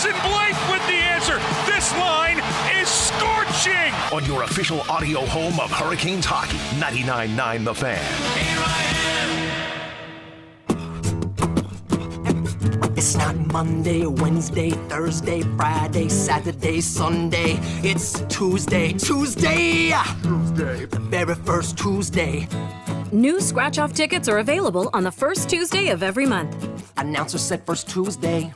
Jason Blake with the answer. This line is scorching. On your official audio home of Hurricanes hockey, 99.9 The Fan. Here I am. It's not Monday, Wednesday, Thursday, Friday, Saturday, Sunday. It's Tuesday. Tuesday! The very first Tuesday. New scratch-off tickets are available on the first Tuesday of every month. Announcer said first Tuesday.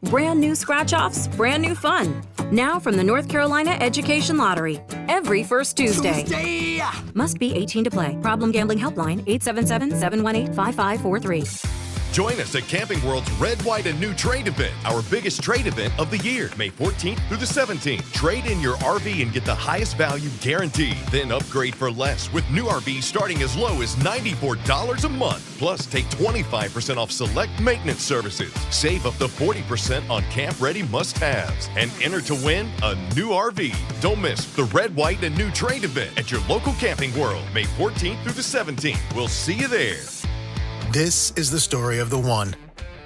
Brand new scratch-offs, brand new fun. Now from the North Carolina Education Lottery. Every first Tuesday. Tuesday! Must be 18 to play. Problem Gambling Helpline, 877-718-5543. Join us at Camping World's Red, White, and New Trade event, our biggest trade event of the year, May 14th through the 17th. Trade in your RV and get the highest value guaranteed. Then upgrade for less with new RVs starting as low as $94 a month. Plus, take 25% off select maintenance services. Save up to 40% on camp-ready must-haves. And enter to win a new RV. Don't miss the Red, White, and New Trade event at your local Camping World, May 14th through the 17th. We'll see you there. This is the story of the one.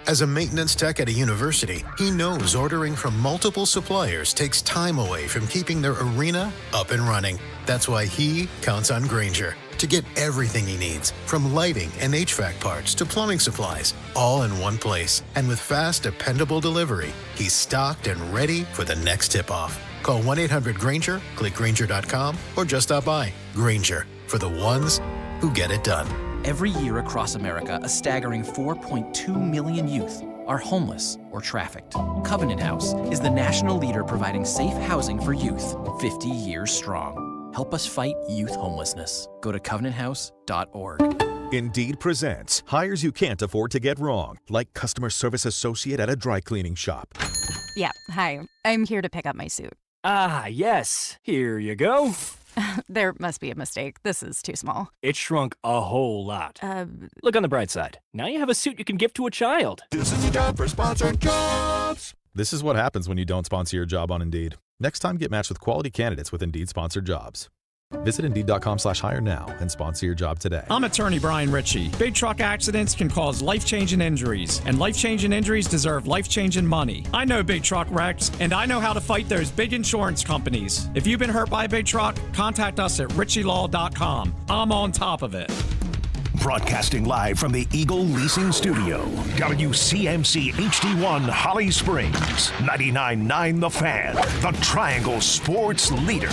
As a maintenance tech at a university, he knows ordering from multiple suppliers takes time away from keeping their arena up and running. That's why he counts on Grainger to get everything he needs, from lighting and HVAC parts to plumbing supplies, all in one place. And with fast, dependable delivery, he's stocked and ready for the next tip-off. Call 1-800-GRAINGER, click Grainger.com, or just stop by. Grainger, for the ones who get it done. Every year across America, a staggering 4.2 million youth are homeless or trafficked. Covenant House is the national leader providing safe housing for youth, 50 years strong. Help us fight youth homelessness. Go to covenanthouse.org. Indeed presents hires you can't afford to get wrong, like customer service associate at a dry cleaning shop. Yeah, hi. I'm here to pick up my suit. Ah, yes. Here you go. There must be a mistake. This is too small. It shrunk a whole lot. Look on the bright side. Now you have a suit you can give to a child. This is a job for sponsored jobs. This is what happens when you don't sponsor your job on Indeed. Next time, get matched with quality candidates with Indeed sponsored jobs. Visit Indeed.com/hire now and sponsor your job today. I'm attorney Brian Ritchie. Big truck accidents can cause life-changing injuries, and life-changing injuries deserve life-changing money. I know big truck wrecks, and I know how to fight those big insurance companies. If you've been hurt by a big truck, contact us at ritchielaw.com. I'm on top of it. Broadcasting live from the Eagle Leasing Studio, WCMC HD1 Holly Springs, 99.9 The Fan, the Triangle Sports leader.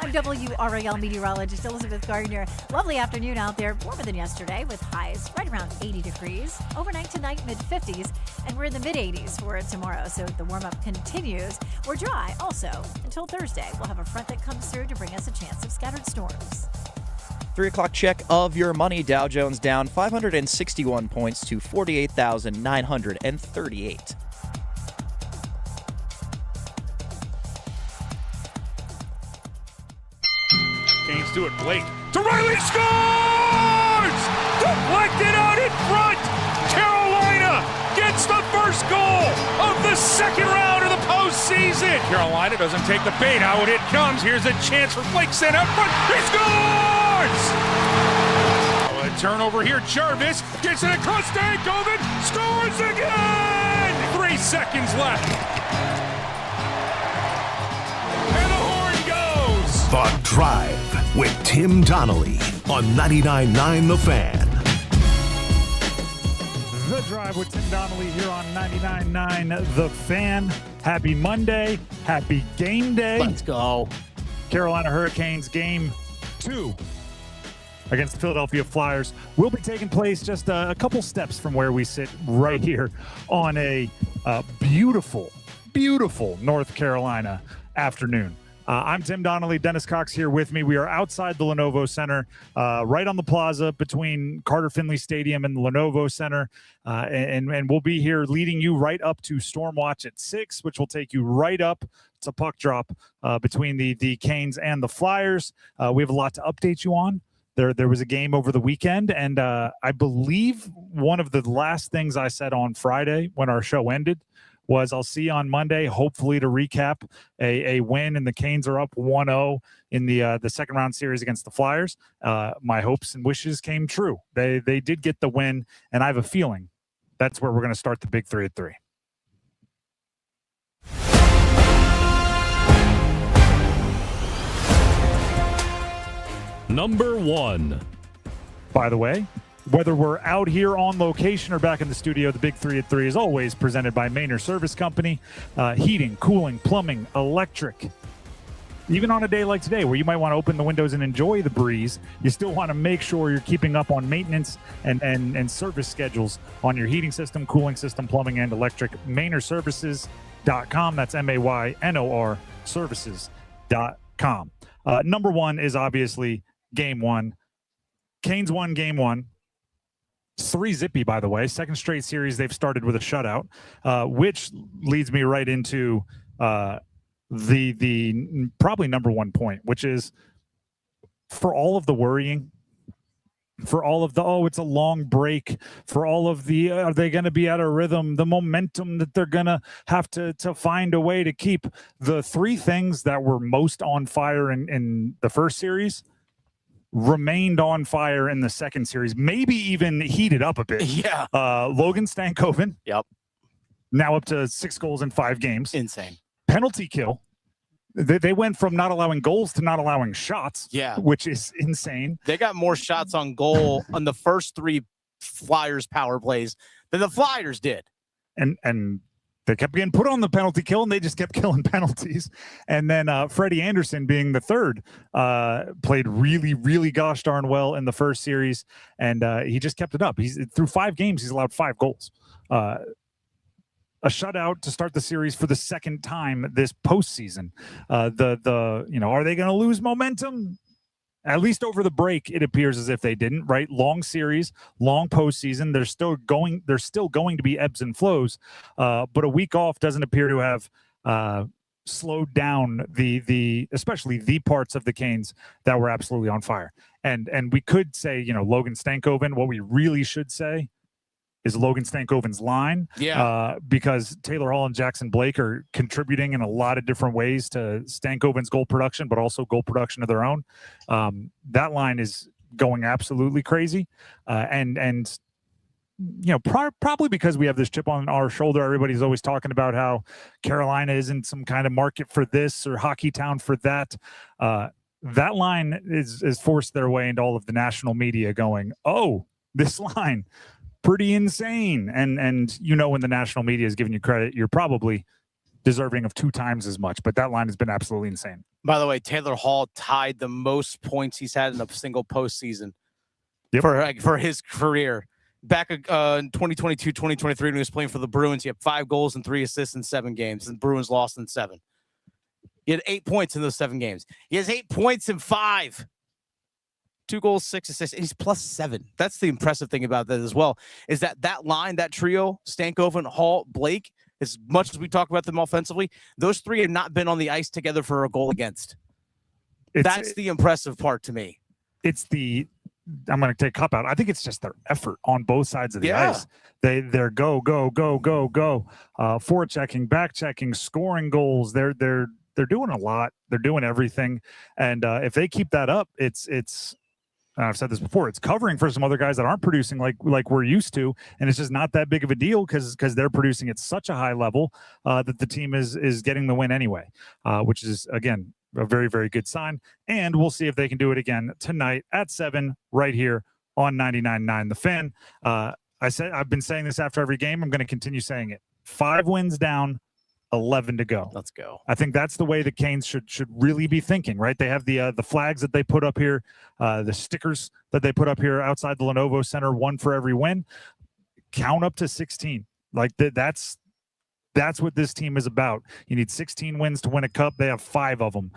I'm WRAL meteorologist Elizabeth Gardner. Lovely afternoon out there, warmer than yesterday with highs right around 80 degrees. Overnight tonight, mid-50s, and we're in the mid-80s for tomorrow, so the warm-up continues. We're dry also until Thursday. We'll have a front that comes through to bring us a chance of scattered storms. 3 o'clock check of your money. Dow Jones down 561 points to 48,938. Canes do it. Blake to Riley, scores! Deflected out in front. Carolina gets the first goal of the second round of the postseason. Carolina doesn't take the bait. Out it comes. Here's a chance for Blake sent out front. He scores! A turnover here. Jarvis gets it across. Stankoven scores again. 3 seconds left. And the horn goes. The Drive with Tim Donnelly on 99.9 The Fan. The Drive with Tim Donnelly here on 99.9 The Fan. Happy Monday. Happy game day. Let's go. Carolina Hurricanes game 2 against the Philadelphia Flyers will be taking place just a couple steps from where we sit right here on a beautiful, beautiful North Carolina afternoon. I'm Tim Donnelly. Dennis Cox here with me. We are outside the Lenovo Center, right on the plaza between Carter Finley Stadium and the Lenovo Center. And we'll be here leading you right up to Stormwatch at 6, which will take you right up to puck drop between the Canes and the Flyers. We have a lot to update you on. There was a game over the weekend, and I believe one of the last things I said on Friday when our show ended was I'll see you on Monday, hopefully to recap a win, and the Canes are up 1-0 in the second round series against the Flyers. My hopes and wishes came true. They did get the win, and I have a feeling That's where we're going to start the big 3 at 3. Number 1. By the way, whether we're out here on location or back in the studio, the big 3 at 3 is always presented by Mainer Service Company. Heating, cooling, plumbing, electric. Even on a day like today where you might want to open the windows and enjoy the breeze, you still want to make sure you're keeping up on maintenance and service schedules on your heating system, cooling system, plumbing, and electric. MainerServices.com. That's MAYNOR services.com. Number 1 is obviously Game 1. Canes won Game 1. 3-0, by the way. Second straight series they've started with a shutout, which leads me right into the probably number 1 point, which is for all of the worrying, for all of the, it's a long break, for all of the, are they going to be out of rhythm, the momentum that they're going to have to find a way to keep. The 3 things that were most on fire in the first series remained on fire in the second series, maybe even heated up a bit. Yeah. Logan Stankoven. Yep. Now up to 6 goals in 5 games. Insane. Penalty kill. They went from not allowing goals to not allowing shots. Yeah. Which is insane. They got more shots on goal on the first 3 Flyers power plays than the Flyers did. And they kept getting put on the penalty kill, and they just kept killing penalties. And then Freddie Anderson, being the third, played really, really gosh darn well in the first series, and he just kept it up. He's through 5 games, he's allowed 5 goals. A shutout to start the series for the second time this postseason. Are they going to lose momentum? At least over the break, it appears as if they didn't, right? Long series, long postseason. There's still going to be ebbs and flows, but a week off doesn't appear to have slowed down especially the parts of the Canes that were absolutely on fire. And we could say, Logan Stankoven. What we really should say is Logan Stankoven's line. Yeah. Because Taylor Hall and Jackson Blake are contributing in a lot of different ways to Stankoven's goal production, but also goal production of their own. That line is going absolutely crazy. And probably because we have this chip on our shoulder, everybody's always talking about how Carolina isn't some kind of market for this or hockey town for that. That line is forced their way into all of the national media going, oh, this line, pretty insane. And when the national media is giving you credit, you're probably deserving of 2 times as much. But that line has been absolutely insane. By the way, Taylor Hall tied the most points he's had in a single postseason for his career. Back in 2022, 2023, when he was playing for the Bruins, he had 5 goals and 3 assists in 7 games, and the Bruins lost in 7. He had 8 points in those 7 games. He has 8 points in 5. 2 goals, 6 assists, and he's +7. That's the impressive thing about that as well, is that line, that trio, Stankoven, Hall, Blake, as much as we talk about them offensively, those 3 have not been on the ice together for a goal against. That's the impressive part to me. I'm going to take cop out. I think it's just their effort on both sides of the ice. They're go, forechecking, back checking, scoring goals. They're doing a lot. They're doing everything. And if they keep that up, it's I've said this before, it's covering for some other guys that aren't producing like we're used to, and it's just not that big of a deal because they're producing at such a high level that the team is getting the win anyway, which is, again, a very, very good sign. And we'll see if they can do it again tonight at 7 right here on 99.9 The Fan. I've been saying this after every game. I'm going to continue saying it. 5 wins down, 11 to go. Let's go. I think that's the way the Canes should really be thinking, right? They have the flags that they put up here, the stickers that they put up here outside the Lenovo Center, 1 for every win. Count up to 16. Like that's what this team is about. You need 16 wins to win a cup. They have 5 of them.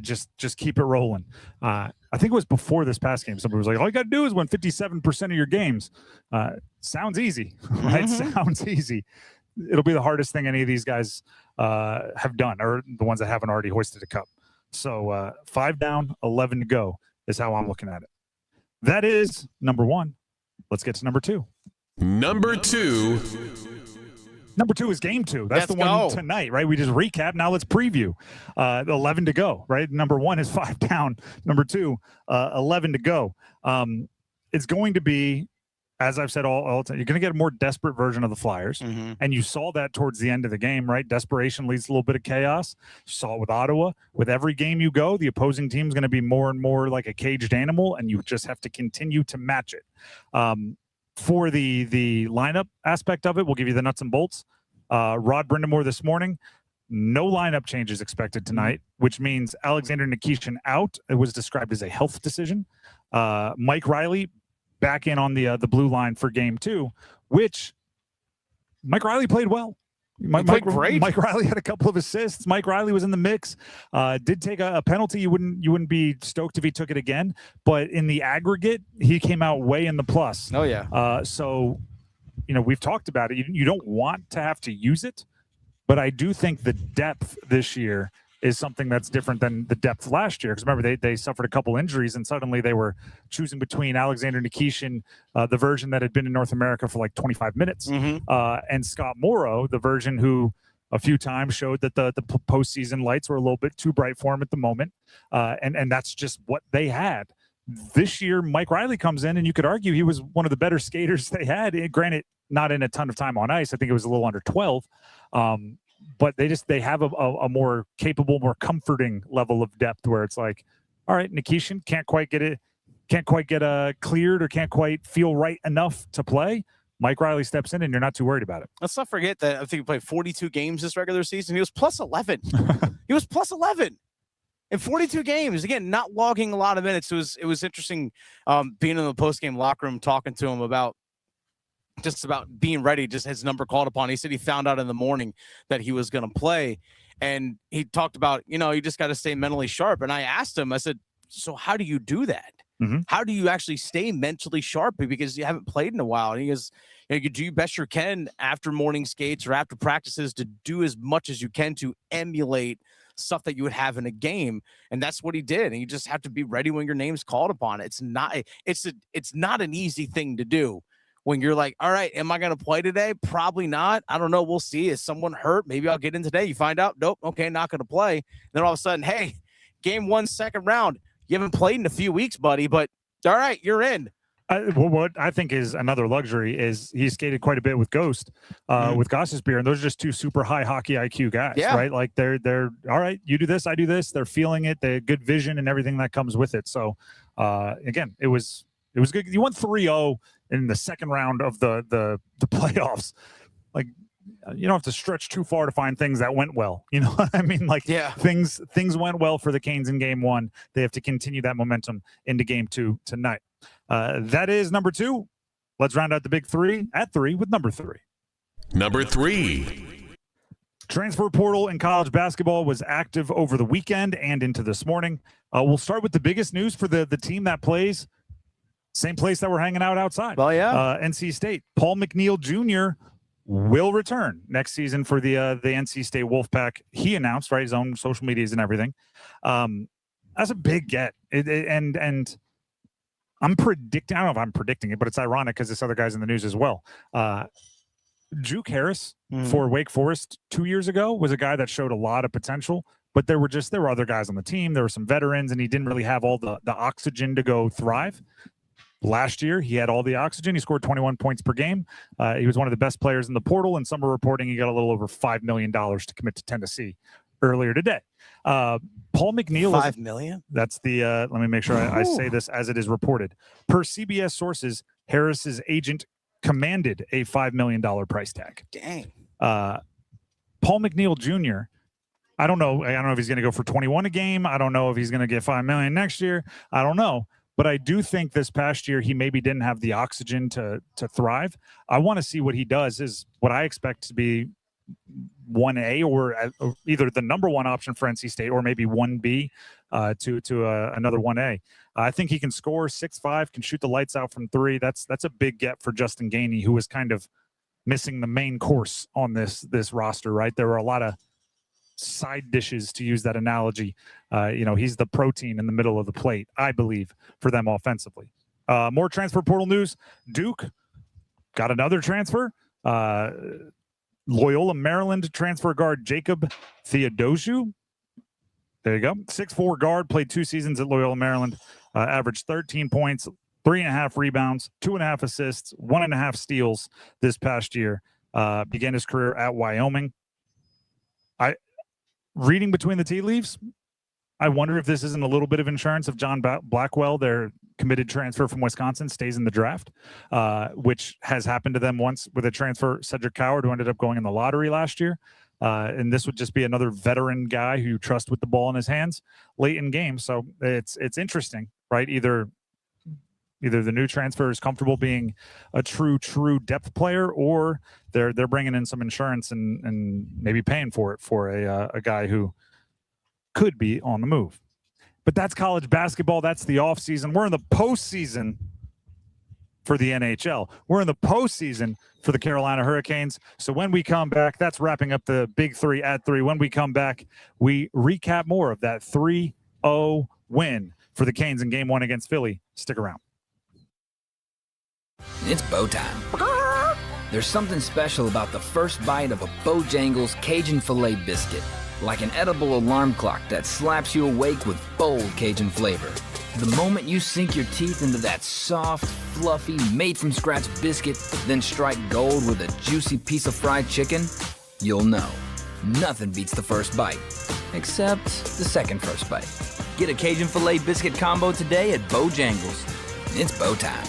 Just keep it rolling. I think it was before this past game. Somebody was like, all you got to do is win 57% of your games. Sounds easy, right? Sounds easy. It'll be the hardest thing any of these guys have done, or the ones that haven't already hoisted a cup. So 5 down, 11 to go is how I'm looking at it. That is number 1. Let's get to number 2. Number 2. Number 2 is game 2. That's the one tonight, right? We just recap. Now let's preview. 11 to go, right? Number 1 is 5 down. Number 2, 11 to go. It's going to be as I've said all the time, you're going to get a more desperate version of the Flyers. And you saw that towards the end of the game, right? Desperation leads to a little bit of chaos. You saw it with Ottawa. With every game you go, the opposing team is going to be more and more like a caged animal, and you just have to continue to match it. For the lineup aspect of it, we'll give you the nuts and bolts. Rod Brindamore this morning, no lineup changes expected tonight, which means Alexander Nikishin out. It was described as a health decision. Mike Riley back in on the blue line for game 2, which Mike Riley played well. He played great. Mike Riley had a couple of assists. Mike Riley was in the mix. Did take a penalty. You wouldn't be stoked if he took it again. But in the aggregate, he came out way in the plus. Oh yeah. So, we've talked about it. You don't want to have to use it, but I do think the depth this year is something that's different than the depth last year. Because remember, they suffered a couple injuries, and suddenly they were choosing between Alexander Nikishin, the version that had been in North America for like 25 minutes, and Scott Morrow, the version who a few times showed that the postseason lights were a little bit too bright for him at the moment. And that's just what they had. This year, Mike Riley comes in, and you could argue he was one of the better skaters they had. Granted, not in a ton of time on ice. I think it was a little under 12. But they have a more capable, more comforting level of depth where it's like, all right, Nikishin can't quite get cleared or can't quite feel right enough to play. Mike Riley steps in, and you're not too worried about it. Let's not forget that I think he played 42 games this regular season. He was plus 11. He was plus 11 in 42 games. Again, not logging a lot of minutes. It was interesting being in the post-game locker room talking to him about being ready, just his number called upon. He said he found out in the morning that he was going to play. And he talked about, you just got to stay mentally sharp. And I asked him, I said, so how do you do that? How do you actually stay mentally sharp? Because you haven't played in a while. And he goes, you do best you can after morning skates or after practices to do as much as you can to emulate stuff that you would have in a game. And that's what he did. And you just have to be ready when your name's called upon. It's not an easy thing to do. When you're like, all right, am I going to play today? Probably not. I don't know. We'll see. Is someone hurt? Maybe I'll get in today. You find out, nope, okay, not going to play. Then all of a sudden, hey, game 1, second round. You haven't played in a few weeks, buddy, but all right, you're in. What I think is another luxury is he skated quite a bit with Ghost, with Gossesbeer, and those are just two super high hockey IQ guys, right? Like they're all right, you do this, I do this. They're feeling it. They have good vision and everything that comes with it. So, again, it was good. You won 3-0 in the second round of the playoffs. Like, you don't have to stretch too far to find things that went well. You know what I mean? Like, things went well for the Canes in game 1. They have to continue that momentum into game 2 tonight. That is number 2. Let's round out the big 3 at 3 with number 3. Number 3. Transfer portal in college basketball was active over the weekend and into this morning. We'll start with the biggest news for the team that plays same place that we're hanging out outside. Well, yeah. NC State. Paul McNeil Jr. will return next season for the NC State Wolfpack. He announced, right, his own social medias and everything. That's a big get. And I'm predicting, I don't know if I'm predicting it, but it's ironic because this other guy's in the news as well. Juke Harris for Wake Forest 2 years ago was a guy that showed a lot of potential, but there were other guys on the team. There were some veterans, and he didn't really have all the oxygen to go thrive. Last year, he had all the oxygen. He scored 21 points per game. He was one of the best players in the portal, and some are reporting he got a little over $5 million to commit to Tennessee earlier today. Paul McNeil $5 million? That's the let me make sure I say this as it is reported. Per CBS sources, Harris's agent commanded a $5 million price tag. Dang. Paul McNeil Jr., I don't know if he's going to go for 21 a game. I don't know if he's going to get $5 million next year. I don't know. But I do think this past year he maybe didn't have the oxygen to thrive. I want to see what he does. Is what I expect to be 1A or either the number 1 option for NC State or maybe 1B to another 1A. I think he can score 6'5", can shoot the lights out from 3. That's a big get for Justin Gainey, who was kind of missing the main course on this roster, right? There were a lot of side dishes, to use that analogy. He's the protein in the middle of the plate, I believe, for them offensively. More transfer portal news. Duke got another transfer. Loyola, Maryland transfer guard Jacob Theodosiou. There you go. 6'4" guard, played 2 seasons at Loyola, Maryland, averaged 13 points, 3.5 rebounds, 2.5 assists, 1.5 steals this past year. Began his career at Wyoming. Reading between the tea leaves, I wonder if this isn't a little bit of insurance if John Blackwell, their committed transfer from Wisconsin, stays in the draft, which has happened to them once with a transfer, Cedric Coward, who ended up going in the lottery last year. And this would just be another veteran guy who you trust with the ball in his hands late in games. So it's interesting, right? Either the new transfer is comfortable being a true depth player, or they're bringing in some insurance and maybe paying for it for a guy who could be on the move. But that's college basketball. That's the offseason. We're in the postseason for the NHL. We're in the postseason for the Carolina Hurricanes. So when we come back, that's wrapping up the Big Three at 3. When we come back, we recap more of that 3-0 win for the Canes in Game 1 against Philly. Stick around. It's bow time. There's something special about the first bite of a Bojangles Cajun Filet biscuit. Like an edible alarm clock that slaps you awake with bold Cajun flavor. The moment you sink your teeth into that soft, fluffy, made-from-scratch biscuit, then strike gold with a juicy piece of fried chicken, you'll know. Nothing beats the first bite. Except the second first bite. Get a Cajun Filet biscuit combo today at Bojangles. It's bow time.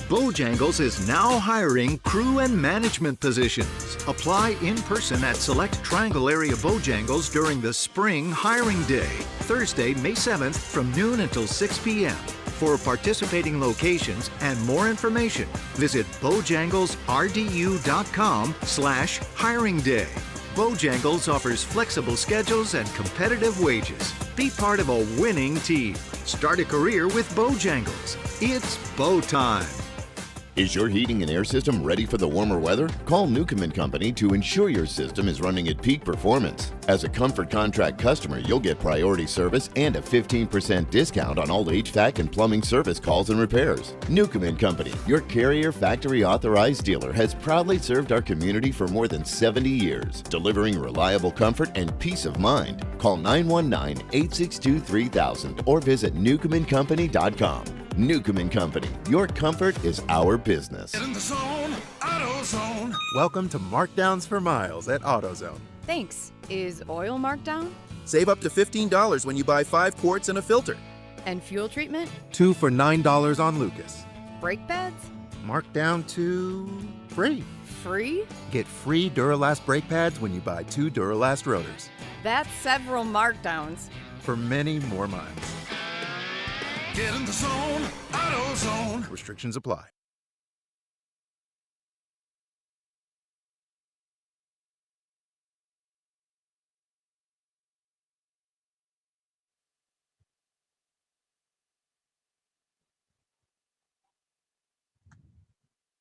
Bojangles is now hiring crew and management positions. Apply in person at select Triangle area Bojangles during the spring hiring day, Thursday, May 7th from noon until 6 p.m. For participating locations and more information, visit bojanglesrdu.com/hiring day. Bojangles offers flexible schedules and competitive wages. Be part of a winning team. Start a career with Bojangles. It's bow time. Is your heating and air system ready for the warmer weather? Call Newcomb & Company to ensure your system is running at peak performance. As a Comfort Contract customer, you'll get priority service and a 15% discount on all HVAC and plumbing service calls and repairs. Newcomb & Company, your Carrier factory authorized dealer, has proudly served our community for more than 70 years, delivering reliable comfort and peace of mind. Call 919-862-3000 or visit newcombandcompany.com. Newcomb & Company, your comfort is our business. Get in the zone, AutoZone. Welcome to Markdowns for Miles at AutoZone. Thanks. Is oil marked down? Save up to $15 when you buy 5 quarts and a filter. And fuel treatment? 2 for $9 on Lucas. Brake pads? Marked down to free. Free? Get free Duralast brake pads when you buy 2 Duralast rotors. That's several markdowns. For many more miles. Get in the zone, AutoZone. Restrictions apply.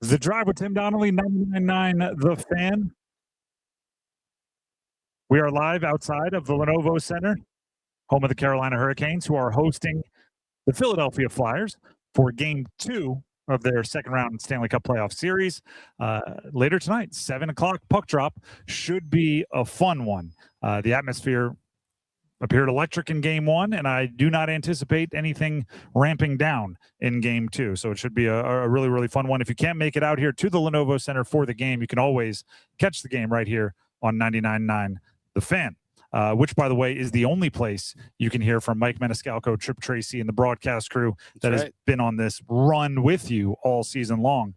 The Drive with Tim Donnelly, 99.9 The Fan. We are live outside of the Lenovo Center, home of the Carolina Hurricanes, who are hosting the Philadelphia Flyers for Game 2 of their second round Stanley Cup playoff series. Later tonight, 7 o'clock puck drop. Should be a fun one. The atmosphere appeared electric in Game 1, and I do not anticipate anything ramping down in Game 2. So it should be a really, really fun one. If you can't make it out here to the Lenovo Center for the game, you can always catch the game right here on 99.9 The Fan. Which, by the way, is the only place you can hear from Mike Maniscalco, Trip Tracy, and the broadcast crew that has been on this run with you all season long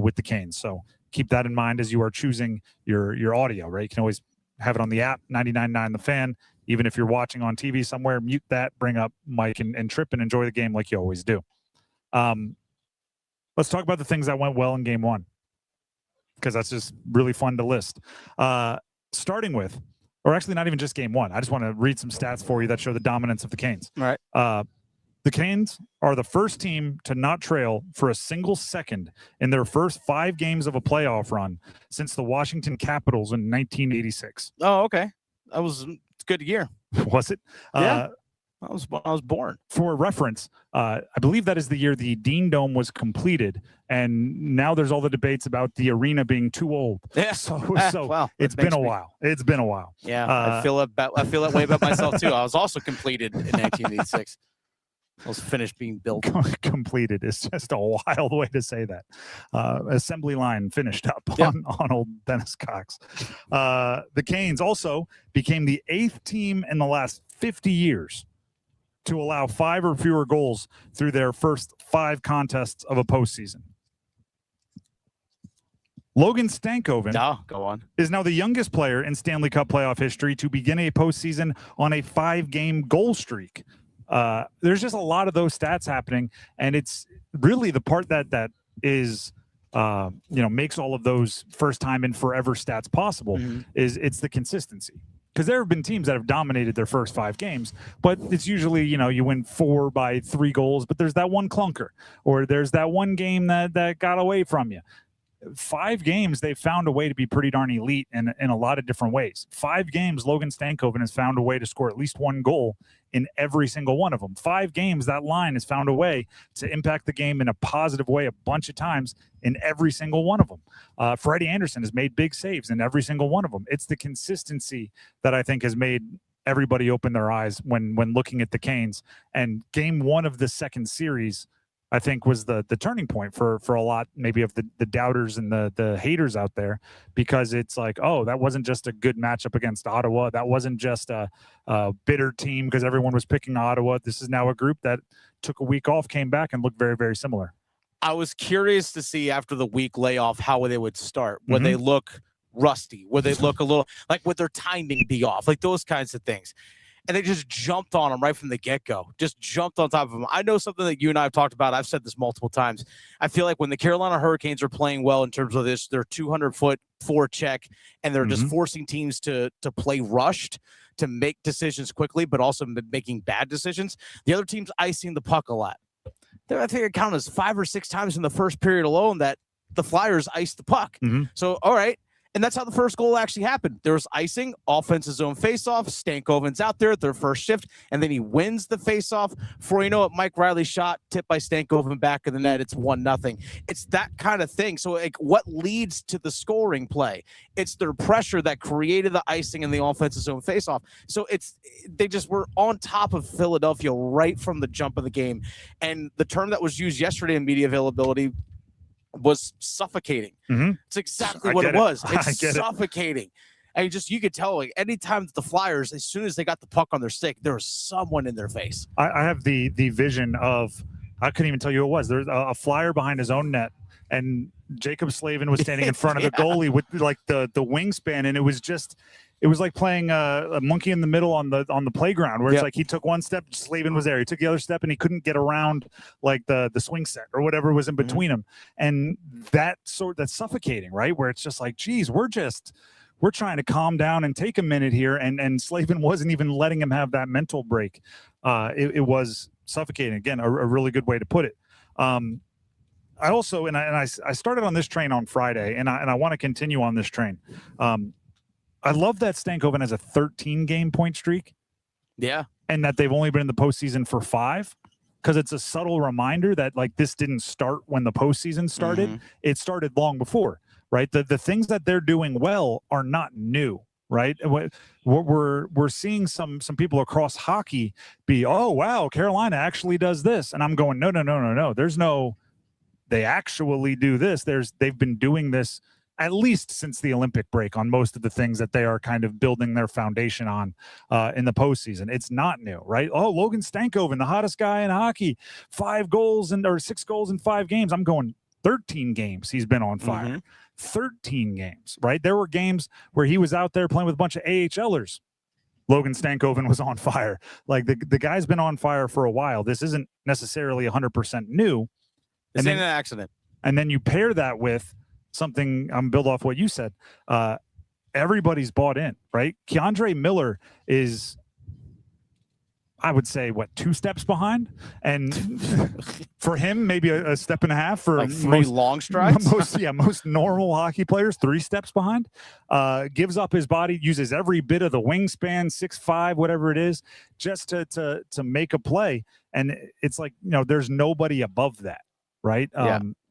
with the Canes. So keep that in mind as you are choosing your audio, right? You can always have it on the app, 99.9 The Fan. Even if you're watching on TV somewhere, mute that, bring up Mike and Trip, and enjoy the game like you always do. Let's talk about the things that went well in Game 1, because that's just really fun to list. Starting with, or actually not even just Game 1. I just want to read some stats for you that show the dominance of the Canes. All right. The Canes are the first team to not trail for a single second in their first 5 games of a playoff run since the Washington Capitals in 1986. Oh, okay. It's good year. Was it? Yeah. I was born. For reference, I believe that is the year the Dean Dome was completed, and now there's all the debates about the arena being too old. Yeah. So well, it's been a while. It's been a while. Yeah, I feel that way about myself too. I was also completed in 1986. Was finished being built. Completed is just a wild way to say that. Assembly line finished up on old Dennis Cox. The Canes also became the 8th team in the last 50 years to allow 5 or fewer goals through their first 5 contests of a postseason. Logan Stankoven go on. is now the youngest player in Stanley Cup playoff history to begin a postseason on a 5-game goal streak. There's just a lot of those stats happening, and it's really the part that is makes all of those first time and forever stats possible. Is it's the consistency. Because there have been teams that have dominated their first 5 games, but it's usually, you win 4 by 3 goals, but there's that one clunker, or there's that one game that got away from you. 5 games, they've found a way to be pretty darn elite in a lot of different ways. 5 games, Logan Stankoven has found a way to score at least 1 goal in every single one of them. 5 games, that line has found a way to impact the game in a positive way a bunch of times in every single one of them. Freddie Anderson has made big saves in every single one of them. It's the consistency that I think has made everybody open their eyes when looking at the Canes. And game 1 of the second series, I think, was the turning point for a lot maybe of the doubters and the haters out there, because it's like, oh, that wasn't just a good matchup against Ottawa. That wasn't just a bitter team because everyone was picking Ottawa. This is now a group that took a week off, came back, and looked very, very similar. I was curious to see after the week layoff how they would start. Would they look rusty? Would they look a little like, would their timing be off? Like those kinds of things. And they just jumped on him right from the get-go. Just jumped on top of him. I know something that you and I have talked about. I've said this multiple times. I feel like when the Carolina Hurricanes are playing well in terms of this, their 200-foot forecheck, and they're just forcing teams to play rushed, to make decisions quickly, but also making bad decisions. The other team's icing the puck a lot. I think it counted as 5 or 6 times in the first period alone that the Flyers iced the puck. So, all right. And that's how the first goal actually happened. There was icing, offensive zone faceoff. Stankoven's out there at their first shift, and then he wins the faceoff. Before you know it, Mike Riley shot, tipped by Stankoven back of the net. It's 1-0. It's that kind of thing. So, like, what leads to the scoring play? It's their pressure that created the icing and the offensive zone faceoff. So they just were on top of Philadelphia right from the jump of the game. And the term that was used yesterday in media availability was suffocating. It's exactly what it was. It's suffocating. And you could tell, like, anytime the Flyers, as soon as they got the puck on their stick, there was someone in their face. I have the vision of, I couldn't even tell you who it was. There's a Flyer behind his own net, and Jacob Slavin was standing in front of the goalie with like the wingspan, and it was like playing a monkey in the middle on the playground, where it's like he took one step, Slavin was there. He took the other step, and he couldn't get around like the swing set or whatever was in between them. And that's suffocating, right? Where it's just like, geez, we're trying to calm down and take a minute here, and Slavin wasn't even letting him have that mental break. It was suffocating. Again, a really good way to put it. I also, I started on this train on Friday, and I want to continue on this train. I love that Stankoven has a 13-game point streak. Yeah. And that they've only been in the postseason for 5, because it's a subtle reminder that, like, this didn't start when the postseason started. It started long before, right? The things that they're doing well are not new, right? We're seeing some people across hockey be, oh, wow, Carolina actually does this. And I'm going, no. There's no, they actually do this. They've been doing this at least since the Olympic break on most of the things that they are kind of building their foundation on in the postseason. It's not new, right? Oh, Logan Stankoven, the hottest guy in hockey, 6 goals in 5 games. I'm going 13 games he's been on fire. 13 games, right? There were games where he was out there playing with a bunch of AHLers. Logan Stankoven was on fire. Like, the guy's been on fire for a while. This isn't necessarily 100% new. It's an accident. And then you pair that with something, I'm build off what you said. Everybody's bought in, right? Keandre Miller is, I would say, 2 steps behind, and for him, maybe a step and a half. For like 3 long strides. Most normal hockey players, 3 steps behind. Gives up his body, uses every bit of the wingspan, 6'5", whatever it is, just to make a play. And it's like, there's nobody above that, right?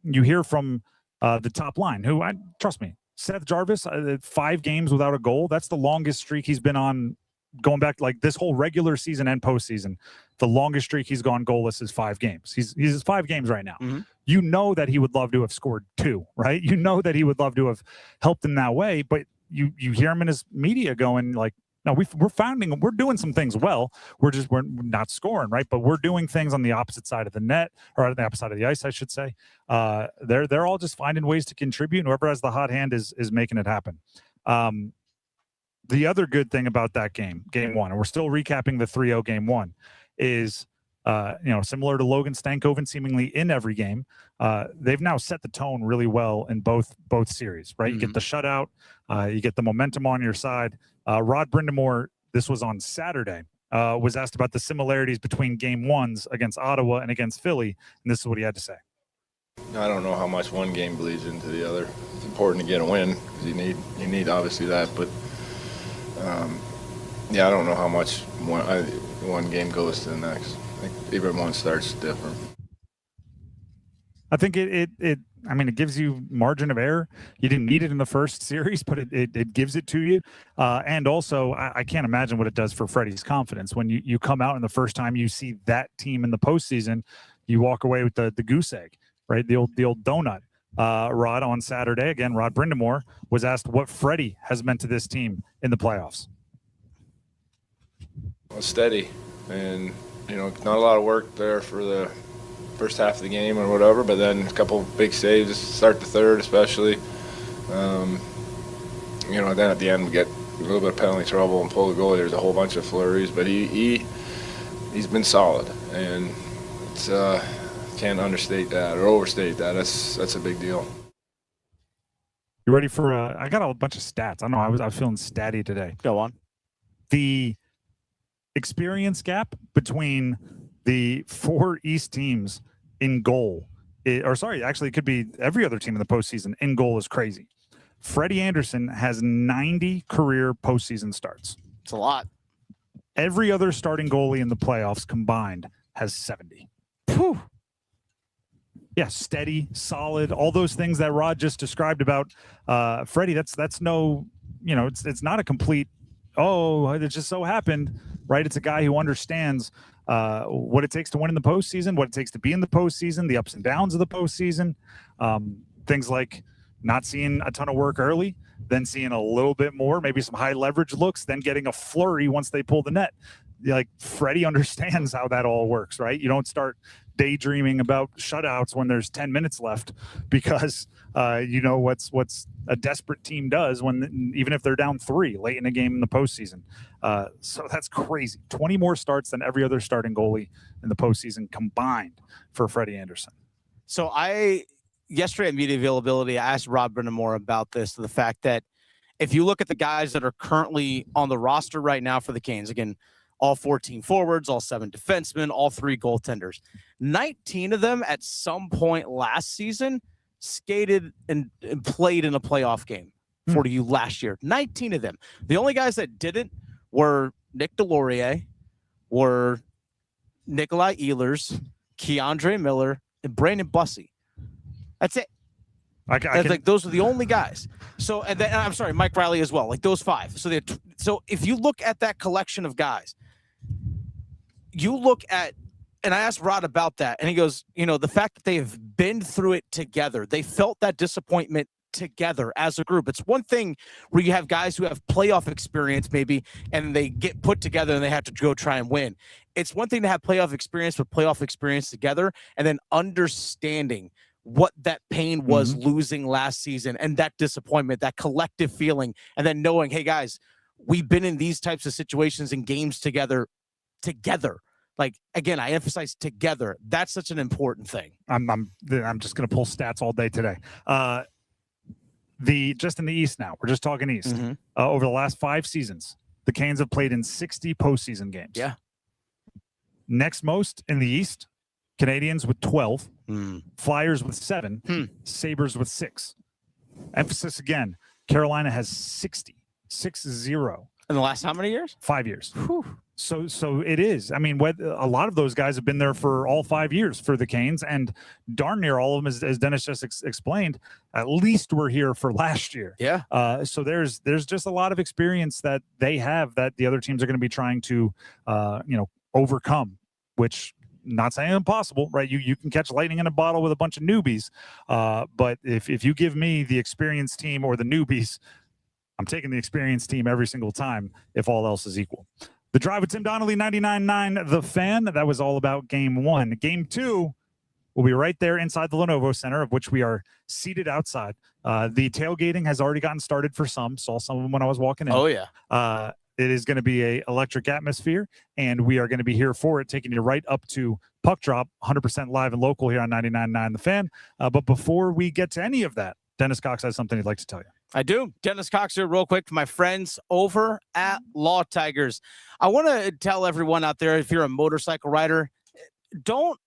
You hear from the top line, who, trust me, Seth Jarvis, 5 games without a goal. That's the longest streak he's been on going back like this whole regular season and postseason, the longest streak he's gone goalless is 5 games. He's 5 games right now. Mm-hmm. You know that he would love to have scored 2, right? You know that he would love to have helped in that way, but you hear him in his media going like, no, we're doing some things well. We're not scoring, right? But we're doing things on the opposite side of the net, or on the opposite side of the ice, I should say. They're all just finding ways to contribute, and whoever has the hot hand is making it happen. The other good thing about that game 1, and we're still recapping the 3-0 game 1, is similar to Logan Stankoven seemingly in every game, they've now set the tone really well in both series, right? You get the shutout, you get the momentum on your side. Rod Brindamore, this was on Saturday, was asked about the similarities between game 1s against Ottawa and against Philly, and this is what he had to say. I don't know how much one game bleeds into the other. It's important to get a win because you need obviously that, but I don't know how much one game goes to the next. I think even one starts different. I think it gives you margin of error. You didn't need it in the first series, but it gives it to you. And also, I can't imagine what it does for Freddie's confidence. When you come out and the first time you see that team in the postseason, you walk away with the goose egg, right? The old donut. Rod on Saturday, again, Rod Brindamore was asked what Freddie has meant to this team in the playoffs. Well, steady, and not a lot of work there for the first half of the game or whatever, but then a couple big saves to start the third, especially. Then at the end we get a little bit of penalty trouble and pull the goalie. There's a whole bunch of flurries, but he's been solid, and it's can't understate that or overstate that. That's a big deal. You ready for? I got a bunch of stats. I don't know. I was feeling statty today. Go on. The experience gap between the 4 East teams in goal, it could be every other team in the postseason in goal is crazy. Freddie Andersen has 90 career postseason starts. It's a lot. Every other starting goalie in the playoffs combined has 70. Whew. Yeah, steady, solid, all those things that Rod just described about Freddie. That's no, it's not a complete, it just so happened, right? It's a guy who understands what it takes to win in the postseason, what it takes to be in the postseason, the ups and downs of the postseason, things like not seeing a ton of work early, then seeing a little bit more, maybe some high leverage looks, then getting a flurry once they pull the net. Like Freddie understands how that all works, right? You don't start daydreaming about shutouts when there's 10 minutes left because what's a desperate team does when even if they're down 3 late in a game in the postseason. So that's crazy. 20 more starts than every other starting goalie in the postseason combined for Freddie Andersen. So yesterday at media availability, I asked Rod Brindamore about this, the fact that if you look at the guys that are currently on the roster right now for the Canes, again, all 14 forwards, all 7 defensemen, all 3 goaltenders. 19 of them at some point last season skated and played in a playoff game for you last year. 19 of them. The only guys that didn't were Nick Delorier, were Nikolai Ehlers, Keandre Miller, and Brandon Bussey. That's it. Those are the only guys. So, and then I'm sorry, Mike Riley as well. Like those 5. So if you look at that collection of guys, you look at, and I asked Rod about that, and he goes, the fact that they have been through it together, they felt that disappointment together as a group. It's one thing where you have guys who have playoff experience maybe, and they get put together and they have to go try and win. It's one thing to have playoff experience with playoff experience together, and then understanding what that pain was losing last season and that disappointment, that collective feeling, and then knowing, hey guys, we've been in these types of situations and games together. Like, again, I emphasize together. That's such an important thing. I'm just going to pull stats all day today. Just in the East now, we're just talking East. Over the last 5 seasons, the Canes have played in 60 postseason games. Yeah. Next most in the East, Canadians with 12, Flyers with 7, Sabres with 6. Emphasis again, Carolina has 60. In the last how many years? 5 years. Whew. So it is. I mean, a lot of those guys have been there for all 5 years for the Canes, and darn near all of them, as Dennis just explained, at least were here for last year. Yeah. So there's just a lot of experience that they have that the other teams are going to be trying to, overcome, which not saying impossible, right? You can catch lightning in a bottle with a bunch of newbies. But if you give me the experienced team or the newbies, I'm taking the experienced team every single time if all else is equal. The Drive with Tim Donnelly, 99.9 The Fan. That was all about Game 1. Game 2 will be right there inside the Lenovo Center, of which we are seated outside. The tailgating has already gotten started for some. Saw some of them when I was walking in. Oh, yeah. It is going to be a electric atmosphere, and we are going to be here for it, taking you right up to puck drop, 100% live and local here on 99.9 The Fan. But before we get to any of that, Dennis Cox has something he'd like to tell you. I do. Dennis Cox here real quick for my friends over at Law Tigers. I want to tell everyone out there, if you're a motorcycle rider, don't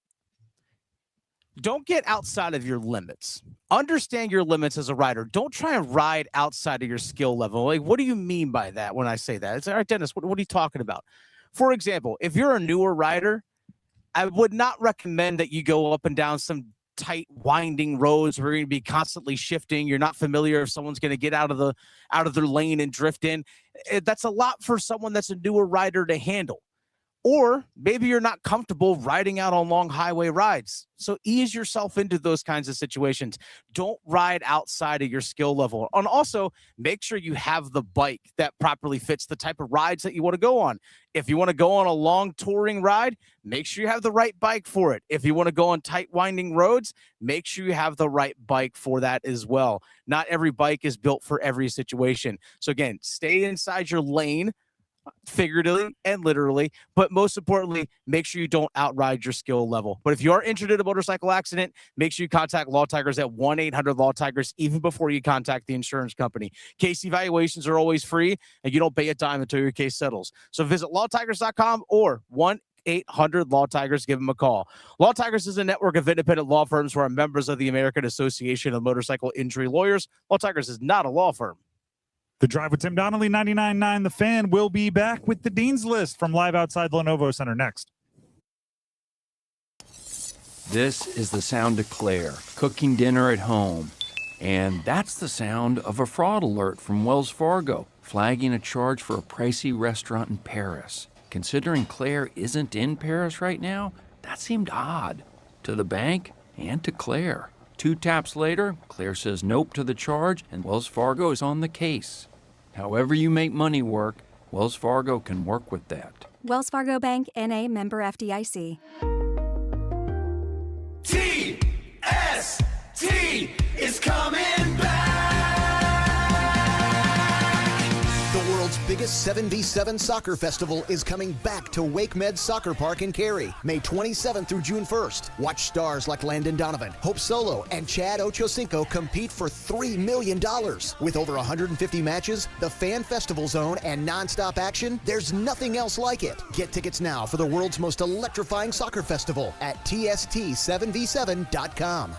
get outside of your limits. Understand your limits as a rider. Don't try and ride outside of your skill level. Like, what do you mean by that when I say that? It's all right, Dennis, what are you talking about? For example, if you're a newer rider, I would not recommend that you go up and down some tight winding roads where you're going to be constantly shifting. You're not familiar if someone's going to get out of their lane and drift in. That's a lot for someone that's a newer rider to handle. Or maybe you're not comfortable riding out on long highway rides. So ease yourself into those kinds of situations. Don't ride outside of your skill level. And also make sure you have the bike that properly fits the type of rides that you want to go on. If you want to go on a long touring ride, make sure you have the right bike for it. If you want to go on tight winding roads, make sure you have the right bike for that as well. Not every bike is built for every situation. So again, stay inside your lane, figuratively and literally, but most importantly, make sure you don't outride your skill level. But if you are injured in a motorcycle accident, make sure you contact Law Tigers at 1-800-LAW-TIGERS even before you contact the insurance company. Case evaluations are always free, and you don't pay a dime until your case settles. So visit lawtigers.com or 1-800-LAW-TIGERS. Give them a call. Law Tigers is a network of independent law firms who are members of the American Association of Motorcycle Injury Lawyers. Law Tigers is not a law firm. The Drive with Tim Donnelly, 99.9 The Fan, will be back with the Dean's List from live outside the Lenovo Center next. This is the sound of Claire cooking dinner at home. And that's the sound of a fraud alert from Wells Fargo, flagging a charge for a pricey restaurant in Paris. Considering Claire isn't in Paris right now, that seemed odd to the bank and to Claire. 2 taps later, Claire says nope to the charge, and Wells Fargo is on the case. However you make money work, Wells Fargo can work with that. Wells Fargo Bank, N.A., member FDIC. TST is coming back. The world's biggest 7v7 soccer festival is coming back to Wake Med Soccer Park in Cary, May 27th through June 1st. Watch stars like Landon Donovan, Hope Solo, and Chad Ochocinco compete for $3 million. With over 150 matches, the fan festival zone, and nonstop action, there's nothing else like it. Get tickets now for the world's most electrifying soccer festival at tst7v7.com.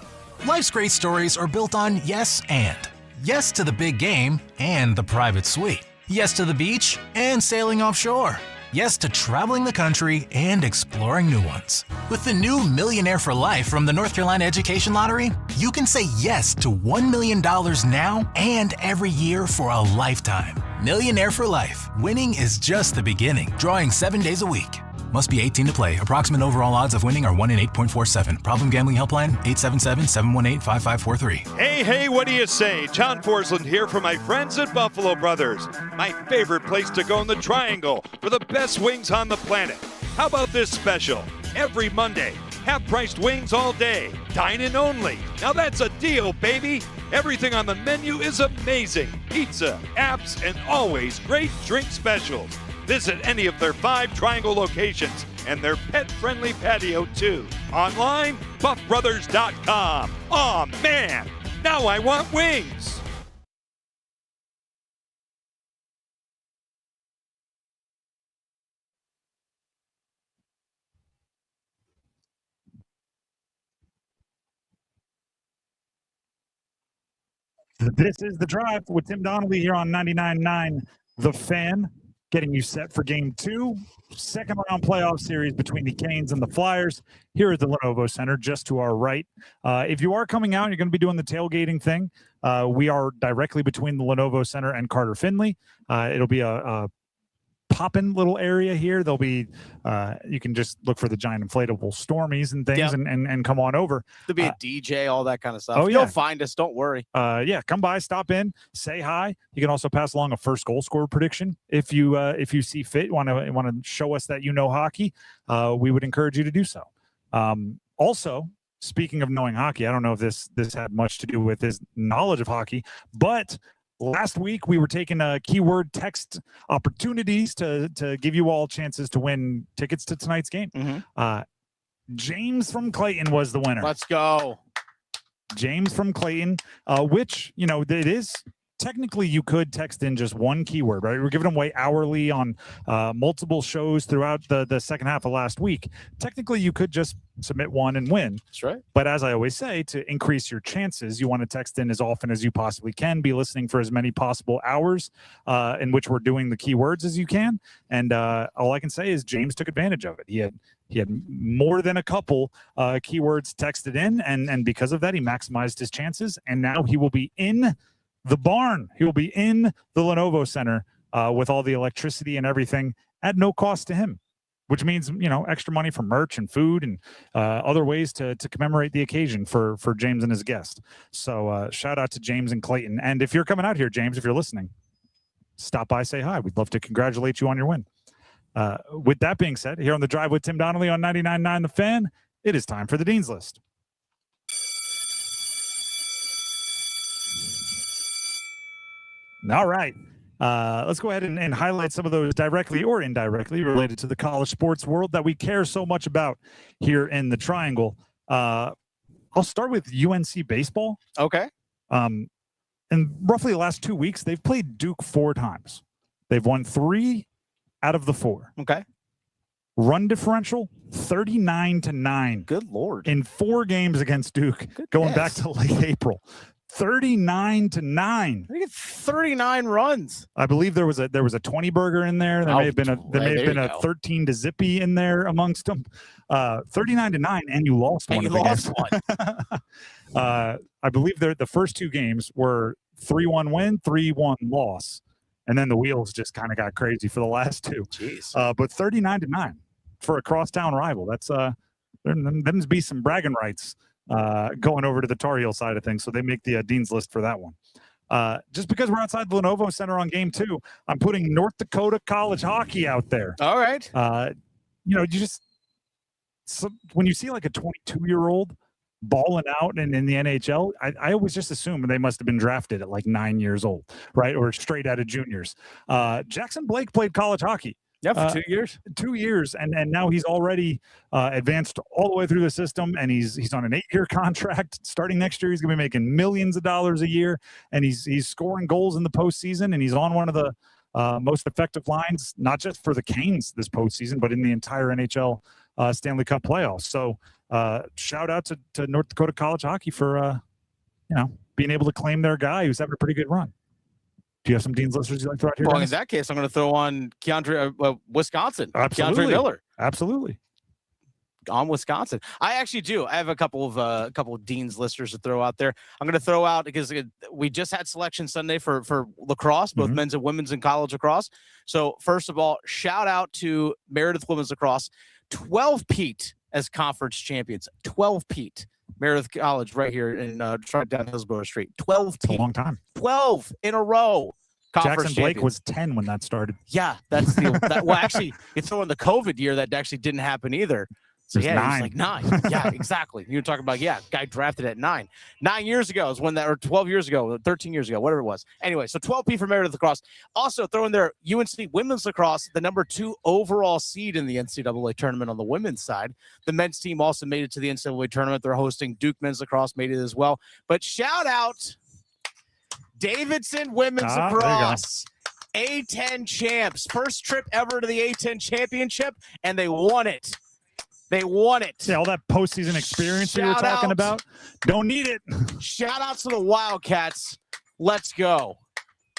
Life's great stories are built on yes and. Yes to the big game and the private suite. Yes to the beach and sailing offshore. Yes to traveling the country and exploring new ones. With the new Millionaire for Life from the North Carolina Education Lottery, you can say yes to $1 million now and every year for a lifetime. Millionaire for Life. Winning is just the beginning. Drawing 7 days a week. Must be 18 to play. Approximate overall odds of winning are 1 in 8.47. Problem gambling helpline 877-718-5543. Hey, what do you say? John Forsland here for my friends at Buffalo Brothers. My favorite place to go in the Triangle for the best wings on the planet. How about this special? Every Monday, half-priced wings all day. Dine-in only. Now that's a deal, baby. Everything on the menu is amazing. Pizza, apps, and always great drink specials. Visit any of their 5 Triangle locations and their pet-friendly patio, too. Online, buffbrothers.com. Aw, man, now I want wings. This is The Drive with Tim Donnelly here on 99.9 The Fan. getting you set for Game 2, second-round playoff series between the Canes and the Flyers here at the Lenovo Center, just to our right. If you are coming out, you're going to be doing the tailgating thing. We are directly between the Lenovo Center and Carter Finley. It'll be a poppin' little area here. There'll be you can just look for the giant inflatable Stormies and things and come on over. There'll be a DJ, all that kind of stuff. Oh, You'll yeah. find us, don't worry. Come by, stop in, say hi. You can also pass along a first goal scorer prediction if you see fit. Want to show us that you know hockey. We would encourage you to do so. Also, speaking of knowing hockey, I don't know if this had much to do with his knowledge of hockey, but last week we were taking keyword text opportunities to give you all chances to win tickets to tonight's game. James from Clayton was the winner. Let's go. James from Clayton, which, it is technically you could text in just one keyword, right? We're giving them away hourly on multiple shows throughout the second half of last week. Technically, you could just submit one and win. That's right. But as I always say, to increase your chances, you want to text in as often as you possibly can, be listening for as many possible hours in which we're doing the keywords as you can. And all I can say is James took advantage of it. He had more than a couple keywords texted in, and because of that, he maximized his chances. And now he will be in the barn. He will be in the Lenovo Center with all the electricity and everything at no cost to him, which means, extra money for merch and food and other ways to commemorate the occasion for James and his guest. So shout out to James and Clayton. And if you're coming out here, James, if you're listening, stop by, say hi. We'd love to congratulate you on your win. With that being said, here on The Drive with Tim Donnelly on 99.9 The Fan, it is time for the Dean's List. All right. Let's go ahead and highlight some of those directly or indirectly related to the college sports world that we care so much about here in the Triangle. I'll start with UNC baseball. Okay. In roughly the last 2 weeks, they've played Duke 4 times. They've won 3 out of the 4. Okay. Run differential, 39-9. Good Lord. In 4 games against Duke, going back to late April. 39-9. They get 39 runs. I believe there was a 20 burger in there. There may have been a 13 to zippy in there amongst them. 39-9, and you lost one. And you lost one. I believe the first 2 games were 3-1 win, 3-1 loss, and then the wheels just kind of got crazy for the last 2. Jeez. But 39-9 for a crosstown rival. That's them's be some bragging rights. Going over to the Tar Heel side of things, so they make the Dean's List for that one. Just because we're outside the Lenovo Center on Game 2, I'm putting North Dakota college hockey out there. All right. When you see like a 22-year-old balling out in the NHL, I always just assume they must have been drafted at like 9 years old, right? Or straight out of juniors. Jackson Blake played college hockey. Yeah, for 2 years. 2 years, and now he's already advanced all the way through the system, and he's on an 8-year contract. Starting next year, he's going to be making millions of dollars a year, and he's scoring goals in the postseason, and he's on one of the most effective lines, not just for the Canes this postseason, but in the entire NHL Stanley Cup playoffs. So shout out to North Dakota college hockey for being able to claim their guy who's having a pretty good run. Do you have some Dean's Listers you'd like to throw out here? Well, Dennis? in that case, I'm going to throw on Wisconsin. Absolutely. Keandre Miller. Absolutely. On Wisconsin. I actually do. I have a couple of Dean's Listers to throw out there. I'm going to throw out because we just had selection Sunday for lacrosse, both men's and women's in college lacrosse. So first of all, shout out to Meredith Women's Lacrosse, 12-peat as conference champions. 12-peat. Meredith College right here in right down Hillsborough Street. 12 It's a long time. 12 in a row. Jackson Blake was 10 when that started. Yeah, that's well, actually, you throw in the COVID year that actually didn't happen either. So There's yeah, 9. he was like 9. Yeah, exactly. You're talking about guy drafted at 9. 9 years ago is when that, or 12 years ago, 13 years ago, whatever it was. Anyway, so 12P for Meredith Lacrosse. Also throw in there UNC Women's Lacrosse, the number 2 overall seed in the NCAA tournament on the women's side. The men's team also made it to the NCAA tournament. They're hosting Duke Men's Lacrosse, made it as well. But shout out Davidson Women's Lacrosse. A10 champs. First trip ever to the A10 championship, and they won it. They won it. Yeah, all that postseason experience you were talking about. Don't need it. Shout out to the Wildcats. Let's go.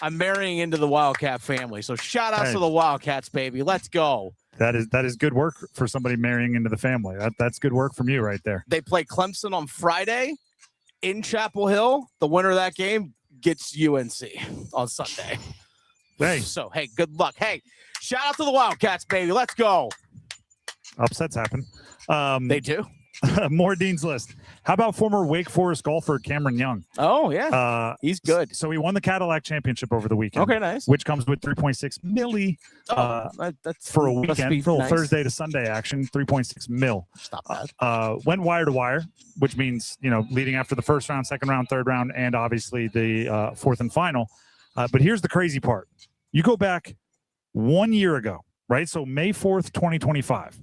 I'm marrying into the Wildcat family. So shout out to the Wildcats, baby. Let's go. That is good work for somebody marrying into the family. That's good work from you right there. They play Clemson on Friday in Chapel Hill. The winner of that game gets UNC on Sunday. Hey. So, hey, good luck. Hey, shout out to the Wildcats, baby. Let's go. Upsets happen. They do. More Dean's List. How about former Wake Forest golfer Cameron Young? Oh, yeah. He's good. So he won the Cadillac Championship over the weekend. Okay, nice. Which comes with 3.6 milli that's for a must be weekend, for nice. Thursday to Sunday action, 3.6 mil. Stop that. Went wire to wire, which means, leading after the first round, second round, third round, and obviously the fourth and final. But here's the crazy part. You go back 1 year ago, right? So May 4th, 2025.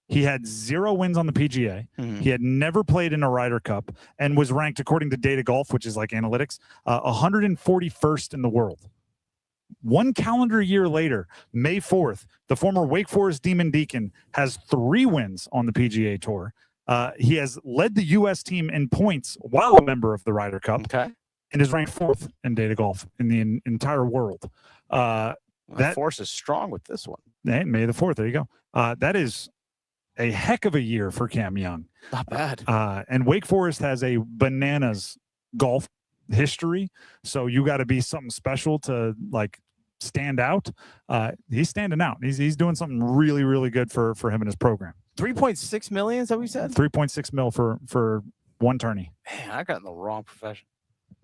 He had 0 wins on the PGA. He had never played in a Ryder Cup and was ranked, according to Data Golf, which is like analytics, 141st in the world. 1 calendar year later, May 4th, the former Wake Forest Demon Deacon has 3 wins on the PGA Tour. He has led the U.S. team in points while a member of the Ryder Cup and is ranked 4th in Data Golf in the entire world. That force is strong with this one. Hey, May the 4th. There you go. That is a heck of a year for Cam Young. Not bad. And Wake Forest has a bananas golf history. So you got to be something special to stand out. He's standing out. He's doing something really, really good for him and his program. 3.6 million, is that what you said? 3.6 mil for one tourney. Man, I got in the wrong profession.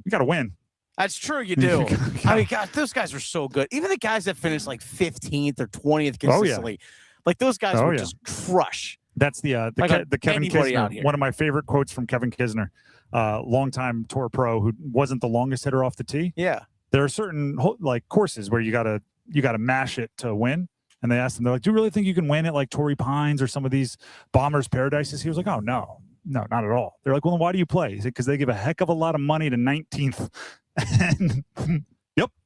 You got to win. That's true, you do. I mean, God, those guys are so good. Even the guys that finished 15th or 20th consistently. Those guys would just crush. That's the Kevin Kisner. One of my favorite quotes from Kevin Kisner, longtime tour pro who wasn't the longest hitter off the tee. Yeah. There are certain courses where you gotta mash it to win. And they asked him, they're like, "Do you really think you can win at Torrey Pines or some of these Bombers Paradises?" He was like, "Oh no, not at all." They're like, "Well, then why do you play?" He said, "Because they give a heck of a lot of money to 19th." And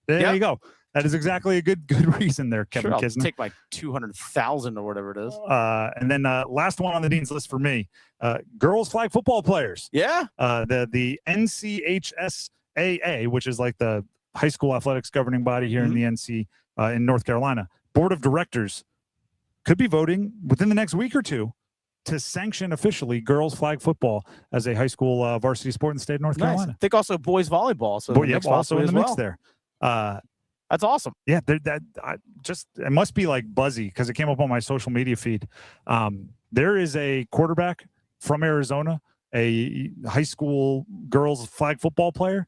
there you go. That is exactly a good reason there, Kevin Kisner. I'll take 200,000 or whatever it is. And then last one on the Dean's List for me, girls flag football players. Yeah. The NCHSAA, which is the high school athletics governing body here in the NC in North Carolina, board of directors could be voting within the next week or two to sanction officially girls flag football as a high school varsity sport in the state of North Carolina. I think also boys volleyball. So also in the mix there. That's awesome. Yeah, it must be buzzy because it came up on my social media feed. There is a quarterback from Arizona, a high school girls flag football player.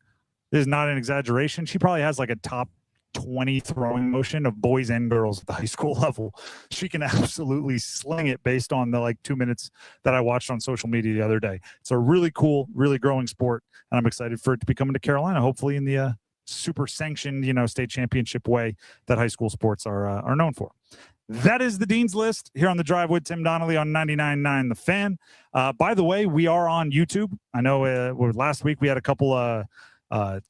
This is not an exaggeration. She probably has a top 20 throwing motion of boys and girls at the high school level. She can absolutely sling it based on the 2 minutes that I watched on social media the other day. It's a really cool, really growing sport, and I'm excited for it to be coming to Carolina, hopefully in the super sanctioned, state championship way that high school sports are known for. That is the Dean's List here on the Drive with Tim Donnelly on 99.9 The Fan. By the way, we are on YouTube. I know last week we had a couple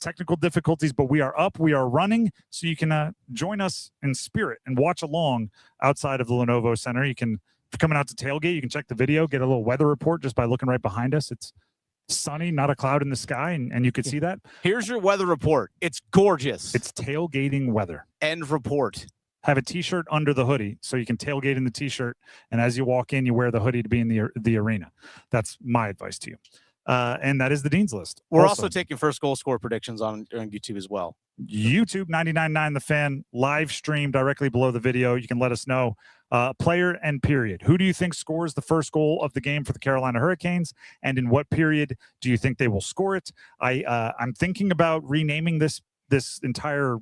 technical difficulties, but we are up, we are running, so you can join us in spirit and watch along outside of the Lenovo Center. You can, if you're coming out to tailgate, you can check the video, get a little weather report just by looking right behind us. It's sunny, not a cloud in the sky, and you could see that. Here's your weather report. It's gorgeous. It's tailgating weather. End report. Have a t-shirt under the hoodie so you can tailgate in the t-shirt, and as you walk in, you wear the hoodie to be in the arena. That's my advice to you. And that is the Dean's List. We're also taking first goal score predictions on YouTube as well. YouTube 99.9 The Fan live stream directly below the video. You can let us know player and period. Who do you think scores the first goal of the game for the Carolina Hurricanes, and in what period do you think they will score it? I'm thinking about renaming this entire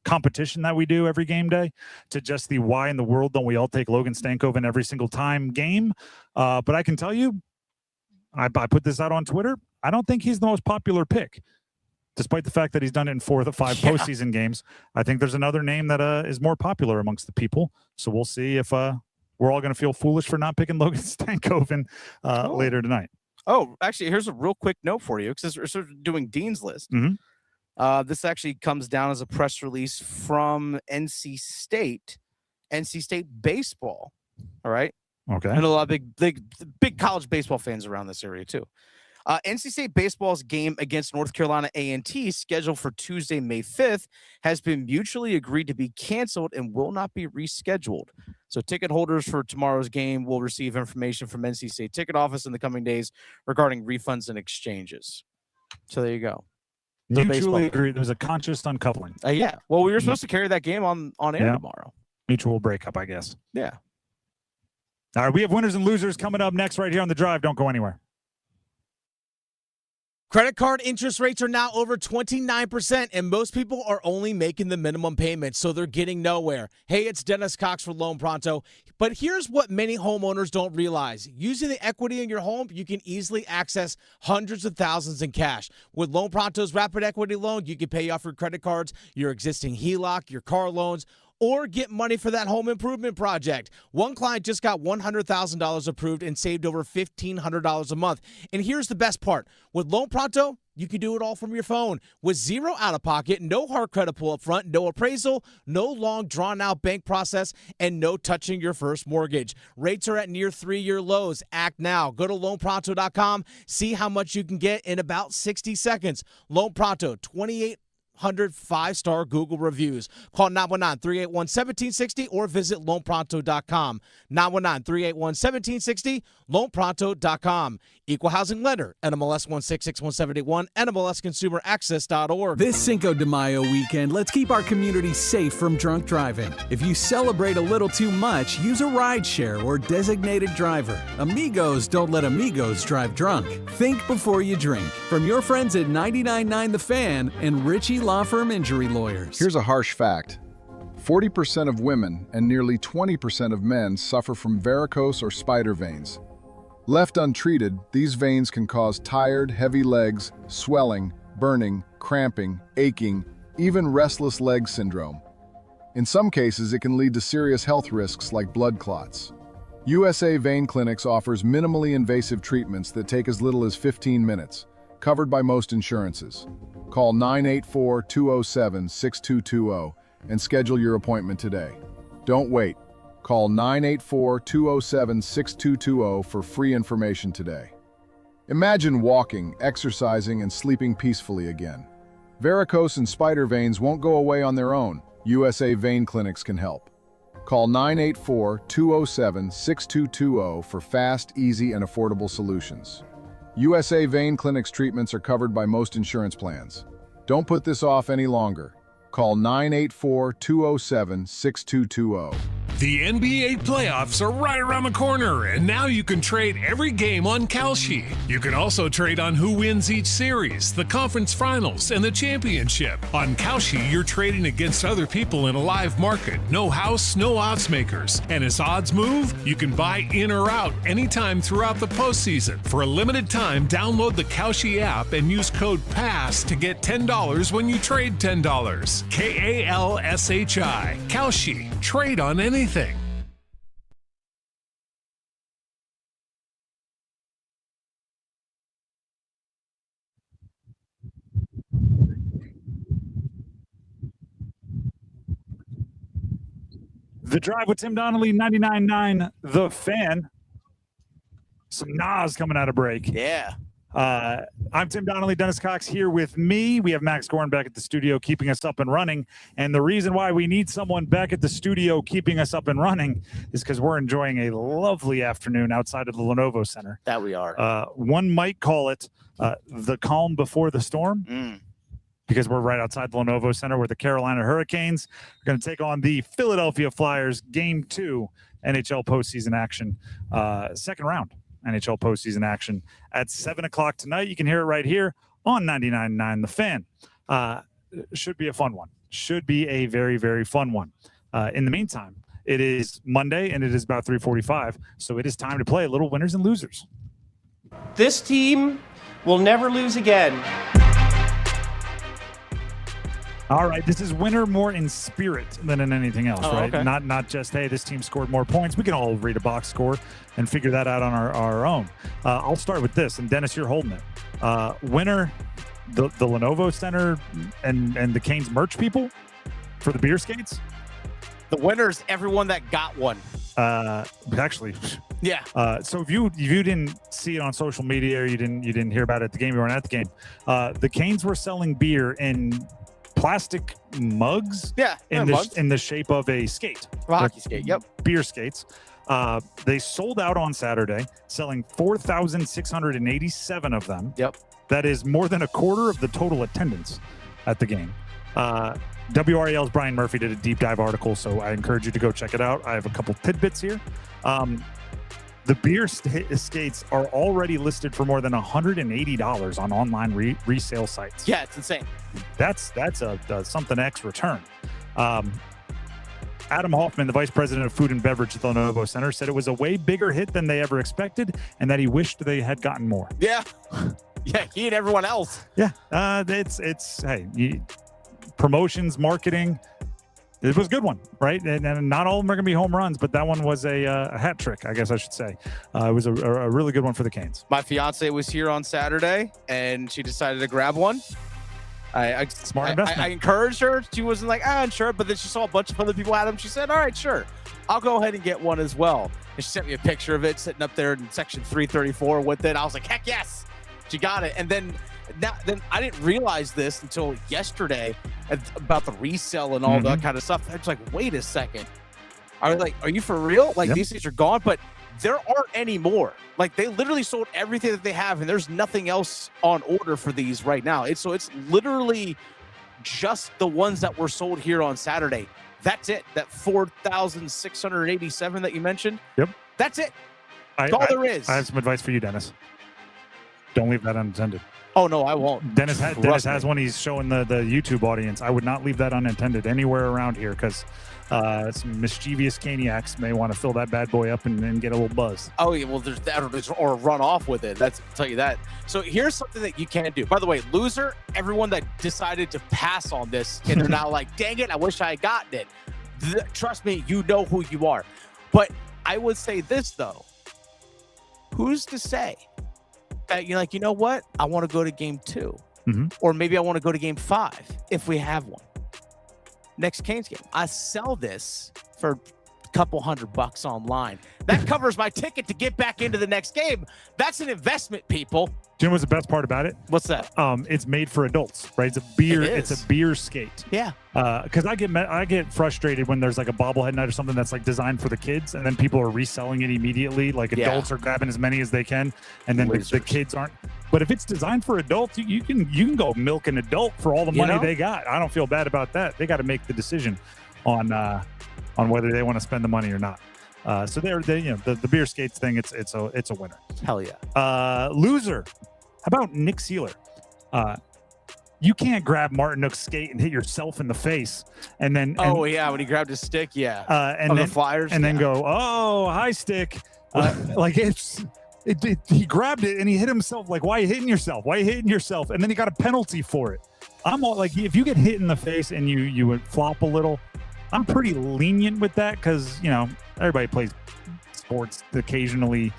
competition that we do every game day to just the why in the world don't we all take Logan Stankoven every single time game. But I can tell you, I put this out on Twitter. I don't think he's the most popular pick, despite the fact that he's done it in 4 of the 5 postseason games. I think there's another name that is more popular amongst the people. So we'll see if we're all going to feel foolish for not picking Logan Stankoven later tonight. Oh, actually, here's a real quick note for you because we're sort of doing Dean's List. This actually comes down as a press release from NC State baseball. All right. Okay. And a lot of big college baseball fans around this area too. NC State baseball's game against North Carolina A&T, scheduled for Tuesday, May 5th, has been mutually agreed to be canceled and will not be rescheduled. So ticket holders for tomorrow's game will receive information from NC State ticket office in the coming days regarding refunds and exchanges. So there you go. Mutually agreed. There's a conscious uncoupling. Yeah. Well, we were supposed to carry that game on air tomorrow. Mutual breakup, I guess. Yeah. All right, we have winners and losers coming up next right here on The Drive. Don't go anywhere. Credit card interest rates are now over 29%, and most people are only making the minimum payment, so they're getting nowhere. Hey, it's Dennis Cox for Loan Pronto. But here's what many homeowners don't realize. Using the equity in your home, you can easily access hundreds of thousands in cash. With Loan Pronto's Rapid Equity Loan, you can pay off your credit cards, your existing HELOC, your car loans, or get money for that home improvement project. One client just got $100,000 approved and saved over $1,500 a month. And here's the best part. With Loan Pronto, you can do it all from your phone. With zero out-of-pocket, no hard credit pull up front, no appraisal, no long drawn-out bank process, and no touching your first mortgage. Rates are at near 3-year lows. Act now. Go to loanpronto.com. See how much you can get in about 60 seconds. Loan Pronto, 2,800 5-star Google reviews. Call 919-381-1760 or visit loanpronto.com. 919-381-1760, loanpronto.com. Equal housing lender, NMLS 166171, NMLSconsumeraccess.org. This Cinco de Mayo weekend, let's keep our community safe from drunk driving. If you celebrate a little too much, use a rideshare or designated driver. Amigos don't let amigos drive drunk. Think before you drink. From your friends at 99.9 The Fan and Ritchie Law Firm Injury Lawyers. Here's a harsh fact. 40% of women and nearly 20% of men suffer from varicose or spider veins. Left untreated, these veins can cause tired, heavy legs, swelling, burning, cramping, aching, even restless leg syndrome. In some cases, it can lead to serious health risks like blood clots. USA Vein Clinics offers minimally invasive treatments that take as little as 15 minutes, covered by most insurances. Call 984-207-6220 and schedule your appointment today. Don't wait. Call 984-207-6220 for free information today. Imagine walking, exercising, and sleeping peacefully again. Varicose and spider veins won't go away on their own. USA Vein Clinics can help. Call 984-207-6220 for fast, easy, and affordable solutions. USA Vein Clinics treatments are covered by most insurance plans. Don't put this off any longer. Call 984-207-6220. The NBA playoffs are right around the corner, and now you can trade every game on Kalshi. You can also trade on who wins each series, the conference finals, and the championship. On Kalshi, you're trading against other people in a live market. No house, no odds makers. And as odds move, you can buy in or out anytime throughout the postseason. For a limited time, download the Kalshi app and use code PASS to get $10 when you trade $10. Kalshi. Kalshi. Trade on anything. The Drive with Tim Donnelly, 99.9 The Fan. Some Nas coming out of break. Yeah. I'm Tim Donnelly, Dennis Cox here with me. We have Max Gorn back at the studio keeping us up and running. And the reason why we need someone back at the studio keeping us up and running is because we're enjoying a lovely afternoon outside of the Lenovo Center. That we are. One might call it the calm before the storm. Because we're right outside the Lenovo Center where the Carolina Hurricanes are going to take on the Philadelphia Flyers. Game 2 NHL postseason action, second round NHL postseason action at 7 o'clock tonight. You can hear it right here on 99.9 The Fan. Should be a fun one. Should be a very, very fun one. In the meantime, it is Monday and it is about 3:45, so it is time to play a little winners and losers. This team will never lose again. All right, this is winner more in spirit than in anything else, right? Okay. Not just, hey, this team scored more points. We can all read a box score and figure that out on our own. I'll start with this, and Dennis, you're holding it. Winner, the Lenovo Center and the Canes merch people for the beer skates. The winner's everyone that got one. Actually, Yeah. So if you didn't see it on social media or you didn't hear about it at the game, you weren't at the game. The Canes were selling beer in plastic mugs. Yeah. In mugs. the shape of a skate. A hockey skate. Yep. Beer skates. They sold out on Saturday, selling 4,687 of them. Yep. That is more than a quarter of the total attendance at the game. WRAL's Brian Murphy did a deep dive article, so I encourage you to go check it out. I have a couple tidbits here. The beer skates are already listed for more than $180 on online resale sites. Yeah, it's insane. That's a something X return. Adam Hoffman, the vice president of food and beverage at the Lenovo Center, said it was a way bigger hit than they ever expected and that he wished they had gotten more. Yeah. Yeah, he and everyone else. Yeah. Promotions, marketing. It was a good one, right? And not all of them are going to be home runs, but that one was a hat trick, I guess I should say. It was a really good one for the Canes. My fiance was here on Saturday, and she decided to grab one. Smart investment. I encouraged her. She wasn't like, sure. But then she saw a bunch of other people at them. She said, all right, sure. I'll go ahead and get one as well. And she sent me a picture of it sitting up there in section 334 with it. I was like, heck yes. She got it. And then I didn't realize this until yesterday about the resale and all that kind of stuff. I was like, wait a second. Are you for real? Like, these things are gone, but there aren't any more. Like, they literally sold everything that they have, and there's nothing else on order for these right now. It's literally just the ones that were sold here on Saturday. That's it. That 4,687 that you mentioned. Yep. That's it. That's all there is. I have some advice for you, Dennis. Don't leave that unattended. Oh, no, I won't. Dennis has one he's showing the YouTube audience. I would not leave that unattended anywhere around here because some mischievous Caniacs may want to fill that bad boy up and get a little buzz. Oh, yeah, well, there's that or run off with it. I'll tell you that. So here's something that you can do. By the way, loser, everyone that decided to pass on this, and they're now like, dang it, I wish I had gotten it. Trust me, you know who you are. But I would say this, though. Who's to say that you're like, you know what? I want to go to game 2. Or maybe I want to go to game 5 if we have one. Next Canes game. I sell this for a couple $100 online. That covers my ticket to get back into the next game. That's an investment, people. Do you know what's the best part about it? What's that? It's made for adults, right? It's a beer. It's a beer skate. Yeah. Because I get frustrated when there's like a bobblehead night or something that's like designed for the kids, and then people are reselling it immediately. Like adults are grabbing as many as they can, and then the kids aren't. But if it's designed for adults, you can go milk an adult for all the money they got. I don't feel bad about that. They got to make the decision on whether they want to spend the money or not. So the beer skates thing, it's a winner. Hell yeah. Loser. How about Nick Seeler? You can't grab Martin Nook's skate and hit yourself in the face, and then when he grabbed his stick, and then the Flyers, and then go, oh, hi stick, he grabbed it and he hit himself. Like, why are you hitting yourself? Why are you hitting yourself? And then he got a penalty for it. I'm all like, if you get hit in the face and you would flop a little, I'm pretty lenient with that because everybody plays sports occasionally.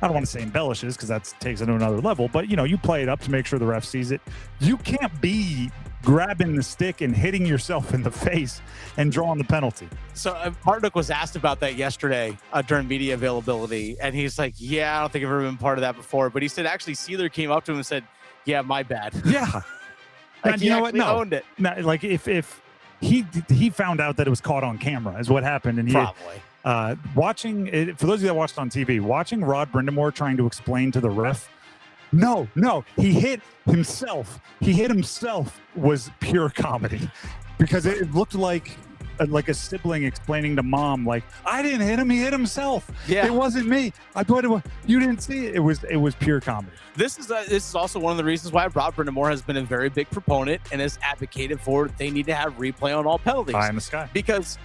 I don't want to say embellishes because that takes it to another level, but you play it up to make sure the ref sees it. You can't be grabbing the stick and hitting yourself in the face and drawing the penalty. So Martinook was asked about that yesterday during media availability, and he's like, yeah, I don't think I've ever been part of that before. But he said actually Seeler came up to him and said, yeah, my bad. Yeah. Like, you know what? No. Owned it. No, like if he found out that it was caught on camera is what happened. And probably. Watching it, for those of you that watched on TV, watching Rod Brindamore trying to explain to the ref, no, he hit himself. He hit himself was pure comedy because it looked like a sibling explaining to mom, like, I didn't hit him, he hit himself. Yeah, it wasn't me. I thought you didn't see it. It was pure comedy. This is also one of the reasons why Rod Brindamore has been a very big proponent and has advocated for they need to have replay on all penalties. Eye in the sky. Because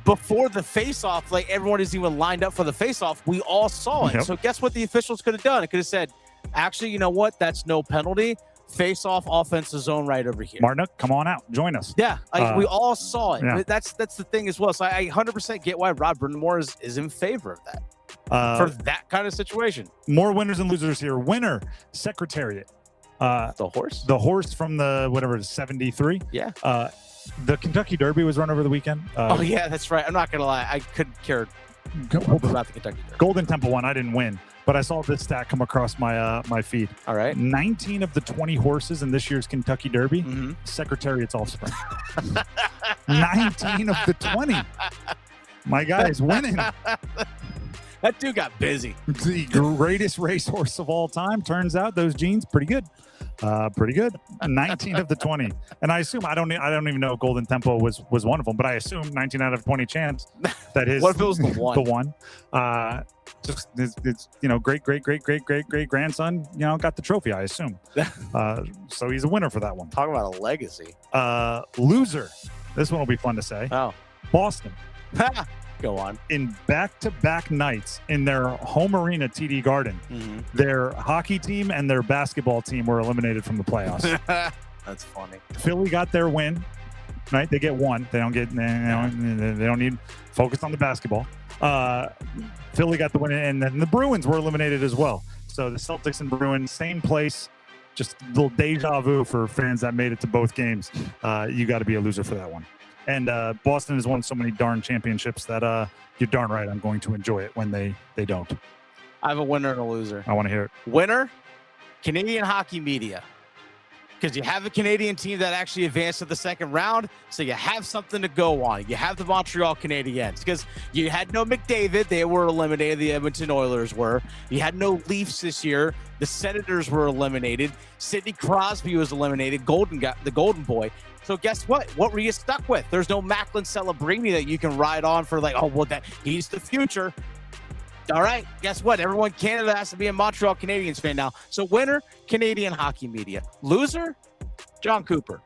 before the face-off, like everyone is even lined up for the face-off, we all saw it. Yep. So guess what the officials could have done? It could have said, actually, you know what? That's no penalty. Face-off offensive zone right over here. Martinook, come on out. Join us. Yeah, we all saw it. Yeah. That's the thing as well. So I 100% get why Rod Brindamore is in favor of that. For that kind of situation. More winners and losers here. Winner, Secretariat. The horse? The horse from the, whatever, 73? Yeah. The Kentucky Derby was run over the weekend. Oh, yeah, that's right. I'm not going to lie. I couldn't care About the Kentucky Derby. Golden Temple one, I didn't win, but I saw this stat come across my my feed. All right. 19 of the 20 horses in this year's Kentucky Derby, Secretariat's offspring. 19 of the 20. My guy is winning. That dude got busy. The greatest racehorse of all time. Turns out those genes pretty good. Pretty good. 19 of the 20. And I assume I don't even know if Golden Tempo was one of them, but I assume 19 out of 20 chance that his what if it was the one? The one. Just it's great grandson, got the trophy, I assume. So he's a winner for that one. Talk about a legacy. Loser. This one will be fun to say. Oh. Boston. Go on. In back-to-back nights in their home arena, TD Garden, their hockey team and their basketball team were eliminated from the playoffs. That's funny. Philly got their win, right? They get one. They don't get. They don't need focus on the basketball. Philly got the win, and then the Bruins were eliminated as well. So the Celtics and Bruins, same place. Just a little deja vu for fans that made it to both games. You got to be a loser for that one. And Boston has won so many darn championships that you're darn right I'm going to enjoy it when they don't. I have a winner and a loser. I want to hear it. Winner, Canadian hockey media. Because you have a Canadian team that actually advanced to the second round, so you have something to go on. You have the Montreal Canadiens. Because you had no McDavid. They were eliminated. The Edmonton Oilers were. You had no Leafs this year. The Senators were eliminated. Sidney Crosby was eliminated. The Golden Boy. So guess what? What were you stuck with? There's no Macklin Celebrini that you can ride on for he's the future. All right, guess what? Everyone in Canada has to be a Montreal Canadiens fan now. So winner, Canadian hockey media. Loser, John Cooper,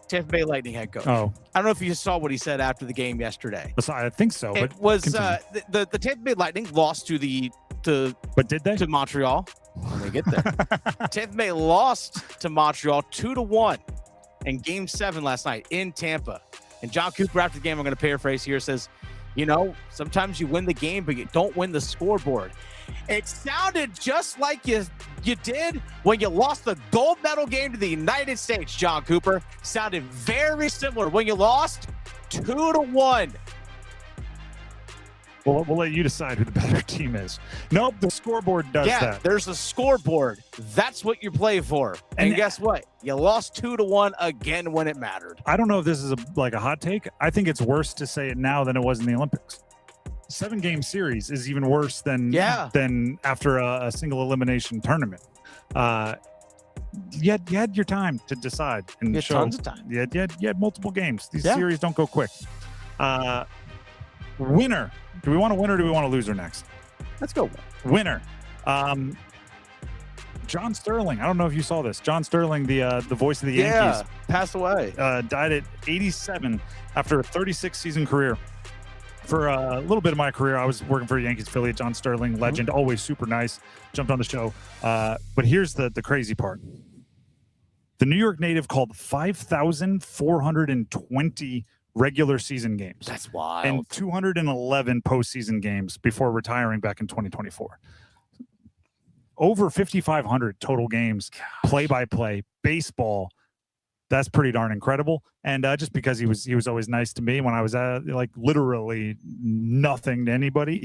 Tampa Bay Lightning head coach. Oh. I don't know if you saw what he said after the game yesterday. I think so. It was the Tampa Bay Lightning lost but did they? To Montreal. When they get there. Tampa Bay lost to Montreal 2-1 in Game 7 last night in Tampa. And John Cooper, after the game, I'm going to paraphrase here, says, sometimes you win the game, but you don't win the scoreboard. It sounded just like you did when you lost the gold medal game to the United States, John Cooper. Sounded very similar when you lost 2-1. We'll let you decide who the better team is. Nope, the scoreboard does that. Yeah, there's a scoreboard. That's what you play for. And guess what? You lost 2-1 again when it mattered. I don't know if this is a hot take. I think it's worse to say it now than it was in the Olympics. 7-game series is even worse than after a single elimination tournament. You had your time to decide. And you had tons of time. You had multiple games. These series don't go quick. Winner. Do we want a winner or do we want a loser next? Let's go. Winner. John Sterling. I don't know if you saw this. John Sterling, the voice of the Yankees. Passed away. Died at 87 after a 36-season career. For a little bit of my career, I was working for a Yankees affiliate. John Sterling, legend, always super nice. Jumped on the show. But here's the crazy part. The New York native called 5,420 regular season games. That's wild. And 211 postseason games before retiring back in 2024. Over 5,500 total games, play-by-play, baseball. That's pretty darn incredible. And just because he was always nice to me when I was literally nothing to anybody,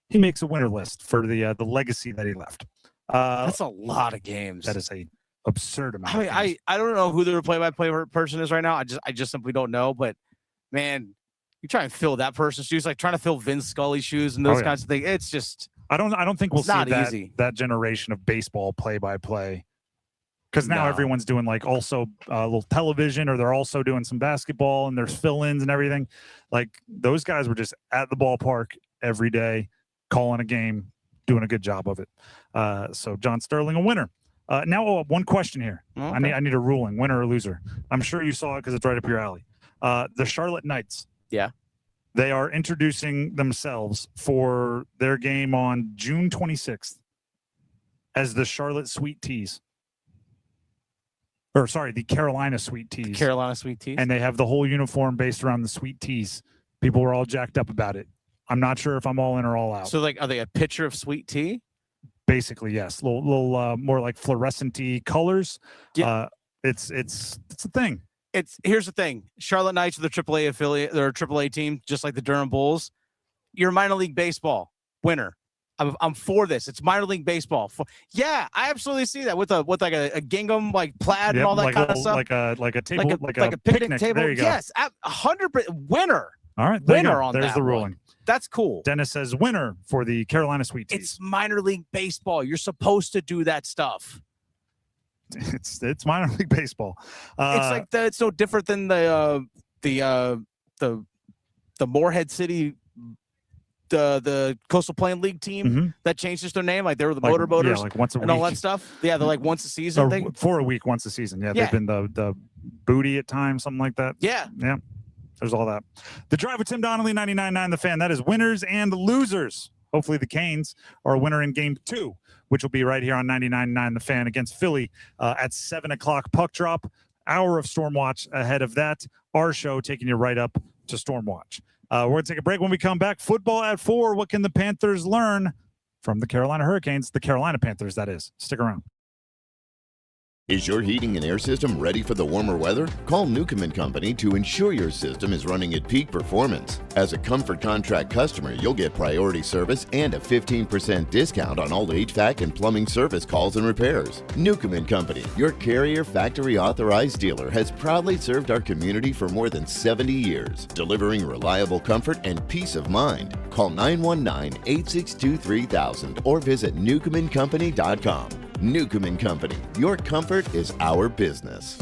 he makes a winner list for the legacy that he left. That's a lot of games. That is a absurd amount. I don't know who the play-by-play person is right now. I just simply don't know. But man, you try and fill that person's shoes, like trying to fill Vince Scully's shoes and those kinds of things. It's just I don't think we'll see that generation of baseball play-by-play. Because now everyone's doing also a little television, or they're also doing some basketball, and there's fill-ins and everything. Like those guys were just at the ballpark every day, calling a game, doing a good job of it. So John Sterling, a winner. Now, one question here. Okay. I need a ruling, winner or loser. I'm sure you saw it because it's right up your alley. The Charlotte Knights. Yeah. They are introducing themselves for their game on June 26th as the Charlotte Sweet Teas. Or sorry, the Carolina Sweet Teas. Carolina Sweet Teas. And they have the whole uniform based around the Sweet Teas. People were all jacked up about it. I'm not sure if I'm all in or all out. So, are they a pitcher of sweet tea? Basically, yes. A little more like fluorescent-y colors. Yeah. It's a thing. Here's the thing. Charlotte Knights are the AAA affiliate. They're a AAA team, just like the Durham Bulls. You're minor league baseball winner. I'm for this. It's minor league baseball. Yeah, I absolutely see that with like a gingham like plaid and all that kind of stuff. Like a table, like a picnic table. There you go. Yes, 100% winner. All right, winner on There's that the ruling. one. That's cool. Dennis says winner for the Carolina Sweet Teas. It's minor league baseball. You're supposed to do that stuff. It's minor league baseball. It's like it's no different than the Morehead City. The Coastal Plain League team that changes their name, like they were the Motorboaters, like once a and week. all that stuff. Yeah, they're like once a season thing. For a week, once a season. Yeah, they've been the booty at times, something like that. Yeah. There's all that. The Drive with Tim Donnelly, 99.9 The Fan. That is winners and losers. Hopefully the Canes are a winner in Game 2, which will be right here on 99.9 The Fan against Philly at 7 o'clock puck drop. Hour of Stormwatch ahead of that. Our show taking you right up to Stormwatch. We're going to take a break. When we come back, football at 4. What can the Panthers learn from the Carolina Hurricanes? The Carolina Panthers, that is. Stick around. Is your heating and air system ready for the warmer weather? Call Newcomb & Company to ensure your system is running at peak performance. As a Comfort Contract customer, you'll get priority service and a 15% discount on all HVAC and plumbing service calls and repairs. Newcomb & Company, your Carrier factory authorized dealer, has proudly served our community for more than 70 years, delivering reliable comfort and peace of mind. Call 919-862-3000 or visit newcombandcompany.com. Newcomb & Company, your comfort is our business.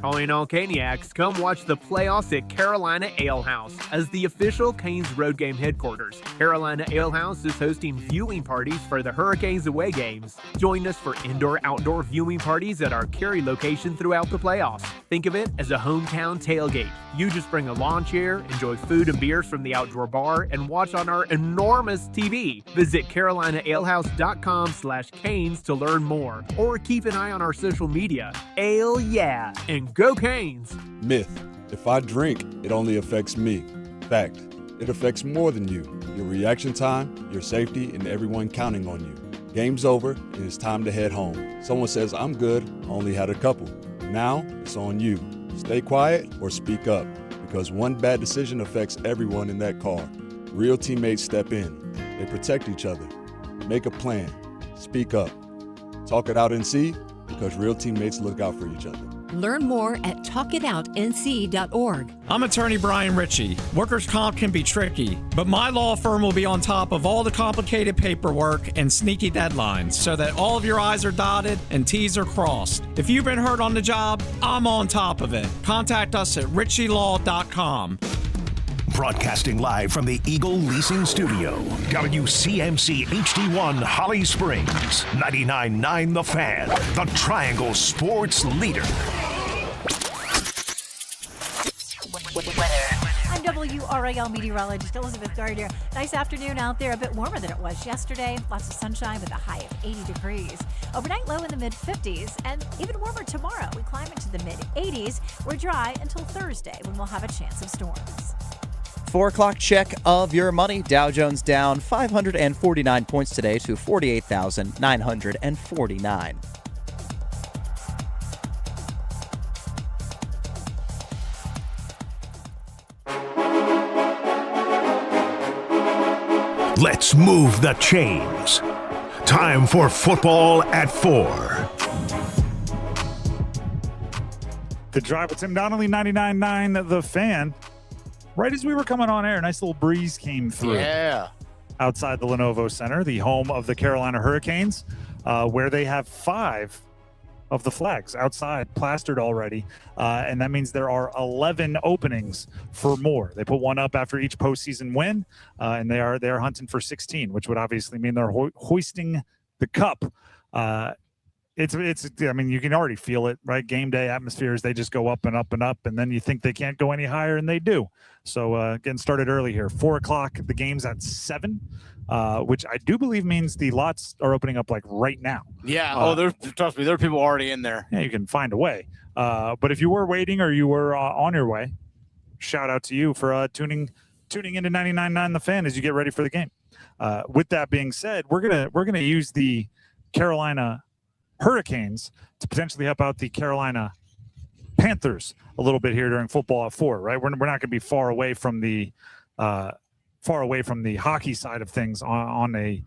Calling all Caniacs, come watch the playoffs at Carolina Ale House as the official Canes road game headquarters. Carolina Ale House is hosting viewing parties for the Hurricanes away games. Join us for indoor-outdoor viewing parties at our Cary location throughout the playoffs. Think of it as a hometown tailgate. You just bring a lawn chair, enjoy food and beers from the outdoor bar, and watch on our enormous TV. Visit CarolinaAlehouse.com/Canes to learn more, or keep an eye on our social media. Ale yeah, and go Canes! Myth: if I drink, it only affects me. Fact: it affects more than you. Your reaction time, your safety, and everyone counting on you. Game's over, and it's time to head home. Someone says, I'm good, only had a couple. Now, it's on you. Stay quiet or speak up, because one bad decision affects everyone in that car. Real teammates step in. They protect each other. Make a plan. Speak up. Talk it out and see, because real teammates look out for each other. Learn more at talkitoutnc.org. I'm attorney Brian Ritchie. Workers' comp can be tricky, but my law firm will be on top of all the complicated paperwork and sneaky deadlines so that all of your I's are dotted and T's are crossed. If you've been hurt on the job, I'm on top of it. Contact us at ritchielaw.com. Broadcasting live from the Eagle Leasing Studio, WCMC HD1 Holly Springs, 99.9 The Fan, the Triangle Sports Leader. I'm WRAL meteorologist Elizabeth Gardner. Nice afternoon out there, a bit warmer than it was yesterday. Lots of sunshine with a high of 80 degrees. Overnight low in the mid-50s, and even warmer tomorrow. We climb into the mid-80s. We're dry until Thursday when we'll have a chance of storms. 4 o'clock check of your money. Dow Jones down 549 points today to 48,949. Let's move the chains. Time for football at 4. The Drive with Tim Donnelly, 99.9 The Fan. Right as we were coming on air, a nice little breeze came through. Yeah. Outside the Lenovo Center, the home of the Carolina Hurricanes, where they have 5 of the flags outside plastered already. And that means there are 11 openings for more. They put one up after each postseason win, and they are hunting for 16, which would obviously mean they're hoisting the cup. It's I mean, you can already feel it, right? Game day atmospheres, they just go up and up and up, and then you think they can't go any higher, and they do. So getting started early here. 4 o'clock, the game's at 7, which I do believe means the lots are opening up like right now. Yeah. Trust me, there are people already in there. Yeah, you can find a way. But if you were waiting or you were on your way, shout out to you for tuning into 99.9 The Fan as you get ready for the game. With that being said, we're gonna use the Carolina Hurricanes to potentially help out the Carolina Panthers a little bit here during football at 4, right? We're not going to be far away from the far away from the hockey side of things on a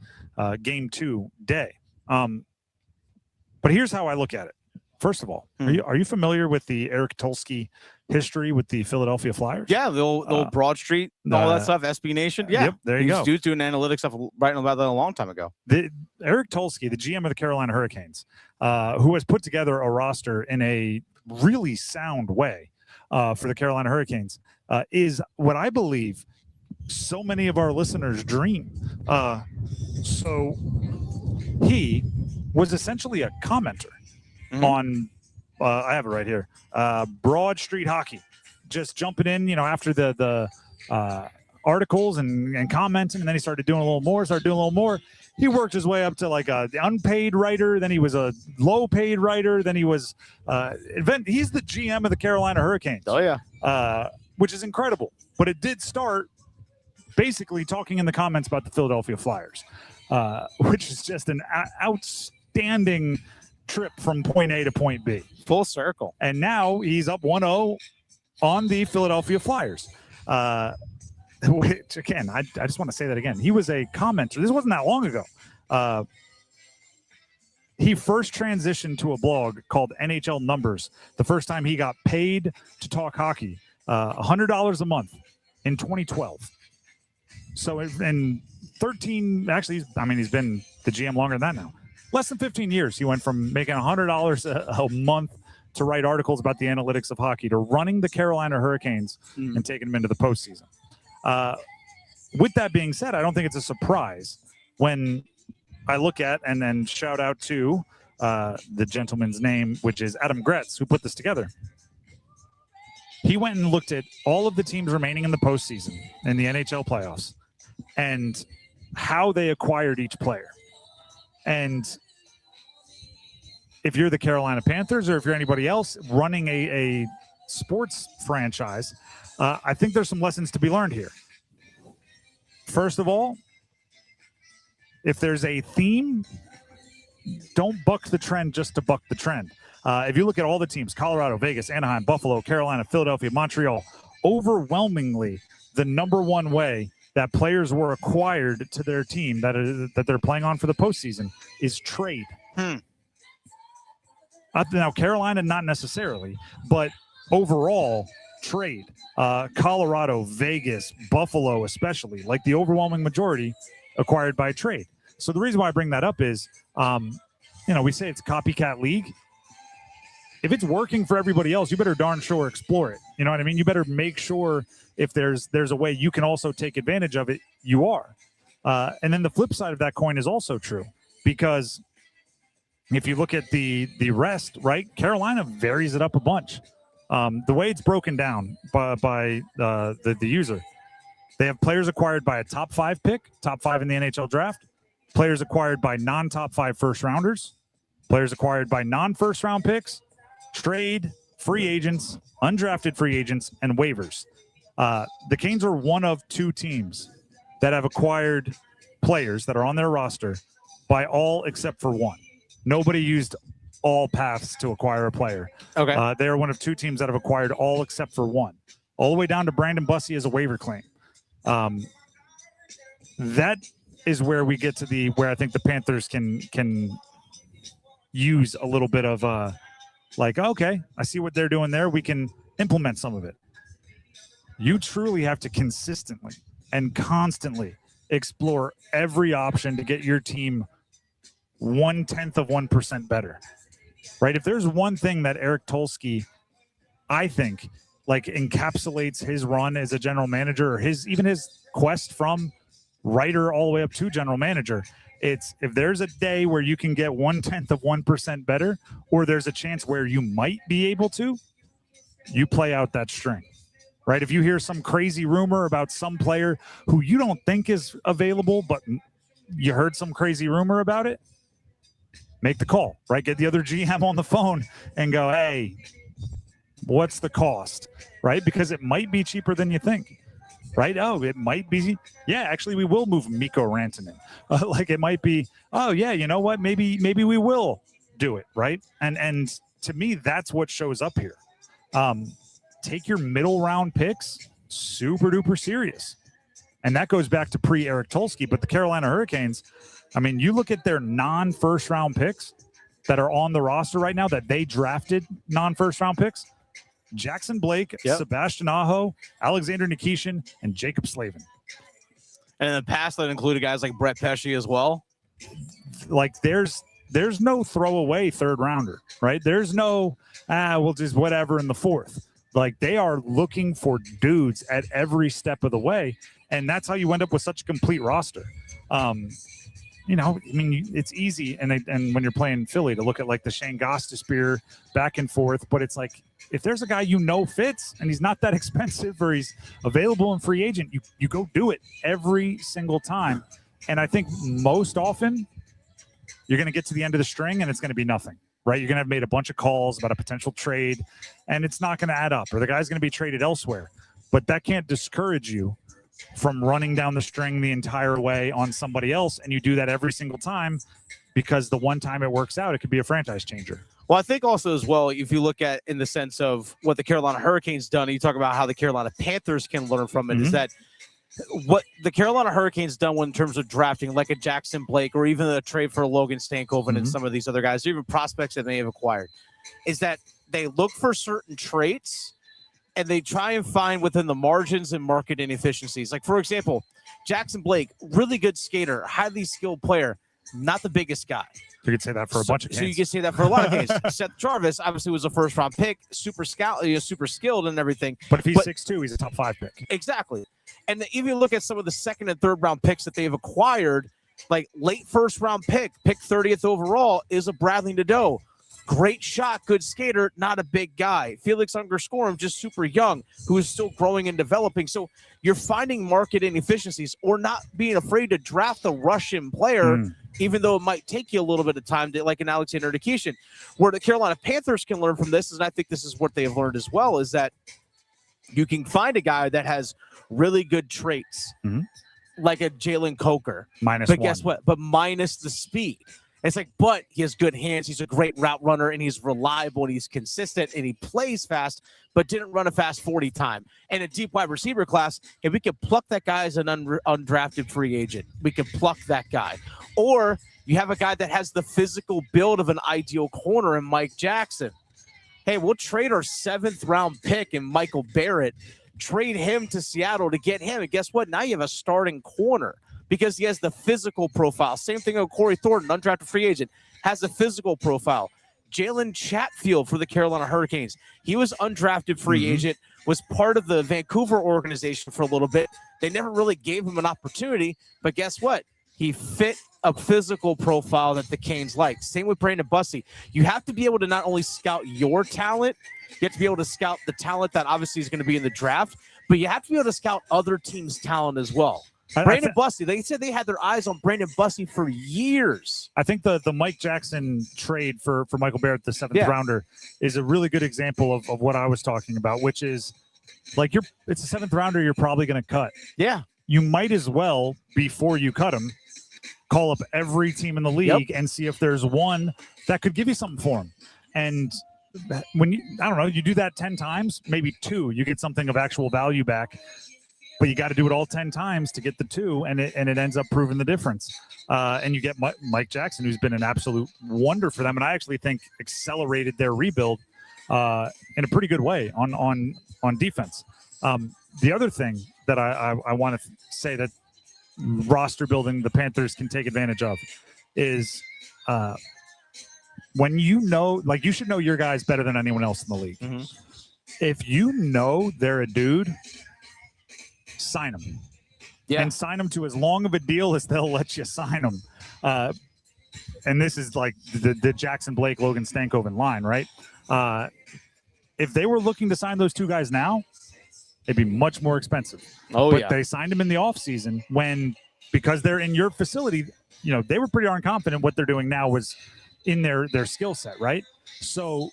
game 2 day. But here's how I look at it. First of all, are you familiar with the Erik Tulsky history with the Philadelphia Flyers? Yeah, the old Broad Street and all that stuff, SB Nation. Yeah, yep, there you go. He was doing analytics stuff writing about that a long time ago. Erik Tulsky, the GM of the Carolina Hurricanes, who has put together a roster in a really sound way for the Carolina Hurricanes, is what I believe so many of our listeners dream. So he was essentially a commenter on I have it right here, Broad Street Hockey, just jumping in, after the articles and commenting, and then he started doing a little more. He worked his way up to like the unpaid writer, then he was a low paid writer, then he was he's the GM of the Carolina Hurricanes. Oh yeah. Which is incredible. But it did start basically talking in the comments about the Philadelphia Flyers, which is just an outstanding trip from point A to point B. Full circle. And now he's up 1-0 on the Philadelphia Flyers. Which, again, I just want to say that again. He was a commenter. This wasn't that long ago. He first transitioned to a blog called NHL Numbers the first time he got paid to talk hockey, $100 a month in 2012. So in 13, actually, he's been the GM longer than that now. Less than 15 years, he went from making $100 a month to write articles about the analytics of hockey to running the Carolina Hurricanes and taking them into the postseason. With that being said, I don't think it's a surprise when I look at and then shout out to the gentleman's name, which is Adam Gretz, who put this together. He went and looked at all of the teams remaining in the postseason in the NHL playoffs and how they acquired each player. And if you're the Carolina Panthers or if you're anybody else running a sports franchise, I think there's some lessons to be learned here. First of all, if there's a theme, don't buck the trend just to buck the trend. If you look at all the teams, Colorado, Vegas, Anaheim, Buffalo, Carolina, Philadelphia, Montreal, overwhelmingly the number one way that players were acquired to their team that they're playing on for the postseason is trade. Now, Carolina, not necessarily, but overall, trade. Colorado, Vegas, Buffalo especially, like the overwhelming majority acquired by trade. So the reason why I bring that up is, we say it's a copycat league. If it's working for everybody else, you better darn sure explore it. You know what I mean? You better make sure if there's a way you can also take advantage of it, you are. And then the flip side of that coin is also true, because if you look at the rest, right, Carolina varies it up a bunch. The way it's broken down by the user, they have players acquired by a top 5 pick, top 5 in the NHL draft, players acquired by non-top 5 first rounders, players acquired by non-first round picks, trade, free agents, undrafted free agents, and waivers. The Canes are one of 2 teams that have acquired players that are on their roster by all except for one. Nobody used all paths to acquire a player. Okay. They are one of 2 teams that have acquired all except for one, all the way down to Brandon Bussey as a waiver claim. That is where we get to where I think the Panthers can use a little bit of okay, I see what they're doing there. We can implement some of it. You truly have to consistently and constantly explore every option to get your team 0.1% better. Right? If there's one thing that Erik Tulsky, I think, encapsulates his run as a general manager, or even his quest from writer all the way up to general manager, it's if there's a day where you can get 0.1% better, or there's a chance where you might be able to, you play out that string. Right? If you hear some crazy rumor about some player who you don't think is available, but you heard some crazy rumor about it, make the call, right? Get the other GM on the phone and go, hey, what's the cost, right? Because it might be cheaper than you think, right? Oh, it might be. Yeah, actually, we will move Mikko Rantanen. It might be, oh, yeah, you know what? Maybe we will do it, right? And to me, that's what shows up here. Take your middle round picks super duper serious. And that goes back to pre-Erik Tulsky. But the Carolina Hurricanes, I mean, you look at their non-first round picks that are on the roster right now that they drafted non-first round picks. Jackson Blake, Sebastian Aho, Alexander Nikishin, and Jacob Slavin. And in the past, that included guys like Brett Pesce as well. Like there's no throwaway third rounder, right? There's no, we'll just whatever in the fourth. Like they are looking for dudes at every step of the way. And that's how you end up with such a complete roster. You know, I mean, it's easy. And when you're playing Philly to look at like the Shane Gostisbehere back and forth, but it's like, if there's a guy fits and he's not that expensive or he's available in free agent, you go do it every single time. And I think most often you're going to get to the end of the string and it's going to be nothing, right? You're going to have made a bunch of calls about a potential trade and it's not going to add up, or the guy's going to be traded elsewhere. But that can't discourage you from running down the string the entire way on somebody else. And you do that every single time because the one time it works out, it could be a franchise changer. Well, I think also as well, if you look at in the sense of what the Carolina Hurricanes done, you talk about how the Carolina Panthers can learn from it, is that what the Carolina Hurricanes done in terms of drafting, like a Jackson Blake or even a trade for Logan Stankoven and some of these other guys, even prospects that they have acquired, is that they look for certain traits and they try and find within the margins and market inefficiencies. Like, for example, Jackson Blake, really good skater, highly skilled player, not the biggest guy. You could say that for a bunch of games. So you can say that for a lot of games. Seth Jarvis obviously was a first-round pick, super skilled and everything. But if he's 6'2", he's a top 5 pick. Exactly. And even look at some of the second and third round picks that they've acquired, like late first-round pick 30th overall, is a Bradley Nadeau. Great shot, good skater, not a big guy. Felix Unger-Skorum, just super young, who is still growing and developing. So you're finding market inefficiencies or not being afraid to draft a Russian player, even though it might take you a little bit of time, to, like an Alexander Nikishin. Where the Carolina Panthers can learn from this, and I think this is what they've learned as well, is that you can find a guy that has really good traits, like a Jalen Coker. But guess what? But minus the speed. It's like, but he has good hands. He's a great route runner, and he's reliable, and he's consistent, and he plays fast, but didn't run a fast 40 time. And a deep wide receiver class, if we could pluck that guy as an undrafted free agent, we can pluck that guy. Or you have a guy that has the physical build of an ideal corner in Mike Jackson. Hey, we'll trade our 7th round pick in Michael Barrett, trade him to Seattle to get him. And guess what? Now you have a starting corner, because he has the physical profile. Same thing with Corey Thornton, undrafted free agent, has a physical profile. Jalen Chatfield for the Carolina Hurricanes. He was undrafted free agent, was part of the Vancouver organization for a little bit. They never really gave him an opportunity, but guess what? He fit a physical profile that the Canes like. Same with Brandon Bussey. You have to be able to not only scout your talent, you have to be able to scout the talent that obviously is going to be in the draft, but you have to be able to scout other teams' talent as well. Brandon Bussey, they said they had their eyes on Brandon Bussey for years. I think the Mike Jackson trade for Michael Barrett, the 7th rounder, is a really good example of what I was talking about, which is like it's a 7th rounder you're probably going to cut. Yeah. You might as well, before you cut him, call up every team in the league and see if there's one that could give you something for him. And when you do that 10 times, maybe 2, you get something of actual value back. But you got to do it all 10 times to get the 2, and it ends up proving the difference. And you get Mike Jackson, who's been an absolute wonder for them, and I actually think accelerated their rebuild in a pretty good way on defense. The other thing that I want to say that roster building the Panthers can take advantage of is when you should know your guys better than anyone else in the league. If you know they're a dude, sign them. And sign them to as long of a deal as they'll let you sign them. And this is like the Jackson Blake, Logan Stankoven line, right? If they were looking to sign those 2 guys now, it'd be much more expensive. But they signed them in the offseason because they're in your facility, they were pretty darn confident what they're doing now was in their skill set, right? So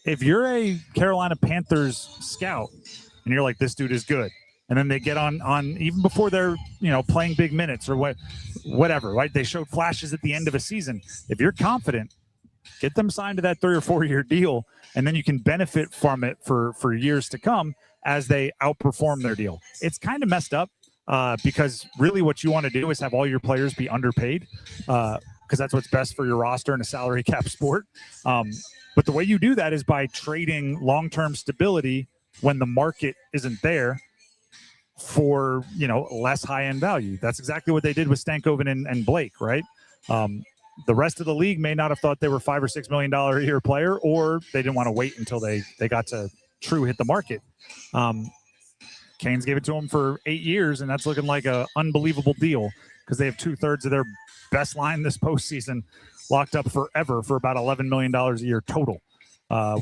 if you're a Carolina Panthers scout and you're like, this dude is good, and then they get on even before they're playing big minutes or whatever, right? They showed flashes at the end of a season. If you're confident, get them signed to that 3 or 4 year deal, and then you can benefit from it for years to come as they outperform their deal. It's kind of messed up because really what you want to do is have all your players be underpaid because that's what's best for your roster in a salary cap sport. But the way you do that is by trading long-term stability when the market isn't there for, less high-end value. That's exactly what they did with Stankoven and Blake, right? The rest of the league may not have thought they were $5 or $6 million a year player, or they didn't want to wait until they got to true hit the market. Canes gave it to them for 8 years, and that's looking like an unbelievable deal because they have 2/3 of their best line this postseason locked up forever for about $11 million a year total,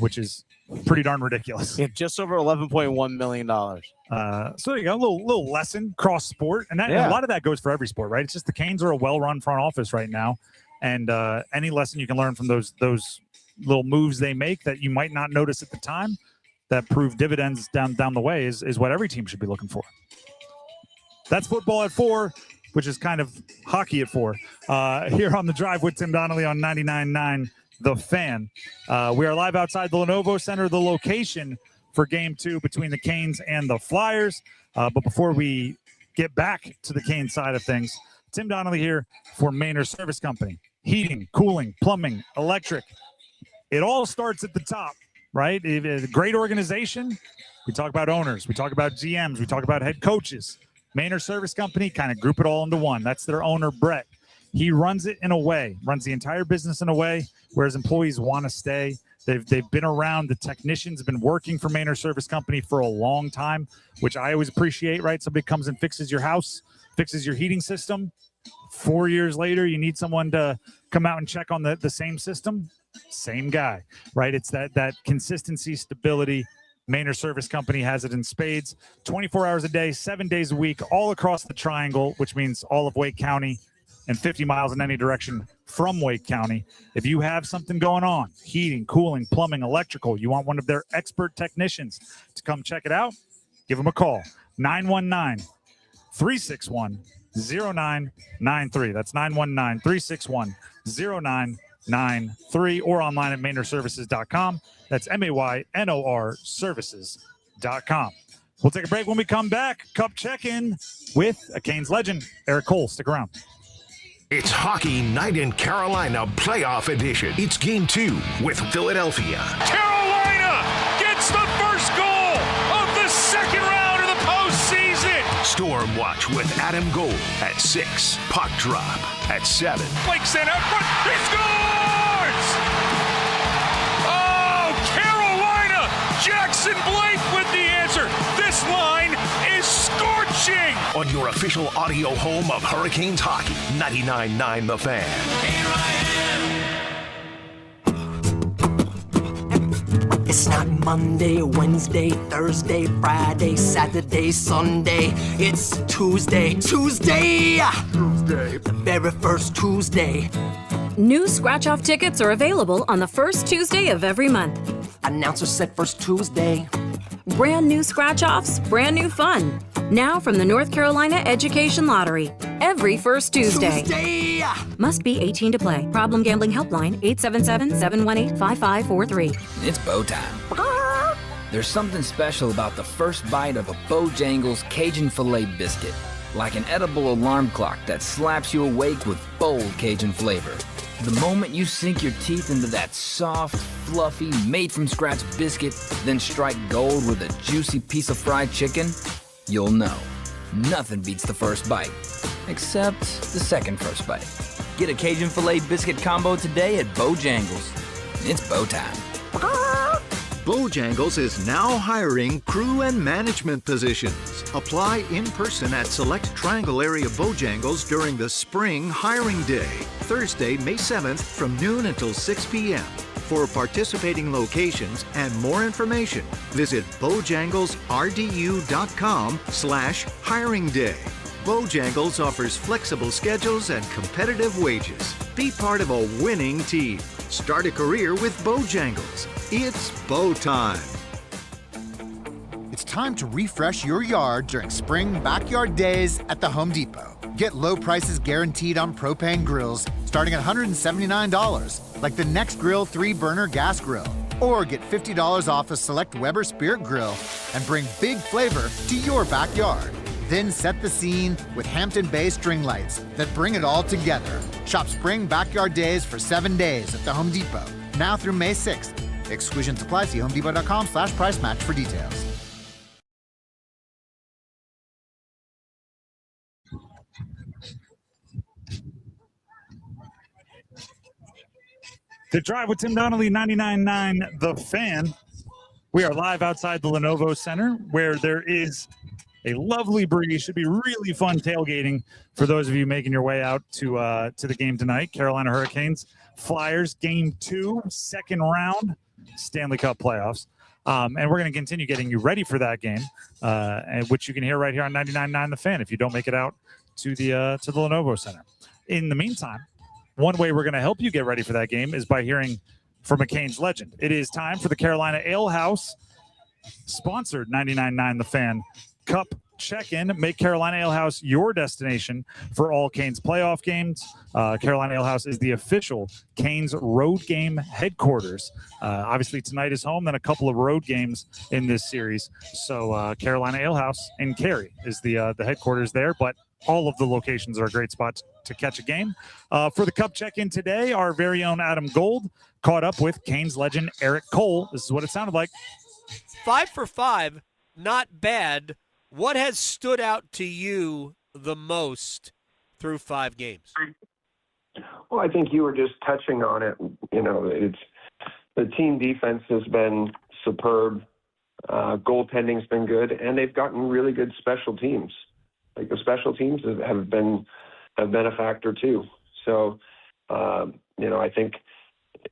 which is pretty darn ridiculous. Yeah, just over $11.1 million. So you got a little lesson cross sport, and a lot of that goes for every sport, right? It's just the Canes are a well-run front office right now, and any lesson you can learn from those little moves they make that you might not notice at the time that prove dividends down the way is what every team should be looking for. That's football at 4, which is kind of hockey at 4. Here on The Drive with Tim Donnelly on 99.9 The Fan. We are live outside the Lenovo Center, the location for Game 2 between the Canes and the Flyers. But before we get back to the Canes side of things, Tim Donnelly here for Maynard Service Company. Heating, cooling, plumbing, electric. It all starts at the top, right? A great organization. We talk about owners. We talk about GMs. We talk about head coaches. Maynard Service Company, kind of group it all into one. That's their owner, Brett. He runs it in a way, runs the entire business in a way where his employees want to stay. They've been around. The technicians have been working for Maynard Service Company for a long time, which I always appreciate, right? Somebody comes and fixes your house, fixes your heating system. 4 years later, you need someone to come out and check on the same system. Same guy, right? It's that consistency, stability. Maynard Service Company has it in spades, 24 hours a day, 7 days a week, all across the triangle, which means all of Wake County and 50 miles in any direction from Wake County. If you have something going on, heating, cooling, plumbing, electrical, you want one of their expert technicians to come check it out, give them a call, 919-361-0993. That's 919-361-0993, or online at maynardservices.com. That's MAYNOR services.com. We'll take a break. When we come back, Cup check-in with a Canes legend, Erik Cole. Stick around. It's Hockey Night in Carolina Playoff Edition. It's Game 2 with Philadelphia. Carolina gets the first goal of the second round of the postseason. Storm Watch with Adam Gold at 6. Puck Drop at 7. Blake sent out front. He scores! Oh, Carolina! Jackson Blake with the answer. This line is scorching. On your official audio home of Hurricanes hockey, 99.9 The Fan. It's not Monday, Wednesday, Thursday, Friday, Saturday, Sunday. It's Tuesday. The very first Tuesday. New scratch-off tickets are available on the first Tuesday of every month. Announcer said first Tuesday. Brand new scratch-offs, brand new fun. Now from the North Carolina Education Lottery. Every first Tuesday. Must be 18 to play. Problem Gambling Helpline, 877-718-5543. It's bow time. There's something special about the first bite of a Bojangles Cajun Filet biscuit. Like an edible alarm clock that slaps you awake with bold Cajun flavor. The moment you sink your teeth into that soft, fluffy, made-from-scratch biscuit, then strike gold with a juicy piece of fried chicken, you'll know. Nothing beats the first bite. Except the second first bite. Get a Cajun Filet biscuit combo today at Bojangles. It's bow time. Bojangles is now hiring crew and management positions. Apply in person at select Triangle area Bojangles during the spring hiring day, Thursday, May 7th from noon until 6 p.m. For participating locations and more information, visit bojanglesrdu.com/hiring day. Bojangles offers flexible schedules and competitive wages. Be part of a winning team. Start a career with Bojangles. It's bow time. It's time to refresh your yard during spring backyard days at the Home Depot. Get low prices guaranteed on propane grills starting at $179, like the Next Grill 3-burner gas grill. Or get $50 off a select Weber Spirit grill and bring big flavor to your backyard. Then set the scene with Hampton-Bay string lights that bring it all together. Shop Spring Backyard Days for 7 days at the Home Depot, now through May 6th. Exclusions apply. See homedepot.com/price match for details. The Drive with Tim Donnelly, 99.9 The Fan. We are live outside the Lenovo Center, where there is a lovely breeze. Should be really fun tailgating for those of you making your way out to the game tonight. Carolina Hurricanes, Flyers, Game 2, second round, Stanley Cup playoffs. And we're going to continue getting you ready for that game, which you can hear right here on 99.9 The Fan if you don't make it out to the Lenovo Center. In the meantime, one way we're going to help you get ready for that game is by hearing from a Canes legend. It is time for the Carolina Ale House, sponsored 99.9 The Fan Cup check-in. Make Carolina Ale House your destination for all Canes playoff games. Carolina Ale House is the official Canes road game headquarters. Obviously, tonight is home, then a couple of road games in this series. So Carolina Ale House in Cary is the headquarters there, but all of the locations are a great spot to catch a game. For the Cup check-in today, our very own Adam Gold caught up with Canes legend Erik Cole. This is what it sounded like. 5 for 5, not bad. What has stood out to you the most through 5 games? Well, I think you were just touching on it. You know, it's the team defense has been superb. Goaltending's been good, and they've gotten really good special teams. Like the special teams have been a factor too. So, you know, I think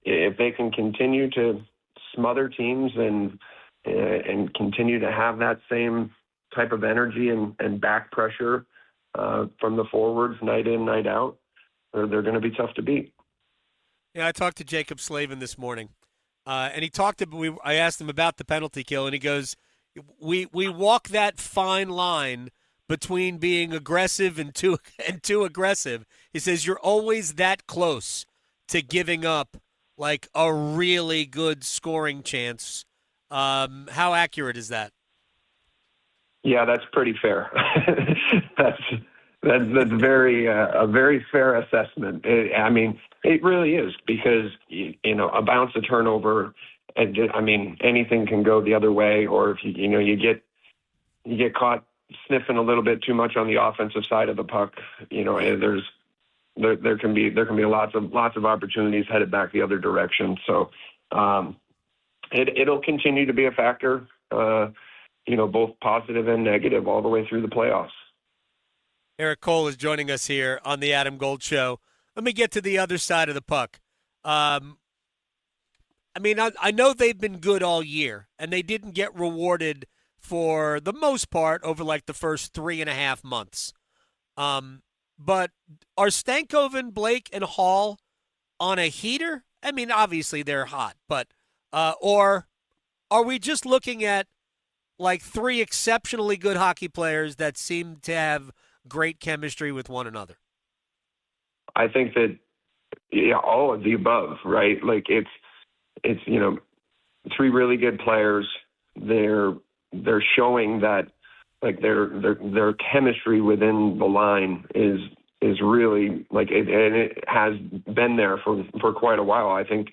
if they can continue to smother teams and continue to have that same type of energy and back pressure from the forwards night in, night out, they're going to be tough to beat. Yeah, I talked to Jacob Slavin this morning, and he talked about. I asked him about the penalty kill, and he goes, "We walk that fine line between being aggressive and too aggressive." He says you're always that close to giving up like a really good scoring chance. How accurate is that? Yeah, that's pretty fair. that's very a very fair assessment. I mean, it really is because you know a bounce, a turnover, and I mean anything can go the other way, or if you get caught sniffing a little bit too much on the offensive side of the puck, you know, there can be lots of opportunities headed back the other direction. So it'll continue to be a factor, you know, both positive and negative all the way through the playoffs. Erik Cole is joining us here on the Adam Gold Show. Let me get to the other side of the puck. I mean, I know they've been good all year, and they didn't get rewarded for the most part over like the first 3.5 months. But are Stankoven, Blake, and Hall on a heater? I mean, obviously they're hot, but or are we just looking at like 3 exceptionally good hockey players that seem to have great chemistry with one another? I think that all of the above, right? Like it's you know 3 really good players. They're showing that like their chemistry within the line is really like and it has been there for quite a while. I think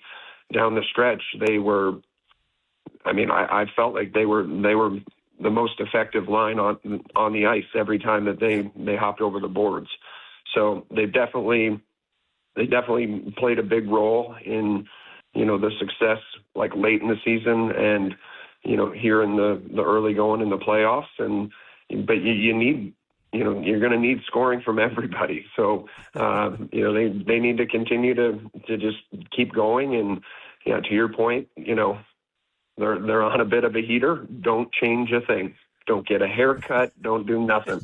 down the stretch they were. I mean, I felt like they were the most effective line on the ice every time that they hopped over the boards. So they definitely played a big role in the success like late in the season and here in the early going in the playoffs. But you need you're going to need scoring from everybody. So they need to continue to just keep going. And to your point, they're on a bit of a heater. Don't change a thing. Don't get a haircut. Don't do nothing.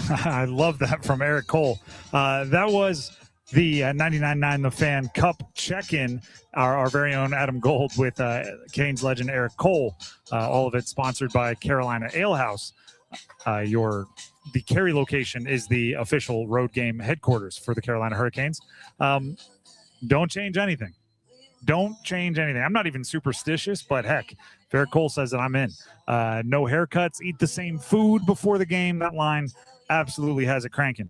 I love that from Erik Cole. That was the 99.9 The Fan Cup check-in. Our very own Adam Gold with Canes legend Erik Cole. All of it sponsored by Carolina Ale House. The Cary location is the official road game headquarters for the Carolina Hurricanes. Don't change anything. Don't change anything. I'm not even superstitious, but heck, Erik Cole says that I'm in. No haircuts, eat the same food before the game. That line absolutely has it cranking.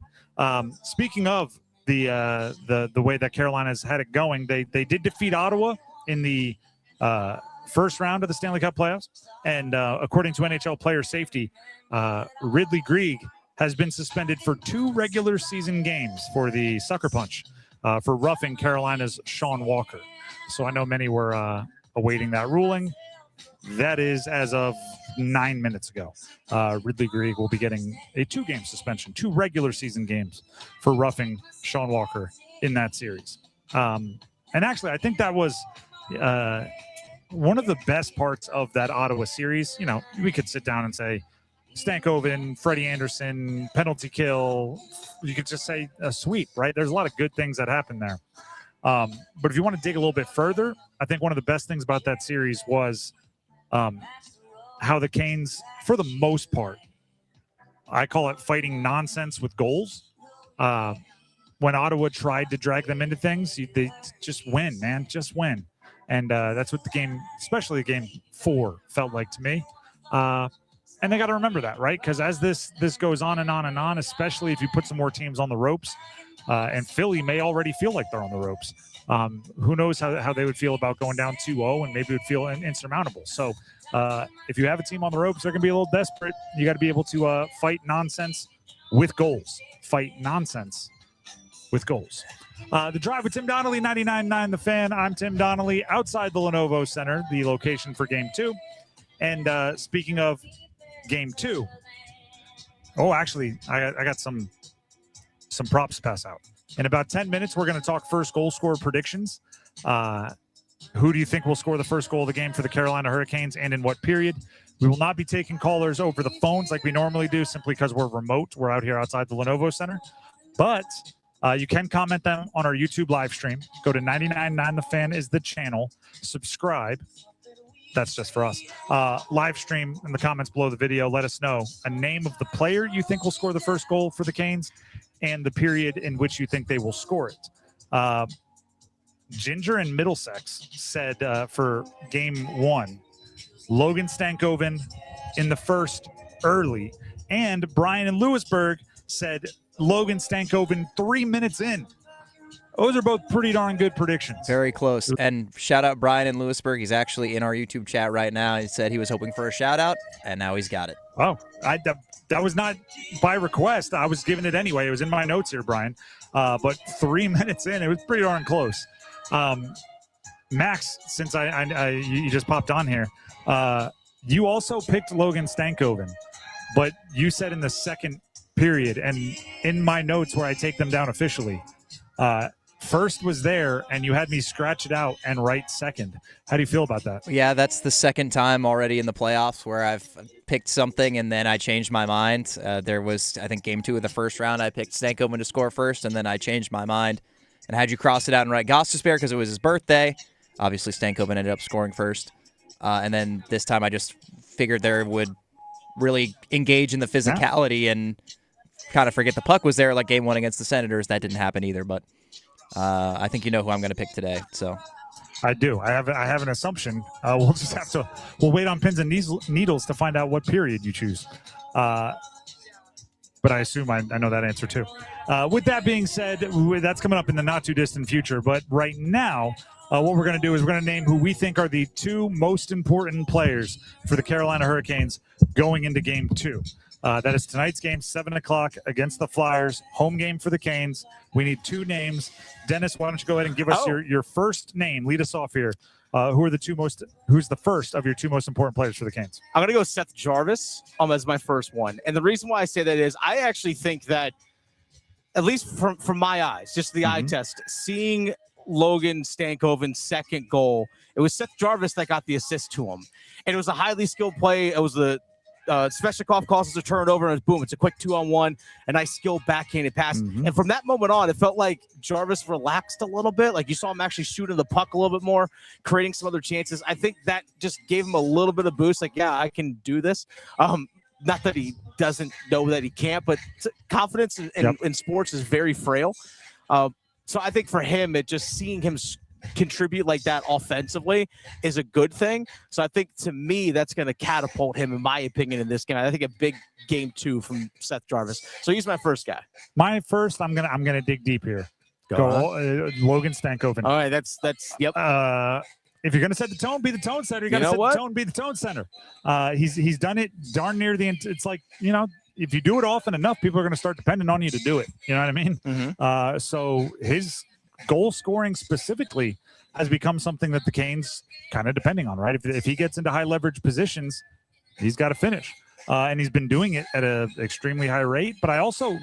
Speaking of the way that Carolina's had it going, they did defeat Ottawa in the first round of the Stanley Cup playoffs. And according to NHL player safety, Ridley Greig has been suspended for 2 regular season games for the sucker punch for roughing Carolina's Sean Walker. So I know many were awaiting that ruling. That is as of 9 minutes ago. Ridley Greig will be getting a 2-game suspension, 2 regular season games for roughing Sean Walker in that series. And actually, I think that was one of the best parts of that Ottawa series. You know, we could sit down and say Stankoven, Freddie Anderson, penalty kill. You could just say a sweep, right? There's a lot of good things that happen there. But if you want to dig a little bit further, I think one of the best things about that series was how the Canes, for the most part, I call it fighting nonsense with goals. When Ottawa tried to drag them into things, they just win, man, just win. And that's what the game, especially game 4, felt like to me. And they got to remember that, right? Because as this goes on and on and on, especially if you put some more teams on the ropes, and Philly may already feel like they're on the ropes. Who knows how they would feel about going down 2-0, and maybe it would feel insurmountable. So if you have a team on the ropes, they're going to be a little desperate. You got to be able to fight nonsense with goals. Fight nonsense with goals. The Drive with Tim Donnelly, 99.9 The Fan. I'm Tim Donnelly, outside the Lenovo Center, the location for Game 2. And speaking of Game 2, actually, I got some props to pass out. In about 10 minutes, we're going to talk first goal scorer predictions. Who do you think will score the first goal of the game for the Carolina Hurricanes, and in what period? We will not be taking callers over the phones like we normally do, simply because we're remote. We're out here outside the Lenovo Center. But you can comment them on our YouTube live stream. Go to 99.9 The Fan is the channel. Subscribe. That's just for us. Live stream in the comments below the video. Let us know a name of the player you think will score the first goal for the Canes and the period in which you think they will score it. Ginger and Middlesex said for Game 1, Logan Stankoven in the first early. And Brian in Lewisburg said Logan Stankoven 3 minutes in. Those are both pretty darn good predictions. Very close. And shout out Brian in Lewisburg. He's actually in our YouTube chat right now. He said he was hoping for a shout out, and now he's got it. Oh, that was not by request. I was giving it anyway. It was in my notes here, Brian. But 3 minutes in, it was pretty darn close. Max, since you just popped on here, you also picked Logan Stankoven, but you said in the second period, and in my notes where I take them down officially, first was there, and you had me scratch it out and write second. How do you feel about that? Yeah, that's the second time already in the playoffs where I've picked something and then I changed my mind. There was, I think, Game 2 of the first round, I picked Stankoven to score first, and then I changed my mind and had you cross it out and write Gostisbehere because it was his birthday. Obviously, Stankoven ended up scoring first. And then this time I just figured there would really engage in the physicality and kind of forget the puck was there like Game 1 against the Senators. That didn't happen either, but I think you know who I'm going to pick today. So I do. I have an assumption. We'll just have to. We'll wait on pins and needles to find out what period you choose. But I assume I know that answer too. With that being said, that's coming up in the not too distant future. But right now, what we're going to do is we're going to name who we think are the 2 most important players for the Carolina Hurricanes going into Game 2. That is tonight's game, 7 o'clock against the Flyers. Home game for the Canes. We need 2 names. Dennis, why don't you go ahead and give us your first name? Lead us off here. Who's the first of your 2 most important players for the Canes? I'm going to go Seth Jarvis as my first one. And the reason why I say that is I actually think that, at least from my eyes, just the eye test, seeing Logan Stankoven's second goal, it was Seth Jarvis that got the assist to him. And it was a highly skilled play. It was the Svechnikov causes a turnover, and boom, it's a quick 2-on-1, a nice skilled backhanded pass. And from that moment on, it felt like Jarvis relaxed a little bit. Like you saw him actually shooting the puck a little bit more, creating some other chances. I think that just gave him a little bit of boost. Like, yeah, I can do this. Not that he doesn't know that he can't, but confidence in sports is very frail. So I think for him, it just seeing him contribute like that offensively is a good thing. So I think, to me, that's going to catapult him, in my opinion, in this game. I think a big game 2 from Seth Jarvis. So he's my first guy. My first, I'm gonna dig deep here. Logan Stankoven. All right, that's yep. If you're gonna set the tone, be the tone setter. You gotta set the tone, be the tone center. He's done it darn near the end. It's like, if you do it often enough, people are gonna start depending on you to do it. You know what I mean? Mm-hmm. So his goal scoring specifically has become something that the Canes kind of depending on, right? If he gets into high leverage positions, he's got to finish. And he's been doing it at an extremely high rate. But I also,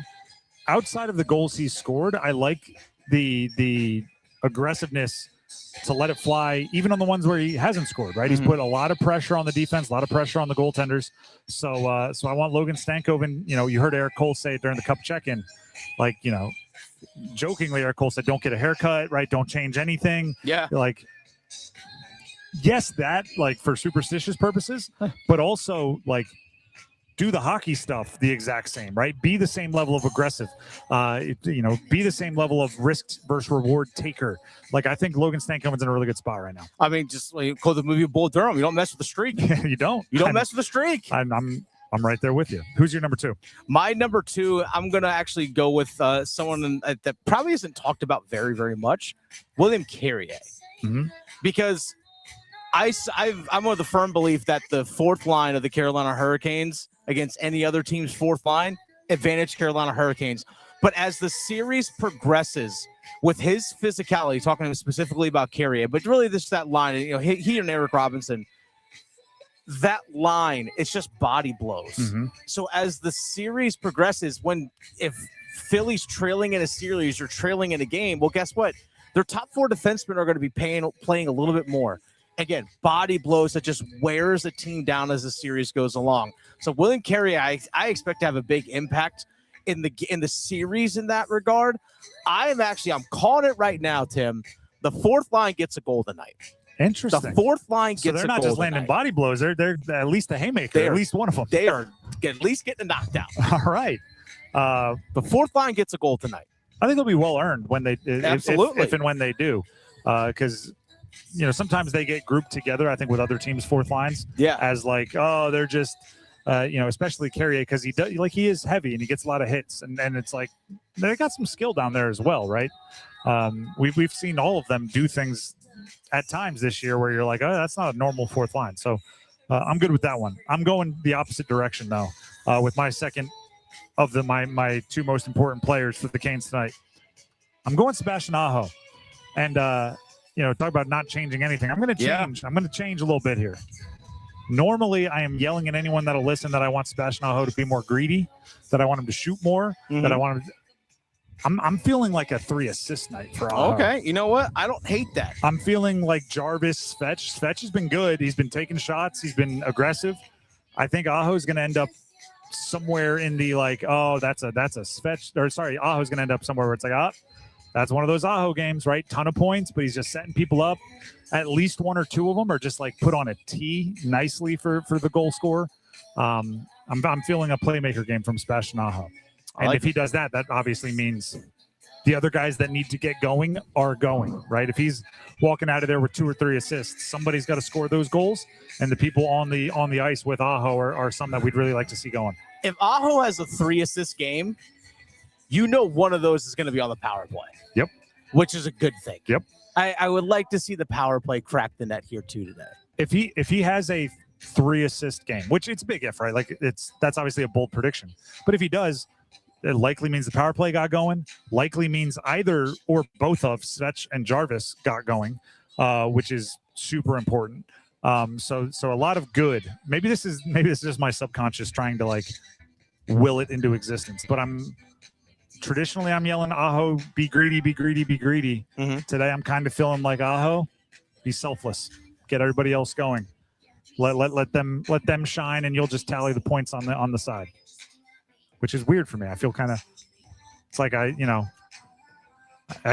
outside of the goals he's scored, I like the aggressiveness to let it fly, even on the ones where he hasn't scored, right? He's put a lot of pressure on the defense, a lot of pressure on the goaltenders. So I want Logan Stankoven, you heard Erik Cole say it during the Cup check-in, jokingly, Erik Cole said, don't get a haircut, right? Don't change anything. Yeah. Yes, that, for superstitious purposes, but also, do the hockey stuff the exact same, right? Be the same level of aggressive, be the same level of risk versus reward taker. I think Logan Stankoven's in a really good spot right now. I mean, just call the movie Bull Durham. You don't mess with the streak. You don't. You don't mess with the streak. I'm right there with you. Who's your number 2? My number 2, I'm going to actually go with someone that probably isn't talked about very, very much, William Carrier. Mm-hmm. Because I'm of the firm belief that the fourth line of the Carolina Hurricanes against any other team's fourth line, advantage Carolina Hurricanes. But as the series progresses with his physicality, talking specifically about Carrier, but really that line, he and Eric Robinson, that line, it's just body blows. Mm-hmm. So as the series progresses, if Philly's trailing in a series or trailing in a game, well, guess what? Their top 4 defensemen are going to be playing a little bit more. Again, body blows that just wears a team down as the series goes along. So William Carrier, I expect to have a big impact in the series in that regard. I'm calling it right now, Tim. The fourth line gets a goal tonight. Interesting. The fourth line gets a goal. So they're not just landing body blows. They're at least a haymaker. At least one of them. They are at least getting a knockdown. All right. The fourth line gets a goal tonight. I think it'll be well earned when they absolutely if and when they do, because sometimes they get grouped together. I think with other teams' fourth lines, as they're just especially Carrier, because he is heavy and he gets a lot of hits, and it's they got some skill down there as well, right? We've seen all of them do things at times this year where you're like, oh, that's not a normal fourth line. So I'm good with that one. I'm going the opposite direction though, with my second of my 2 most important players for the Canes tonight. I'm going Sebastian Aho, and talk about not changing anything. I'm going to change. I'm going to change a little bit here. Normally, I am yelling at anyone that'll listen that I want Sebastian Aho to be more greedy, that I want him to shoot more, that I want him. I'm feeling like a 3 assist night for Aho. Okay, you know what? I don't hate that. I'm feeling like Jarvis, Svetch. Svetch has been good. He's been taking shots. He's been aggressive. I think Aho is going to end up somewhere in the that's a Svetch, or sorry, Aho's going to end up somewhere where it's that's one of those Aho games, right? Ton of points, but he's just setting people up. At least 1 or 2 of them are just put on a tee nicely for the goal scorer. I'm feeling a playmaker game from Sebastian Aho. And if he does that obviously means the other guys that need to get going are going, right? If he's walking out of there with 2 or 3 assists, somebody's got to score those goals. And the people on the ice with Aho are some that we'd really like to see going. If Aho has a 3 assist game, one of those is going to be on the power play. Yep. Which is a good thing. Yep. I would like to see the power play crack the net here too today. If he has a 3 assist game, which it's a big if, right? That's obviously a bold prediction. But if he does, it likely means the power play got going. Likely means either or both of Svetch and Jarvis got going, which is super important. So a lot of good. Maybe this is just my subconscious trying to will it into existence. But traditionally I'm yelling Aho, be greedy, be greedy, be greedy. Mm-hmm. Today I'm kind of feeling like Aho, be selfless, get everybody else going. Let them shine, and you'll just tally the points on the side. Which is weird for me. I feel kind of, it's like I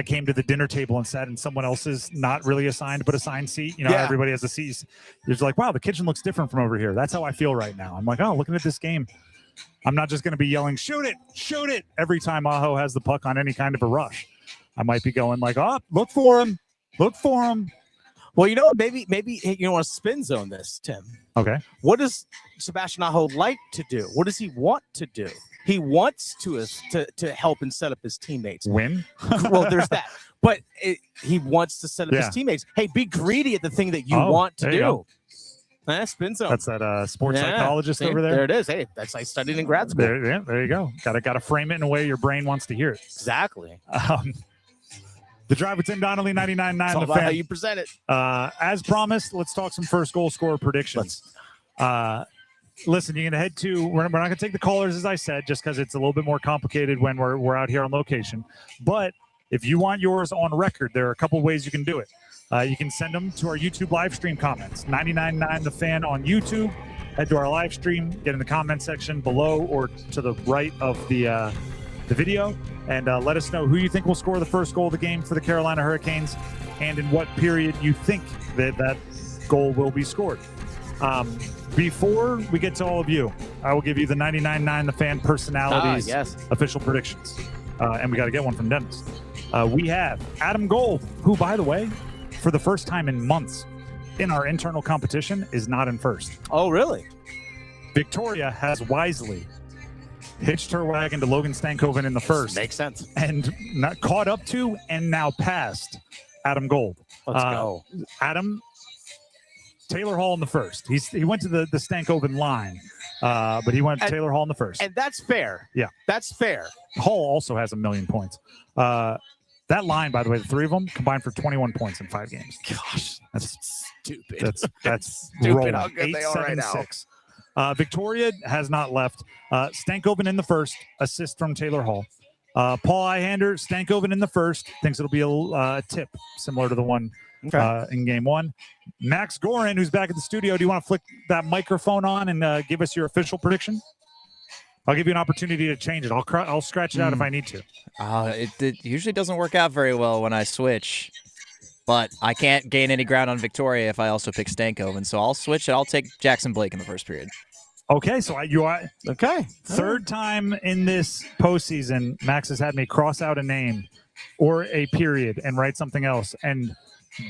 came to the dinner table and sat in someone else's not really assigned but assigned seat. Everybody has a seat. It's like, wow, the kitchen looks different from over here. That's how I feel right now. I'm like, oh, looking at this game, I'm not just going to be yelling, shoot it, every time Aho has the puck on any kind of a rush. I might be going look for him, Look for him. Well, you know, maybe you want to spin zone this, Tim. Okay. What does Sebastian Aho like to do? What does he want to do? He wants to help and set up his teammates. Win? Well, there's that. But he wants to set up his teammates. Hey, be greedy at the thing that you want to do. Spin zone. That's that sports psychologist over there. There it is. Hey, that's I studied in grad school. There you go. Got to frame it in a way your brain wants to hear it. Exactly. The Drive with Tim Donnelly, 99.9 It's all The about Fan. how you present it. As promised, let's talk some first goal scorer predictions. Listen, you're going to head to, we're not going to take the callers, as I said, just because it's a little bit more complicated when we're out here on location. But if you want yours on record, there are a couple ways you can do it. You can send them to our YouTube live stream comments, 99.9 The Fan on YouTube. Head to our live stream, get in the comment section below or to the right of the video, and let us know who you think will score the first goal of the game for the Carolina Hurricanes and in what period you think that goal will be scored. Before we get to all of you, I will give you the 99.9 The Fan personalities official predictions. And we got to get one from Dennis. We have Adam Gold, who, by the way, for the first time in months in our internal competition, is not in first. Oh, really? Victoria has wisely hitched her wagon to Logan Stankoven in the first. Makes sense. And not caught up to and now passed Adam Gold. Let's go. Adam, Taylor Hall in the first. He went to the Stankoven line, but he went to Taylor Hall in the first. And that's fair. Yeah. That's fair. Hall also has 1 million points. That line, by the way, the three of them combined for 21 points in 5 games. Gosh, that's stupid. That's stupid rolling. how good they are right now. 8-7-6. Victoria has not left. Stankoven in the first, assist from Taylor Hall. Paul Ihander, Stankoven in the first, thinks it'll be a tip similar to the one in game one. Max Gorin, who's back at the studio, do you want to flick that microphone on and give us your official prediction? I'll give you an opportunity to change it. I'll scratch it out if I need to. It usually doesn't work out very well when I switch, but I can't gain any ground on Victoria if I also pick Stankoven, so I'll switch it. I'll take Jackson Blake in the first period. Okay, so you are okay. Third time in this postseason, Max has had me cross out a name or a period and write something else, and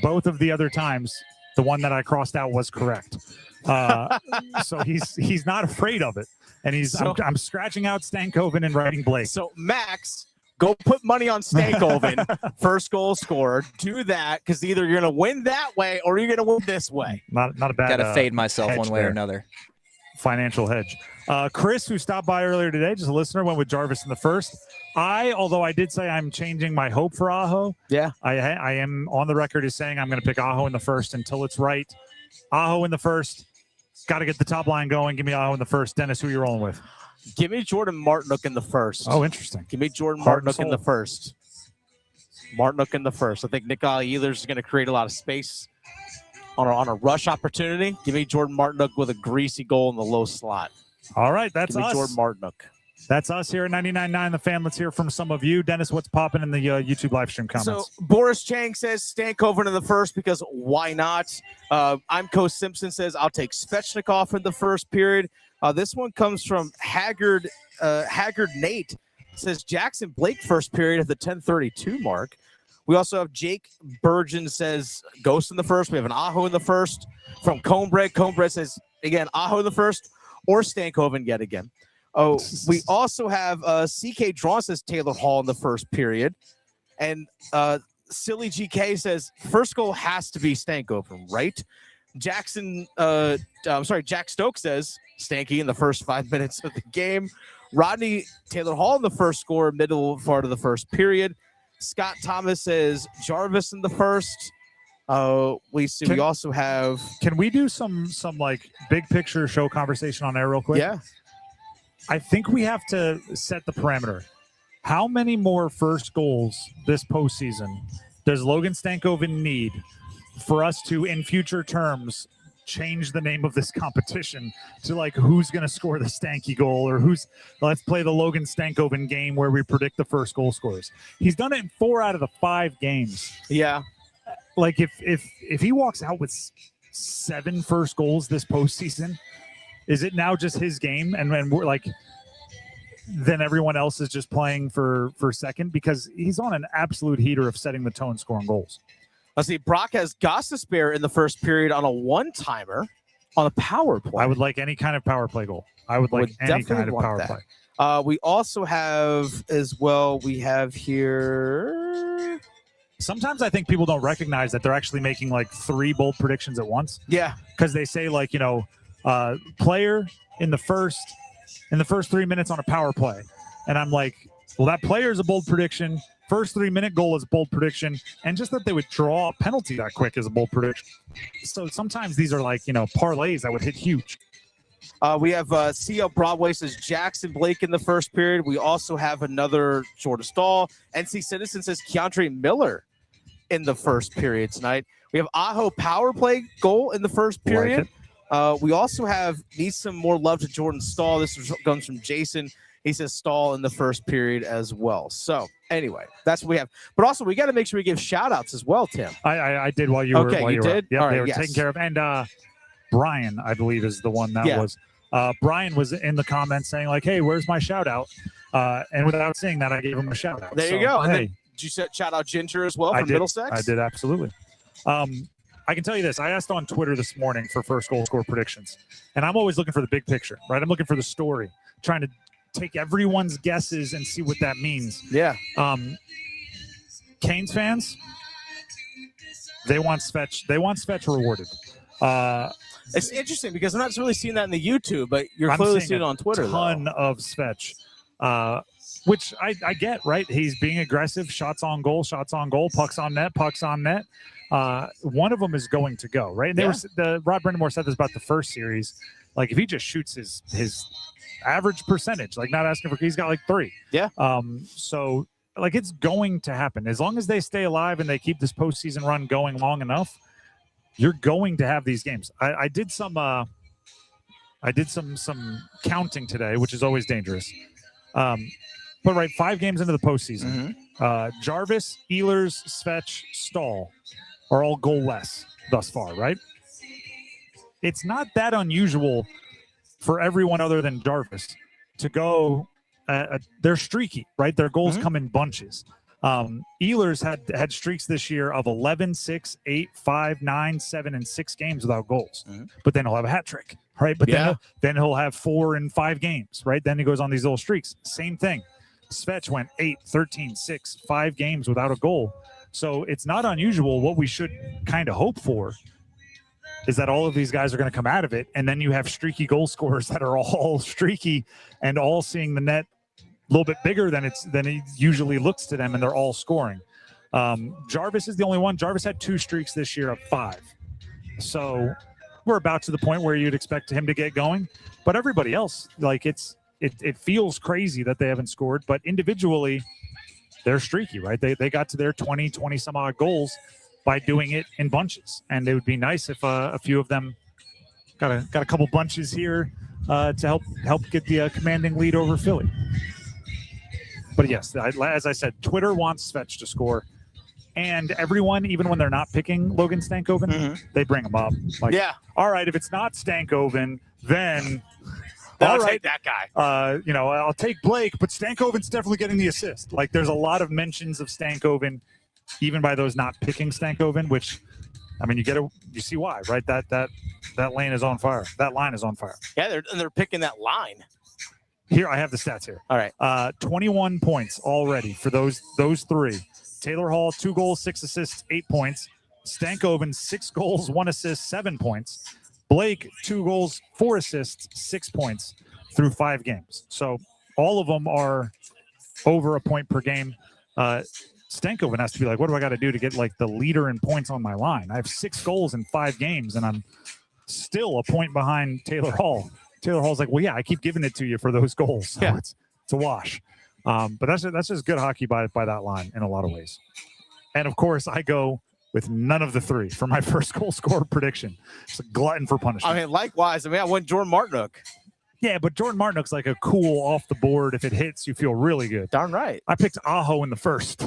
both of the other times, the one that I crossed out was correct. So he's not afraid of it, and I'm scratching out Stankoven and writing Blake. So Max, go put money on Stankoven, first goal scorer. Do that because either you're going to win that way or you're going to win this way. Not a bad. Got to fade myself one way or another. Financial hedge. Chris, who stopped by earlier today, just a listener, went with Jarvis in the first. Although I did say I'm changing my hope for Aho. Yeah. I am on the record as saying I'm going to pick Aho in the first until it's right. Aho in the first. Got to get the top line going. Give me Aho in the first. Dennis, who are you rolling with? Give me Jordan Martinook in the first. Oh, interesting. Give me Jordan Martinook in the first. Martinook in the first. I think Nick Ehlers is going to create a lot of space on a rush opportunity. Give me Jordan Martinook with a greasy goal in the low slot. All right, that's Give me us. Jordan Martinook. That's us here at 99.9 The Fan. Let's hear from some of you. Dennis, what's popping in the YouTube live stream comments? So Boris Chang says Stankoven in the first because why not? I'm Co Simpson says I'll take Svechnikov in the first period. This one comes from Haggard Nate. Says Jackson Blake first period at the 10:32 mark. We also have Jake Burgeon says Ghost in the first. We have an Aho in the first. From Comebread. Comebread says, again, Aho in the first or Stankoven yet again. Oh, we also have CK Drawn says Taylor Hall in the first period. And Silly GK says first goal has to be Stankoven, right? Jack Stokes says Stanky in the first 5 minutes of the game. Rodney Taylor Hall in the first score, middle part of the first period. Scott Thomas says Jarvis in the first. We also have. Can we do some like big picture show conversation on air real quick? Yeah. I think we have to set the parameter. How many more first goals this postseason does Logan Stankoven need for us to, in future terms, change the name of this competition to like who's going to score the Stanky goal or let's play the Logan Stankoven game where we predict the first goal scorers. He's done it in 4 out of the 5 games. Yeah. Like if he walks out with 7 first goals this postseason, is it now just his game and we're like then everyone else is just playing for second? Because he's on an absolute heater of setting the tone, scoring goals. Let's see. Brock has Gostisbehere in the first period on a one-timer on a power play. I would like any kind of power play goal. I would like any kind of power play. We also have as well, we have here. Sometimes I think people don't recognize that they're actually making like 3 bold predictions at once. Yeah. Because they say like, player in the first 3 minutes on a power play. And I'm like, well, that player is a bold prediction. First 3-minute goal is a bold prediction. And just that they would draw a penalty that quick is a bold prediction. So sometimes these are like, parlays that would hit huge. We have CL Broadway says Jackson Blake in the first period. We also have another Jordan Stahl. NC Citizen says Keandre Miller in the first period tonight. We have Aho power play goal in the first period. We also need some more love to Jordan Stahl. This comes from Jason. He says Stahl in the first period as well. So anyway, that's what we have. But also, we got to make sure we give shout-outs as well, Tim. I did while you were. Okay, you did? Yep, all right, they were taken care of. And Brian, I believe, is the one that was. Brian was in the comments saying like, "Hey, where's my shout-out?" And without saying that, I gave him a shout-out. There you go. And then, did you shout out Ginger as well from Middlesex? I did, absolutely. I can tell you this. I asked on Twitter this morning for first goal score predictions. And I'm always looking for the big picture, right? I'm looking for the story, trying to take everyone's guesses and see what that means. Yeah. Canes fans, they want Svetch rewarded. It's interesting because I'm not really seeing that in the YouTube, but you're clearly seeing it on Twitter. A ton of Svetch, which I get, right? He's being aggressive, shots on goal, pucks on net. One of them is going to go, right? And Rod Brindamore said this about the first series. Like, if he just shoots his average percentage, like not asking for, he's got like 3. Yeah. So like it's going to happen as long as they stay alive and they keep this postseason run going long enough. You're going to have these games. I did some counting today, which is always dangerous. But right, 5 games into the postseason, Jarvis, Ehlers, Svetch, Stahl are all goalless thus far, right? It's not that unusual for everyone other than Jarvis to go. They're streaky, right? Their goals come in bunches. Ehlers had streaks this year of 11, 6, 8, 5, 9, 7, and 6 games without goals. But then he'll have a hat trick, right? But then he'll have 4 in 5 games, right? Then he goes on these little streaks. Same thing. Svetch went 8, 13, 6, 5 games without a goal. So it's not unusual. What we should kind of hope for is that all of these guys are going to come out of it, and then you have streaky goal scorers that are all streaky and all seeing the net a little bit bigger than it usually looks to them, and they're all scoring. Jarvis is the only one. Jarvis had 2 streaks this year of 5. So we're about to the point where you'd expect him to get going. But everybody else, like it feels crazy that they haven't scored, but individually they're streaky, right? They got to their 20 some odd goals by doing it in bunches. And it would be nice if a few of them got a couple bunches here to help get the commanding lead over Philly. But yes, as I said, Twitter wants Svetch to score. And everyone, even when they're not picking Logan Stankoven, they bring him up. Like, all right, if it's not Stankoven, then I'll take that guy. I'll take Blake, but Stankoven's definitely getting the assist. Like, there's a lot of mentions of Stankoven, even by those not picking Stankoven, which, I mean, you see why, right? That lane is on fire. That line is on fire. Yeah, they're picking that line. Here, I have the stats here. All right. 21 points already for those 3. Taylor Hall, 2 goals, 6 assists, 8 points. Stankoven, 6 goals, 1 assist, 7 points. Blake, 2 goals, 4 assists, 6 points through 5 games. So all of them are over a point per game. Stankoven has to be like, what do I got to do to get like the leader in points on my line? I have 6 goals in 5 games, and I'm still a point behind Taylor Hall. Taylor Hall's like, well, yeah, I keep giving it to you for those goals. So it's a wash. But that's just good hockey by that line in a lot of ways. And, of course, I go with none of the 3 for my first goal scorer prediction. It's a glutton for punishment. I mean, likewise. I went Jordan Martinook. Yeah, but Jordan Martinook's like a cool off the board. If it hits, you feel really good. Darn right. I picked Aho in the first.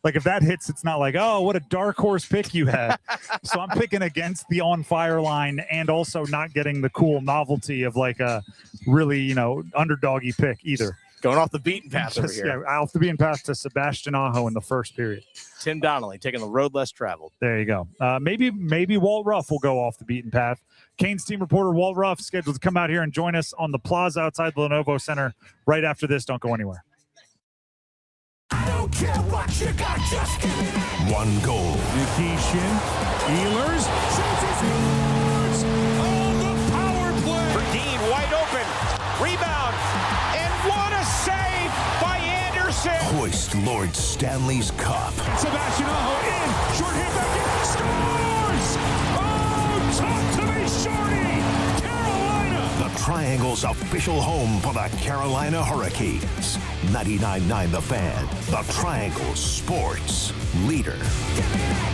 Like, if that hits, it's not like, oh, what a dark horse pick you had. So I'm picking against the on-fire line and also not getting the cool novelty of like a really, underdoggy pick either. Going off the beaten path over here. Yeah, off the beaten path to Sebastian Aho in the first period. Tim Donnelly taking the road less traveled. There you go. Maybe Walt Ruff will go off the beaten path. Canes team reporter Walt Ruff scheduled to come out here and join us on the plaza outside the Lenovo Center right after this. Don't go anywhere. I don't care what you got, just give me that. One goal. Nikishin, Ehlers, shoots on the power play. Verdeen wide open, rebound, and what a save by Anderson. Hoist Lord Stanley's Cup. Sebastian Aho in, short hit back in, scores! Oh, talk to me, shorty! Carolina! The Triangle's official home for the Carolina Hurricanes. 99.9 The Fan, the Triangle Sports leader.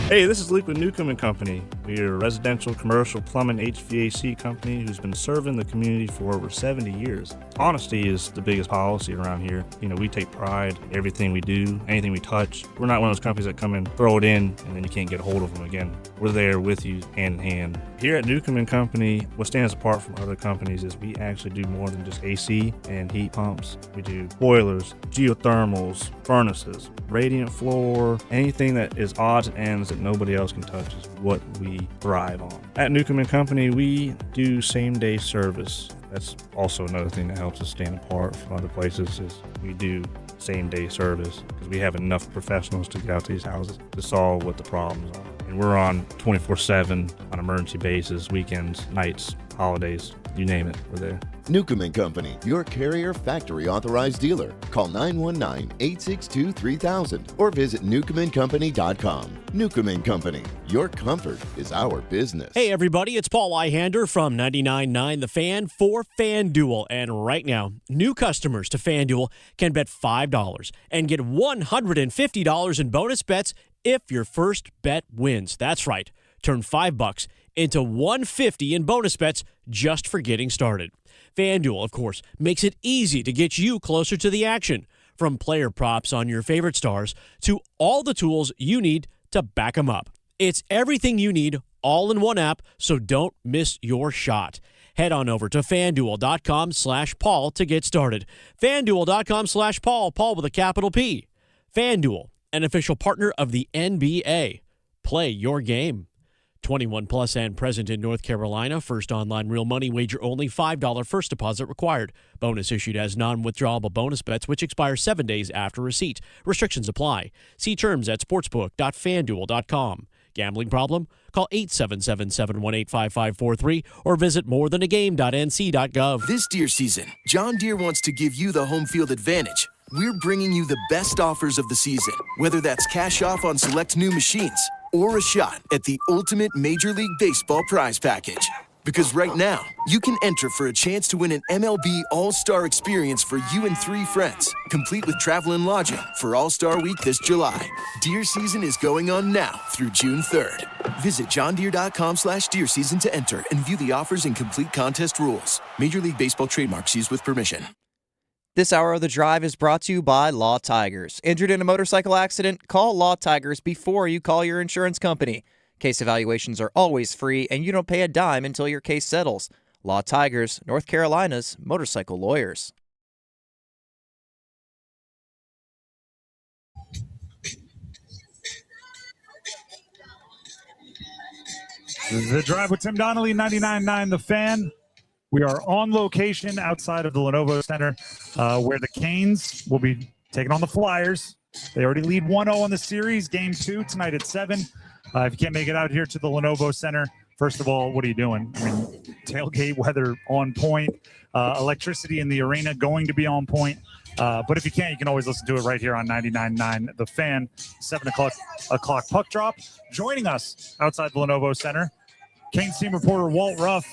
Hey, this is Luke with Newcomb & Company. We're a residential, commercial, plumbing, HVAC company who's been serving the community for over 70 years. Honesty is the biggest policy around here. You know, we take pride in everything we do, anything we touch. We're not one of those companies that come and throw it in and then you can't get a hold of them again. We're there with you hand in hand. Here at Newcomb & Company, what stands apart from other companies is we actually do more than just AC and heat pumps. We do boilers, geothermals, furnaces, radiant floor, anything that is odds and ends that nobody else can touch is what we thrive on. At Newcomb & Company, we do same-day service. That's also another thing that helps us stand apart from other places is we do same-day service because we have enough professionals to get out to these houses to solve what the problems are. And we're on 24/7 on emergency basis, weekends, nights, holidays, you name it, we're there. Newcomb & Company, your Carrier factory authorized dealer. Call 919-862-3000 or visit newcombandcompany.com. Newcomb & Company, your comfort is our business. Hey everybody, it's Paul Eihander from 99.9 The Fan for FanDuel. And right now, new customers to FanDuel can bet $5 and get $150 in bonus bets if your first bet wins. That's right, turn $5 into $150 in bonus bets just for getting started. FanDuel, of course, makes it easy to get you closer to the action. From player props on your favorite stars to all the tools you need to back them up. It's everything you need all in one app, so don't miss your shot. Head on over to FanDuel.com/Paul to get started. FanDuel.com/Paul, Paul with a capital P. FanDuel, an official partner of the NBA. Play your game. 21 plus and present in North Carolina. First online real money wager only. $5 first deposit required. Bonus issued as non-withdrawable bonus bets which expire 7 days after receipt. Restrictions apply. See terms at sportsbook.fanduel.com. Gambling problem? Call 877-718-5543 or visit morethanagame.nc.gov. This deer season, John Deere wants to give you the home field advantage. We're bringing you the best offers of the season, whether that's cash off on select new machines or a shot at the ultimate Major League Baseball prize package. Because right now, you can enter for a chance to win an MLB All-Star experience for you and 3 friends, complete with travel and lodging for All-Star Week this July. Deer season is going on now through June 3rd. Visit johndeere.com/deer season to enter and view the offers and complete contest rules. Major League Baseball trademarks used with permission. This hour of The Drive is brought to you by Law Tigers. Injured in a motorcycle accident? Call Law Tigers before you call your insurance company. Case evaluations are always free, and you don't pay a dime until your case settles. Law Tigers, North Carolina's motorcycle lawyers. The Drive with Tim Donnelly, 99.9 The Fan. We are on location outside of the Lenovo Center where the Canes will be taking on the Flyers. They already lead 1-0 on the series. Game 2 tonight at 7. If you can't make it out here to the Lenovo Center, first of all, what are you doing? I mean, tailgate weather on point. Electricity in the arena going to be on point. But if you can't, you can always listen to it right here on 99.9 The Fan. 7 o'clock puck drop. Joining us outside the Lenovo Center, Canes team reporter Walt Ruff.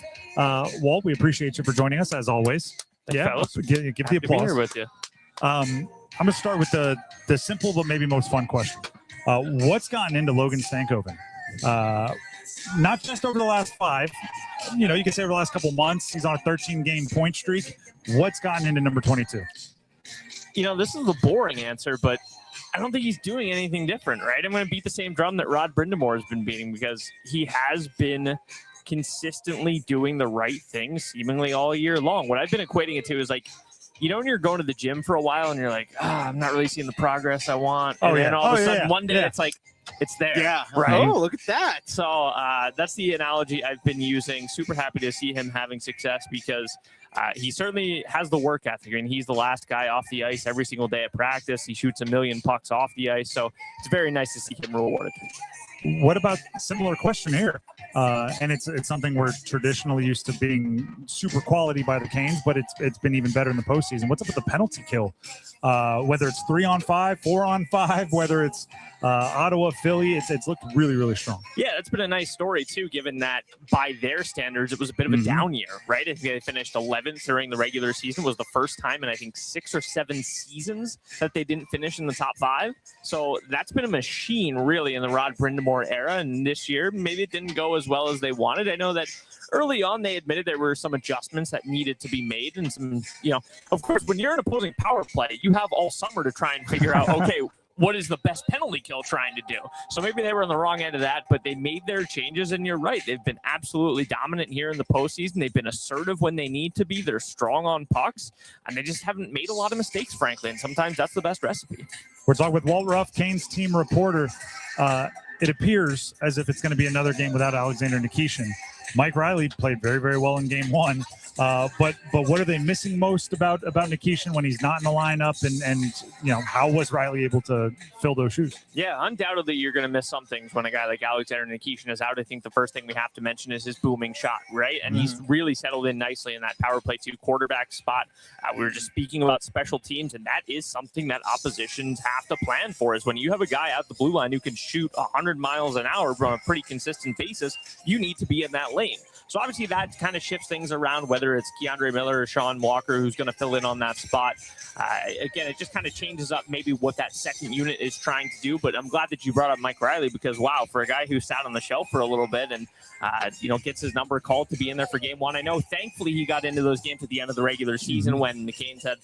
Walt, we appreciate you for joining us as always. Thanks, fellas. Give the applause. To be here with you. I'm going to start with the simple but maybe most fun question. What's gotten into Logan Stankoven? Not just over the last 5. You know, you can say over the last couple months. He's on a 13-game point streak. What's gotten into number 22? You know, this is the boring answer, but I don't think he's doing anything different, right? I'm going to beat the same drum that Rod Brindamore has been beating because he has been consistently doing the right thing seemingly all year long. What I've been equating it to is like you know when you're going to the gym for a while and you're like, I'm not really seeing the progress I want. And then all of a sudden one day it's like, it's there. Yeah. Right. Oh, look at that. So that's the analogy I've been using. Super happy to see him having success because he certainly has the work ethic. I mean, he's the last guy off the ice every single day at practice. He shoots 1 million pucks off the ice. So it's very nice to see him rewarded. What about a similar question here? And it's something we're traditionally used to being super quality by the Canes, but it's been even better in the postseason. What's up with the penalty kill? Whether it's 3-on-5, 4-on-5, whether it's Ottawa, Philly, it's looked really, really strong. Yeah, that's been a nice story too, given that by their standards, it was a bit of a down year, right? I think they finished 11th during the regular season. It was the first time in I think 6 or 7 seasons that they didn't finish in the top 5. So that's been a machine really in the Rod Brind'Amour era. And this year, maybe it didn't go as well as they wanted. I know that early on, they admitted there were some adjustments that needed to be made. And some, of course, when you're an opposing power play, you have all summer to try and figure out, okay, what is the best penalty kill trying to do? So maybe they were on the wrong end of that, but they made their changes, and you're right. They've been absolutely dominant here in the postseason. They've been assertive when they need to be. They're strong on pucks, and they just haven't made a lot of mistakes, frankly, and sometimes that's the best recipe. We're talking with Walt Ruff, Canes team reporter. It appears as if it's going to be another game without Alexander Nikishin. Mike Riley played very, very well in game 1. But what are they missing most about Nikishin when he's not in the lineup? And how was Riley able to fill those shoes? Yeah, undoubtedly you're going to miss some things when a guy like Alexander Nikishin is out. I think the first thing we have to mention is his booming shot, right? And he's really settled in nicely in that power play 2 quarterback spot. We were just speaking about special teams, and that is something that oppositions have to plan for, is when you have a guy out the blue line who can shoot 100 miles an hour on a pretty consistent basis, you need to be in that lane. So obviously that kind of shifts things around, whether it's Keandre Miller or Sean Walker who's going to fill in on that spot. Again, it just kind of changes up maybe what that second unit is trying to do. But I'm glad that you brought up Mike Riley because, wow, for a guy who sat on the shelf for a little bit and, gets his number called to be in there for game 1. I know, thankfully, he got into those games at the end of the regular season when the Canes had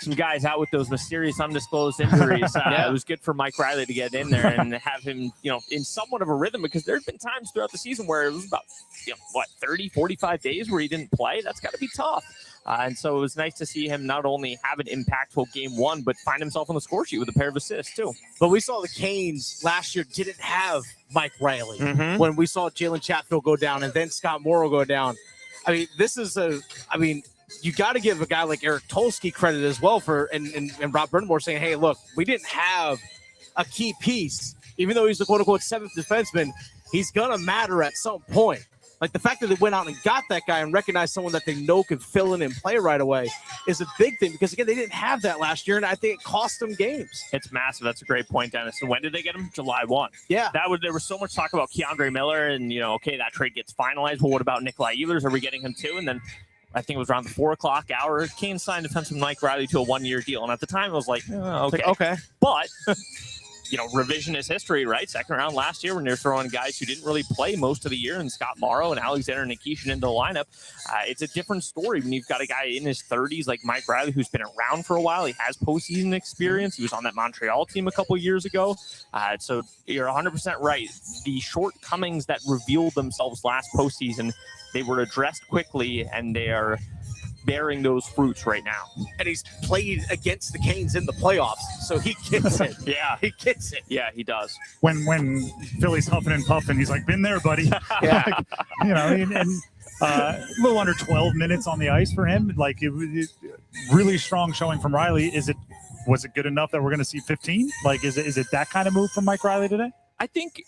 some guys out with those mysterious undisclosed injuries. It was good for Mike Riley to get in there and have him, in somewhat of a rhythm, because there have been times throughout the season where it was about, 30, 45 days where he didn't play. That's got to be tough. And so it was nice to see him not only have an impactful game 1, but find himself on the score sheet with a pair of assists too. But we saw the Canes last year didn't have Mike Riley when we saw Jalen Chatfield go down and then Scott Morrow go down. I mean, you got to give a guy like Erik Tolsky credit as well for and Rod Brind'Amour saying, hey, look, we didn't have a key piece. Even though he's the quote-unquote 7th defenseman, he's going to matter at some point. Like the fact that they went out and got that guy and recognized someone that they know can fill in and play right away is a big thing because, again, they didn't have that last year, and I think it cost them games. It's massive. That's a great point, Dennis. And when did they get him? July 1. Yeah. There was so much talk about Keandre Miller and, okay, that trade gets finalized. Well, what about Nikolai Ehlers? Are we getting him too? And then I think it was around the 4 o'clock hour, Canes signed defenseman Mike Riley to a 1-year deal. And at the time, I was like, okay. But revisionist history, right? Second round last year when you're throwing guys who didn't really play most of the year and Scott Morrow and Alexander Nikishin into the lineup. It's a different story when you've got a guy in his 30s like Mike Riley who's been around for a while. He has postseason experience. He was on that Montreal team a couple years ago. So you're 100% right. The shortcomings that revealed themselves last postseason, they were addressed quickly, and they are bearing those fruits right now. And he's played against the Canes in the playoffs, so he gets it. Yeah. He gets it. Yeah, he does. When Philly's huffing and puffing, he's like, been there, buddy. Yeah. And a little under 12 minutes on the ice for him. Like, it really strong showing from Riley. Was it good enough that we're going to see 15? Like, is it that kind of move from Mike Riley today? I think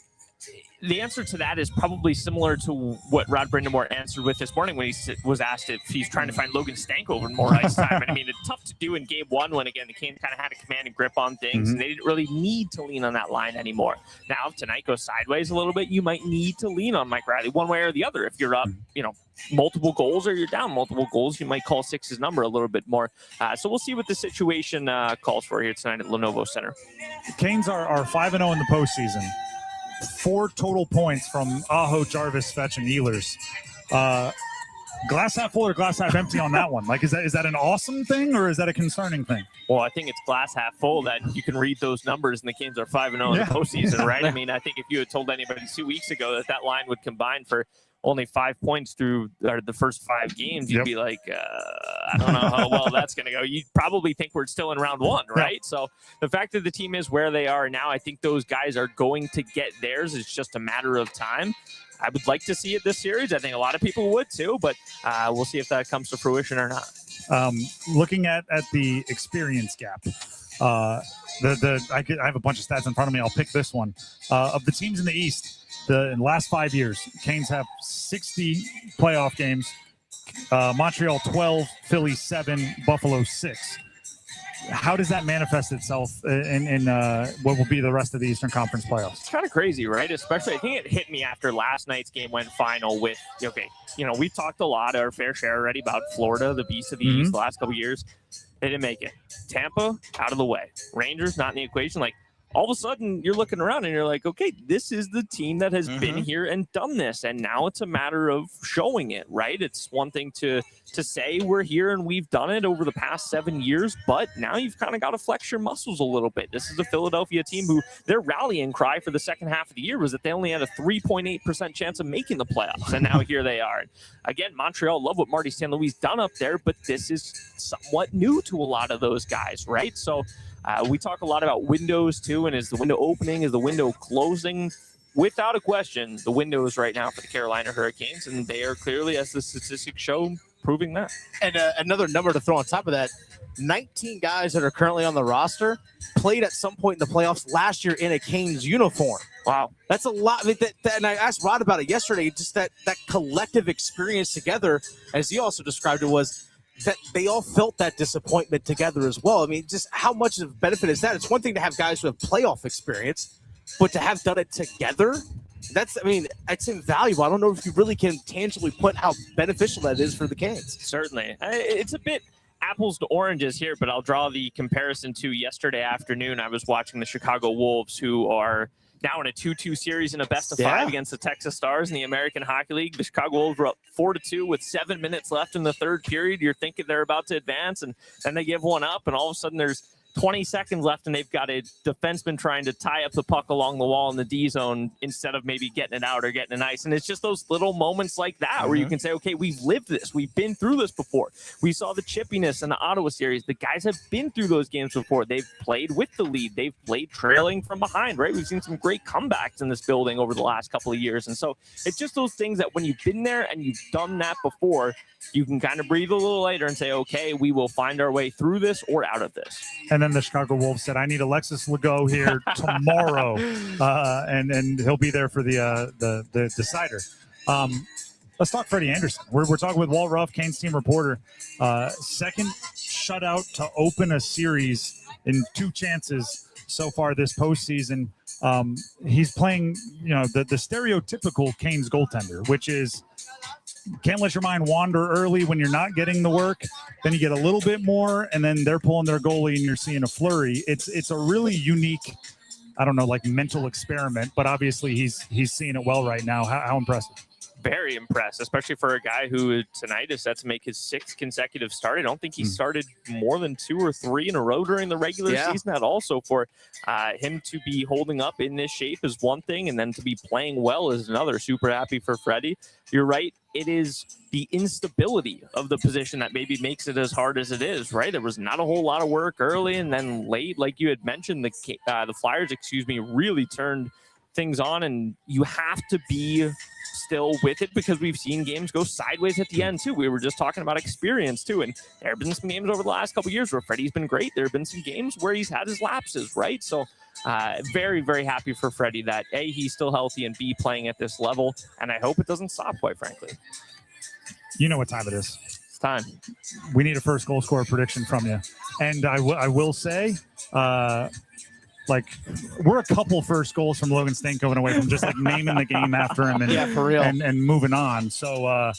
the answer to that is probably similar to what Rod Brind'Amour answered with this morning when he was asked if he's trying to find Logan Stankoven more ice time. And I mean, it's tough to do in game 1 when, again, the Canes kind of had a command and grip on things, and they didn't really need to lean on that line anymore. Now, if tonight goes sideways a little bit, you might need to lean on Mike Riley one way or the other. If you're up, multiple goals or you're down multiple goals, you might call 6's number a little bit more. So we'll see what the situation calls for here tonight at Lenovo Center. The Canes are 5-0 in the postseason. 4 total points from Aho, Jarvis, Fetch, and Ehlers. Glass half full or glass half empty on that one? Like, is that an awesome thing or is that a concerning thing? Well, I think it's glass half full that you can read those numbers and the Canes are 5-0 in the postseason, right? I mean, I think if you had told anybody 2 weeks ago that line would combine for only 5 points through the first 5 games, you'd be like, I don't know how well that's going to go. You'd probably think we're still in round 1, right? So the fact that the team is where they are now, I think those guys are going to get theirs. It's just a matter of time. I would like to see it this series. I think a lot of people would too, but we'll see if that comes to fruition or not. Looking at the experience gap, I have a bunch of stats in front of me. I'll pick this one. Of the teams in the East, in the last 5 years, Canes have 60 playoff games. Montreal 12, Philly 7, Buffalo 6. How does that manifest itself in what will be the rest of the Eastern Conference playoffs? It's kind of crazy, right? Especially, I think it hit me after last night's game went final with, we've talked a lot, our fair share already, about Florida, the beast of the East the last couple of years. They didn't make it. Tampa, out of the way. Rangers, not in the equation. Like, all of a sudden, you're looking around and you're like, okay, this is the team that has been here and done this. And now it's a matter of showing it, right? It's one thing to say we're here and we've done it over the past 7 years, but now you've kind of got to flex your muscles a little bit. This is a Philadelphia team who their rallying cry for the second half of the year was that they only had a 3.8% chance of making the playoffs. And now here they are. And again, Montreal, love what Marty St. Louis done up there, but this is somewhat new to a lot of those guys, right? So we talk a lot about windows too, and is the window opening, is the window closing? Without a question, the window is right now for the Carolina Hurricanes, and they are clearly, as the statistics show, proving that. And another number to throw on top of that, 19 guys that are currently on the roster played at some point in the playoffs last year in a Canes uniform. Wow. That's a lot. I mean, and I asked Rod about it yesterday, just that collective experience together, as he also described it, was that they all felt that disappointment together as well. I mean, just how much of a benefit is that? It's one thing to have guys who have playoff experience, but to have done it together, that's invaluable. I don't know if you really can tangibly put how beneficial that is for the Canes. Certainly. It's a bit apples to oranges here, but I'll draw the comparison to yesterday afternoon. I was watching the Chicago Wolves, who are now in a 2-2 series in a best-of-5 against the Texas Stars in the American Hockey League. The Chicago Wolves were up 4-2 with 7 minutes left in the third period. You're thinking they're about to advance, and then they give one up, and all of a sudden there's 20 seconds left, and they've got a defenseman trying to tie up the puck along the wall in the D zone instead of maybe getting it out or getting it ice. And it's just those little moments like that where you can say, okay, we've lived this. We've been through this before. We saw the chippiness in the Ottawa series. The guys have been through those games before. They've played with the lead. They've played trailing from behind, right? We've seen some great comebacks in this building over the last couple of years. And so it's just those things that when you've been there and you've done that before, you can kind of breathe a little lighter and say, okay, we will find our way through this or out of this. And then the Chicago Wolves said, I need Alexis Legault here tomorrow, and he'll be there for the decider. Let's talk Freddie Anderson. We're talking with Walt Ruff, Canes team reporter. Second shutout to open a series in 2 chances so far this postseason. He's playing, the stereotypical Canes goaltender, which is can't let your mind wander early when you're not getting the work. Then you get a little bit more, and then they're pulling their goalie, and you're seeing a flurry. It's a really unique, mental experiment. But obviously, he's seeing it well right now. How impressive! Very impressed, especially for a guy who tonight is set to make his 6th consecutive start. I don't think he started more than 2 or 3 in a row during the regular season at all. So for him to be holding up in this shape is one thing, and then to be playing well is another. Super happy for Freddie. You're right. It is the instability of the position that maybe makes it as hard as it is, right? There was not a whole lot of work early, and then late, like you had mentioned, the Flyers, really turned things on, and you have to be still with it because we've seen games go sideways at the end too. We were just talking about experience too, and there have been some games over the last couple of years where Freddie's been great. There have been some games where he's had his lapses, right? So very, very happy for Freddie that A, he's still healthy, and B, playing at this level, and I hope it doesn't stop, quite frankly. You know what time it is. It's time. We need a first goal scorer prediction from you. And I will say, we're a couple first goals from Logan Stankoven away from just naming the game after him and for real. and moving on. So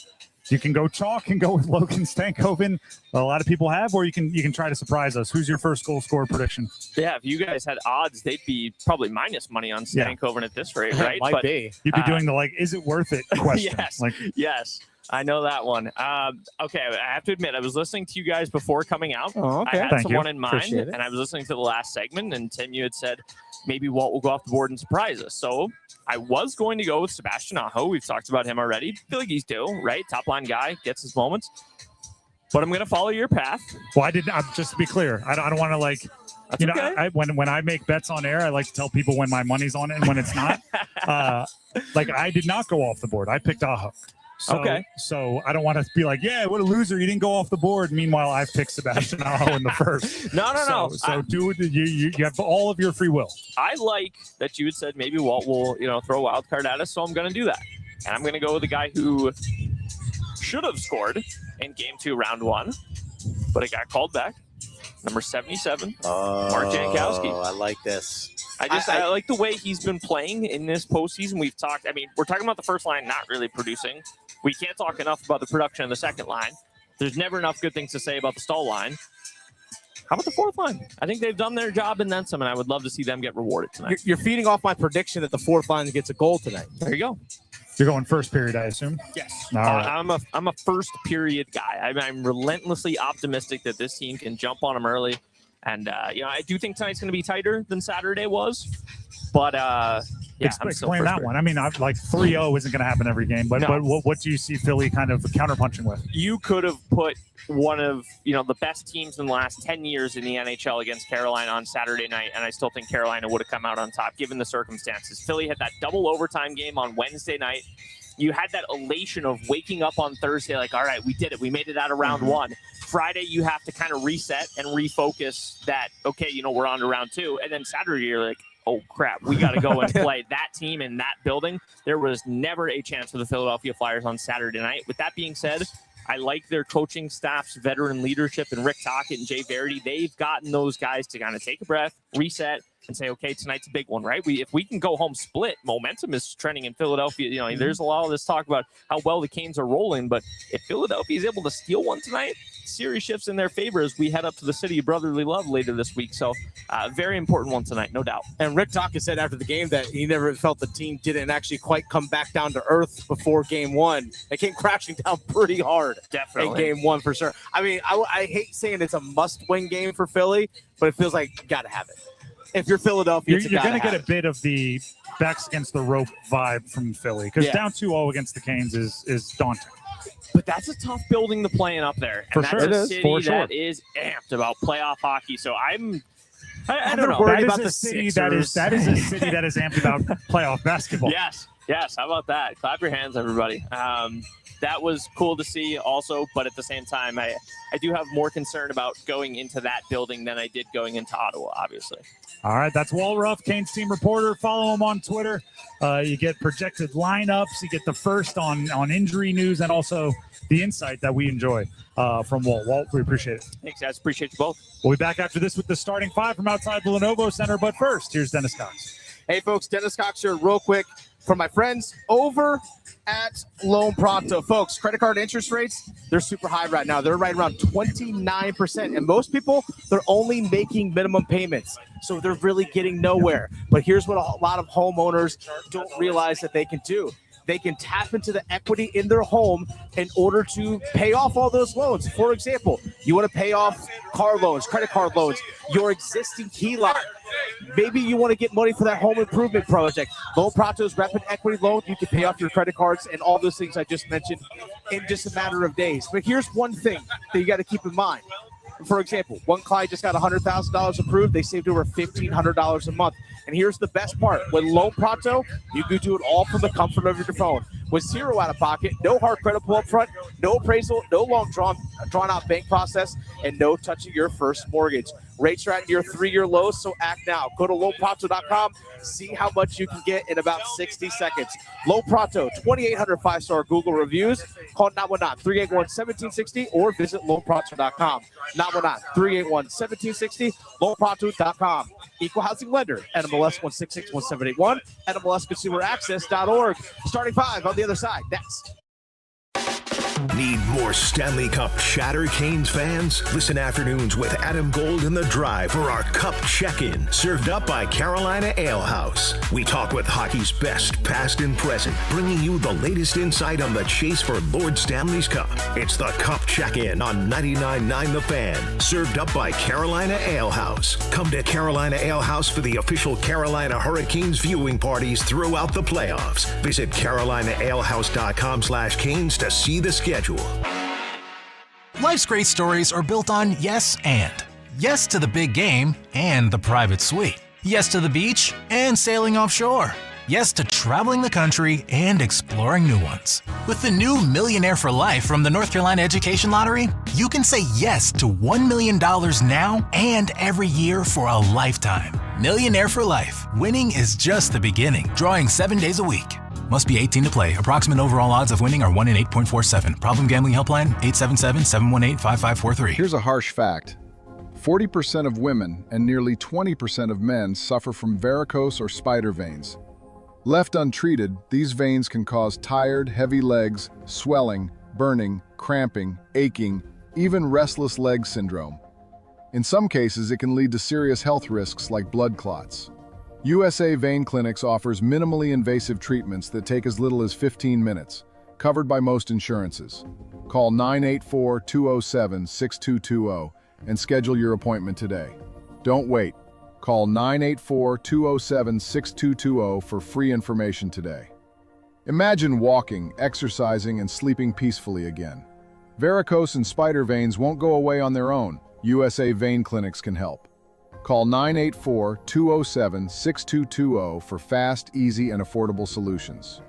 you can go chalk and go with Logan Stankoven. A lot of people have, or you can try to surprise us. Who's your first goal scorer prediction? Yeah, if you guys had odds, they'd be probably minus money on Stankoven at this rate, right? Might be. You'd be doing the is it worth it question. Yes. Yes. I know that one. Okay, I have to admit, I was listening to you guys before coming out. Oh, okay. I had Thank someone you. in mind, Appreciate it. and I was listening to the last segment, and Tim, you had said maybe Walt will go off the board and surprise us. So I was going to go with Sebastian Aho. We've talked about him already. I feel like he's due, right? Top line guy, gets his moments. But I'm going to follow your path. Well, just to be clear, I don't want to That's you know, okay. when I make bets on air, I like to tell people when my money's on it and when it's not. I did not go off the board. I picked Aho. So I don't want to be like, yeah, what a loser. You didn't go off the board. Meanwhile, I've picked Sebastian Aho in the first. No. So do it. You have all of your free will. I like that you had said maybe Walt will, throw a wild card at us, so I'm going to do that. And I'm going to go with the guy who should have scored in Game 2, Round 1, but it got called back. Number 77, Mark Jankowski. Oh, I like this. I like the way he's been playing in this postseason. We're talking about the first line not really producing. We can't talk enough about the production of the second line. There's never enough good things to say about the Stahl line. How about the fourth line? I think they've done their job and then some, and I would love to see them get rewarded tonight. You're feeding off my prediction that the fourth line gets a goal tonight. There you go. You're going first period, I assume? Yes. All right. I'm a first period guy. I'm relentlessly optimistic that this team can jump on them early. And, I do think tonight's going to be tighter than Saturday was. But, explain that one. I mean, 3-0 isn't going to happen every game. But, No. but what do you see Philly kind of counterpunching with? You could have put one of, the best teams in the last 10 years in the NHL against Carolina on Saturday night, and I still think Carolina would have come out on top given the circumstances. Philly had that double overtime game on Wednesday night. You had that elation of waking up on Thursday like, all right, we did it. We made it out of round one. Friday, you have to kind of reset and refocus that, okay, we're on to round 2. And then Saturday, you're like, oh, crap, we got to go and play that team in that building. There was never a chance for the Philadelphia Flyers on Saturday night. With that being said, I like their coaching staff's veteran leadership and Rick Tocchet and Jay Verity. They've gotten those guys to kind of take a breath, reset, and say, okay, tonight's a big one, right? If we can go home split, momentum is trending in Philadelphia. There's a lot of this talk about how well the Canes are rolling, but if Philadelphia is able to steal one tonight, series shifts in their favor as we head up to the city of brotherly love later this week. So very important one tonight, no doubt. And Rick Tocchet said after the game that he never felt the team didn't actually quite come back down to earth before Game 1. They came crashing down pretty hard. Definitely. In Game 1 for sure. I mean, I hate saying it's a must-win game for Philly, but it feels like you got to have it. If you're Philadelphia, you're going to get a bit of the backs against the rope vibe from Philly because down 2-0 against the Canes is daunting. But that's a tough building to play in up there. And that's a city that is amped about playoff hockey. So I don't know. That is a city that is a city that is amped about playoff basketball. Yes. How about that? Clap your hands, everybody. That was cool to see also, but at the same time, I do have more concern about going into that building than I did going into Ottawa, obviously. All right, that's Walt Ruff, Canes team reporter. Follow him on Twitter. You get projected lineups. You get the first on injury news and also the insight that we enjoy from Walt. Walt, we appreciate it. Thanks, guys. Appreciate you both. We'll be back after this with the starting 5 from outside the Lenovo Center. But first, here's Dennis Cox. Hey, folks, Dennis Cox here real quick for my friends over at Loan Pronto. Folks, credit card interest rates, they're super high right now. They're right around 29%. And most people, they're only making minimum payments. So they're really getting nowhere. But here's what a lot of homeowners don't realize that they can do. They can tap into the equity in their home in order to pay off all those loans. For example, you want to pay off car loans, credit card loans, your existing HELOC. Maybe you want to get money for that home improvement project. Loan Pronto's rapid equity loan, you can pay off your credit cards and all those things I just mentioned in just a matter of days. But here's one thing that you got to keep in mind. For example, one client just got $100,000 approved. They saved over $1,500 a month. And here's the best part. With Loan Pronto, you can do it all from the comfort of your phone. With zero out of pocket, no hard credit pull up front, no appraisal, no long drawn out bank process, and no touching your first mortgage. Rates are at near 3-year lows, so act now. Go to loanpronto.com. See how much you can get in about 60 seconds. Loan Pronto, 2,800 5-star Google reviews. Call 919-381-1760 or visit loanpronto.com. 919-381-1760, loanpronto.com. Equal housing lender, NMLS 1661781, NMLSconsumeraccess.org. Starting 5 on the other side. Next. Need more Stanley Cup chatter, Canes fans? Listen afternoons with Adam Gold and The Drive for our Cup Check-In, served up by Carolina Ale House. We talk with hockey's best, past and present, bringing you the latest insight on the chase for Lord Stanley's Cup. It's the Cup Check-In on 99.9 The Fan, served up by Carolina Ale House. Come to Carolina Ale House for the official Carolina Hurricanes viewing parties throughout the playoffs. Visit CarolinaAleHouse.com/Canes to see the schedule. Life's great stories are built on yes and. Yes to the big game and the private suite. Yes to the beach and sailing offshore. Yes to traveling the country and exploring new ones. With the new Millionaire for Life from the North Carolina Education Lottery, you can say yes to $1 million now and every year for a lifetime. Millionaire for Life. Winning is just the beginning. Drawing 7 days a week. Must be 18 to play. Approximate overall odds of winning are 1 in 8.47. Problem gambling helpline 877-718-5543. Here's a harsh fact. 40% of women and nearly 20% of men suffer from varicose or spider veins. Left untreated, these veins can cause tired, heavy legs, swelling, burning, cramping, aching, even restless leg syndrome. In some cases, it can lead to serious health risks like blood clots. USA Vein Clinics offers minimally invasive treatments that take as little as 15 minutes, covered by most insurances. Call 984-207-6220 and schedule your appointment today. Don't wait. Call 984-207-6220 for free information today. Imagine walking, exercising, and sleeping peacefully again. Varicose and spider veins won't go away on their own. USA Vein Clinics can help. Call 984-207-6220 for fast, easy, and affordable solutions.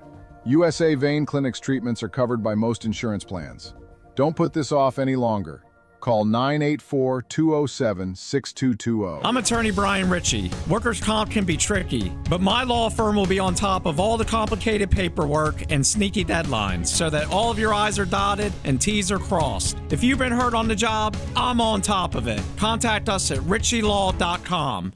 USA Vein Clinic's treatments are covered by most insurance plans. Don't put this off any longer. Call 984-207-6220. I'm attorney Brian Ritchie. Workers' comp can be tricky, but my law firm will be on top of all the complicated paperwork and sneaky deadlines so that all of your I's are dotted and T's are crossed. If you've been hurt on the job, I'm on top of it. Contact us at ritchielaw.com.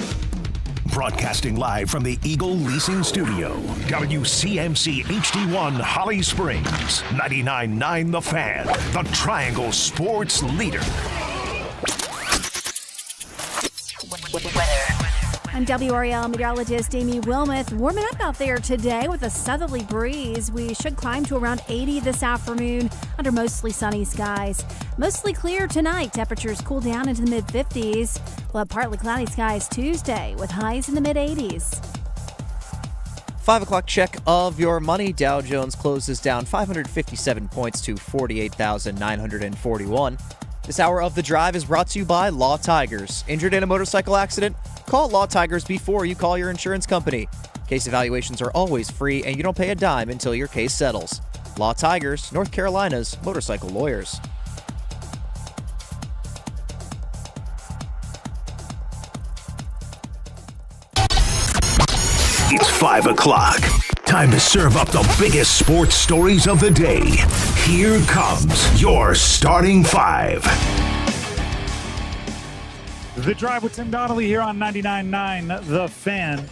Broadcasting live from the Eagle Leasing Studio, WCMC HD1 Holly Springs, 99.9 The Fan, the Triangle Sports Leader. I'm WRAL meteorologist Amy Wilmoth. Warming up out there today with a southerly breeze. We should climb to around 80 this afternoon under mostly sunny skies. Mostly clear tonight. Temperatures cool down into the mid-50s. We'll have partly cloudy skies Tuesday with highs in the mid-80s. 5 o'clock check of your money. Dow Jones closes down 557 points to 48,941. This hour of The Drive is brought to you by Law Tigers. Injured in a motorcycle accident? Call Law Tigers before you call your insurance company. Case evaluations are always free, and you don't pay a dime until your case settles. Law Tigers, North Carolina's motorcycle lawyers. It's 5 o'clock. Time to serve up the biggest sports stories of the day. Here comes your starting five. The Drive with Tim Donnelly here on 99.9 The Fan.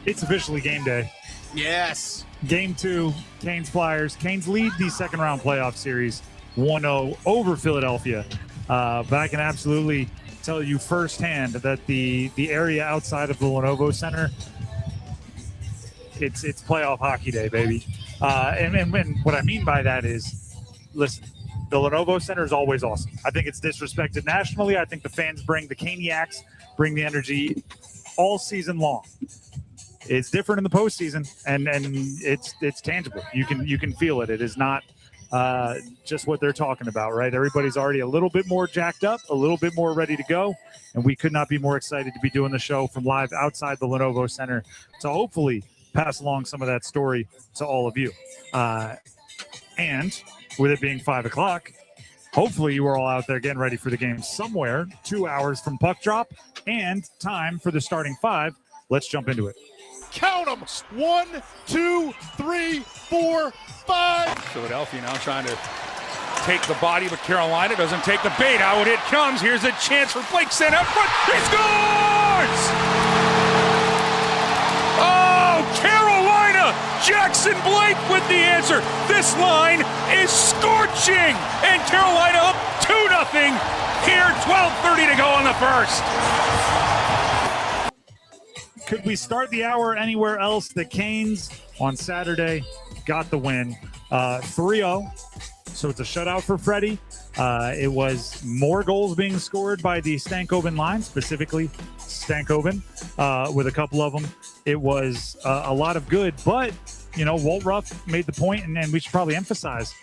It's officially game day. Yes. Game 2, Canes Flyers. Canes lead the second round playoff series 1-0 over Philadelphia. But I can absolutely tell you firsthand that the area outside of the Lenovo Center, it's playoff hockey day, baby. And what I mean by that is, listen, the Lenovo Center is always awesome. I think it's disrespected nationally. I think the fans bring the Caniacs, bring the energy all season long. It's different in the postseason, and it's tangible. You can feel it. It is not just what they're talking about, right? Everybody's already a little bit more jacked up, a little bit more ready to go, and we could not be more excited to be doing the show from live outside the Lenovo Center to hopefully pass along some of that story to all of you. And with it being 5 o'clock, hopefully you are all out there getting ready for the game somewhere 2 hours from puck drop and time for the starting five. Let's jump into it. Count them. 1, 2, 3, 4, 5. Philadelphia now trying to take the body, but Carolina doesn't take the bait. Out it comes. Here's a chance for Blake Sand out front. He scores! Oh, Carolina Jackson Blake with the answer. This line is scorching, and Carolina up 2-0 here. 12:30 to go on the first. Could we start the hour anywhere else? The Canes on Saturday got the win, 3-0. So it's a shutout for Freddie. It was more goals being scored by the Stankoven line, specifically Stankoven, with a couple of them. It was a lot of good, but, Walt Ruff made the point, and we should probably emphasize,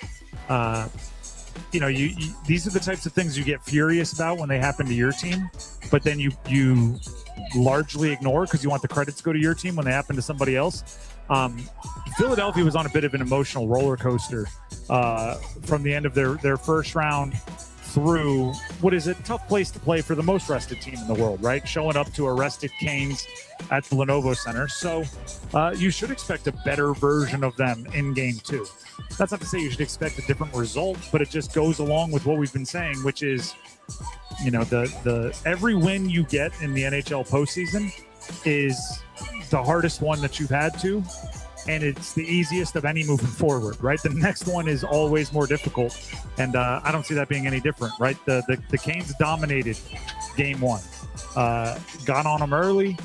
these are the types of things you get furious about when they happen to your team, but then you largely ignore because you want the credit to go to your team when they happen to somebody else. Philadelphia was on a bit of an emotional roller coaster from the end of their first round through what is a tough place to play for the most rested team in the world, right? Showing up to a rested Canes at the Lenovo Center. So you should expect a better version of them in game 2. That's not to say you should expect a different result, but it just goes along with what we've been saying, which is, the every win you get in the NHL postseason is the hardest one that you've had to, and it's the easiest of any moving forward, right? The next one is always more difficult, and I don't see that being any different, right? The Canes dominated game 1, got on them early,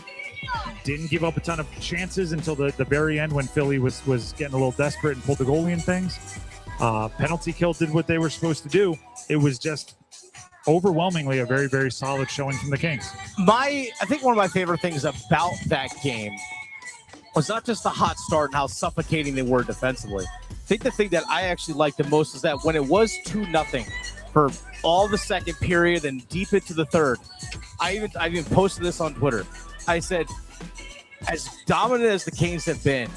didn't give up a ton of chances until the very end when Philly was getting a little desperate and pulled the goalie in things. Penalty kill did what they were supposed to do. It was just overwhelmingly a very, very solid showing from the Kings. I think one of my favorite things about that game was not just the hot start and how suffocating they were defensively. I think the thing that I actually liked the most is that when it was 2-0 for all the second period and deep into the third, I even posted this on Twitter. I said, as dominant as the Canes have been,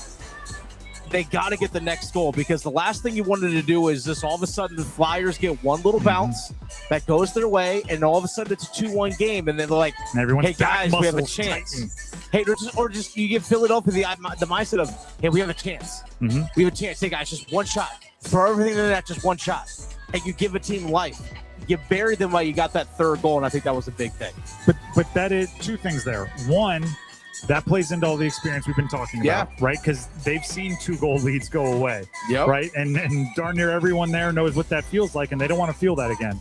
they got to get the next goal, because the last thing you wanted to do is just all of a sudden the Flyers get one little bounce that goes their way, and all of a sudden it's a 2-1 game, and then they're like, hey guys, we have a chance. Hey, or just you give Philadelphia the mindset of, hey, we have a chance. We have a chance. Hey guys, just one shot. Throw everything into that, just one shot. And you give a team life. You buried them while you got that third goal, and I think that was a big thing. But that is two things there. One, that plays into all the experience we've been talking about, right? Because they've seen 2-goal leads go away, right? And darn near everyone there knows what that feels like, and they don't want to feel that again.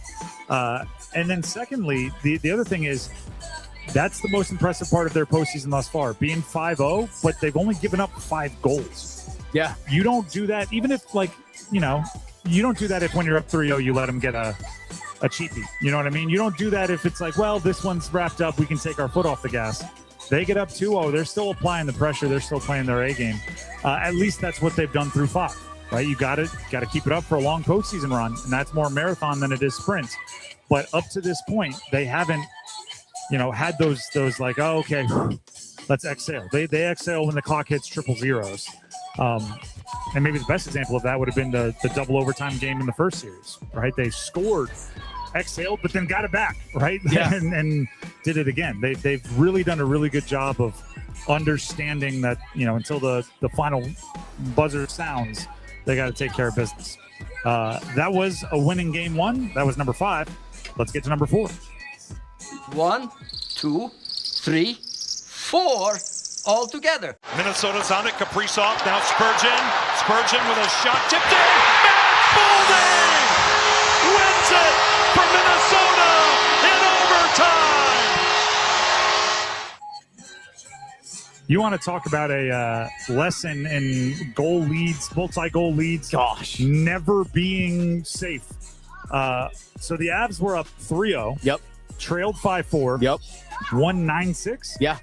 And then secondly, the other thing is, that's the most impressive part of their postseason thus far, being 5-0, but they've only given up 5 goals. Yeah. You don't do that, even if, you don't do that if when you're up 3-0, you let them get a cheapie. You know what I mean? You don't do that if it's like, well, this one's wrapped up, we can take our foot off the gas. They get up 2-0, they're still applying the pressure, they're still playing their A game. At least that's what they've done through 5, right? You got to keep it up for a long postseason run, and that's more marathon than it is sprints. But up to this point, they haven't, had those like, oh, okay, let's exhale. They exhale when the clock hits 000. And maybe the best example of that would have been the double overtime game in the first series, right? They scored, exhaled, but then got it back, right? Yeah. and did it again. They've really done a really good job of understanding that, until the final buzzer sounds, they got to take care of business. That was a winning game 1. That was number 5. Let's get to number 4. 1, 2, 3, 4, all together. Minnesota's on it. Kaprizov, now Spurgeon. Spurgeon with a shot tipped in. Matt Boulding wins it for Minnesota in overtime. You want to talk about a lesson in goal leads, multi-goal leads? Gosh. Never being safe. So the Avs were up 3-0. Yep. Trailed 5-4. Yep. Won 9-6. Yeah.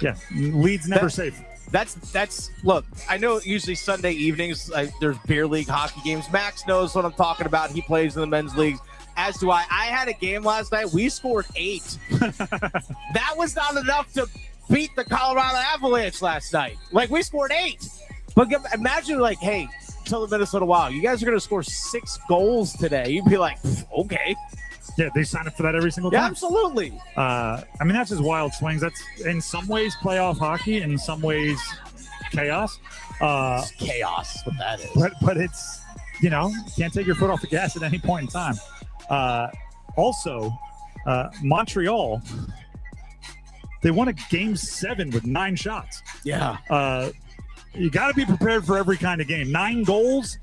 Yeah. Leads never safe. That's look, I know usually Sunday evenings there's beer league hockey games. Max knows what I'm talking about. He plays in the men's leagues, as do I. I had a game last night. We scored 8. That was not enough to beat the Colorado Avalanche last night. We scored 8. But imagine hey, tell the Minnesota Wild, you guys are going to score 6 goals today. You'd be like, okay. Yeah, they sign up for that every single time. Yeah, absolutely. That's just wild swings. That's in some ways playoff hockey, in some ways chaos. It's chaos, what that is. But it's, you can't take your foot off the gas at any point in time. Also, Montreal, they won a game 7 with 9 shots. Yeah. You got to be prepared for every kind of game. 9 goals,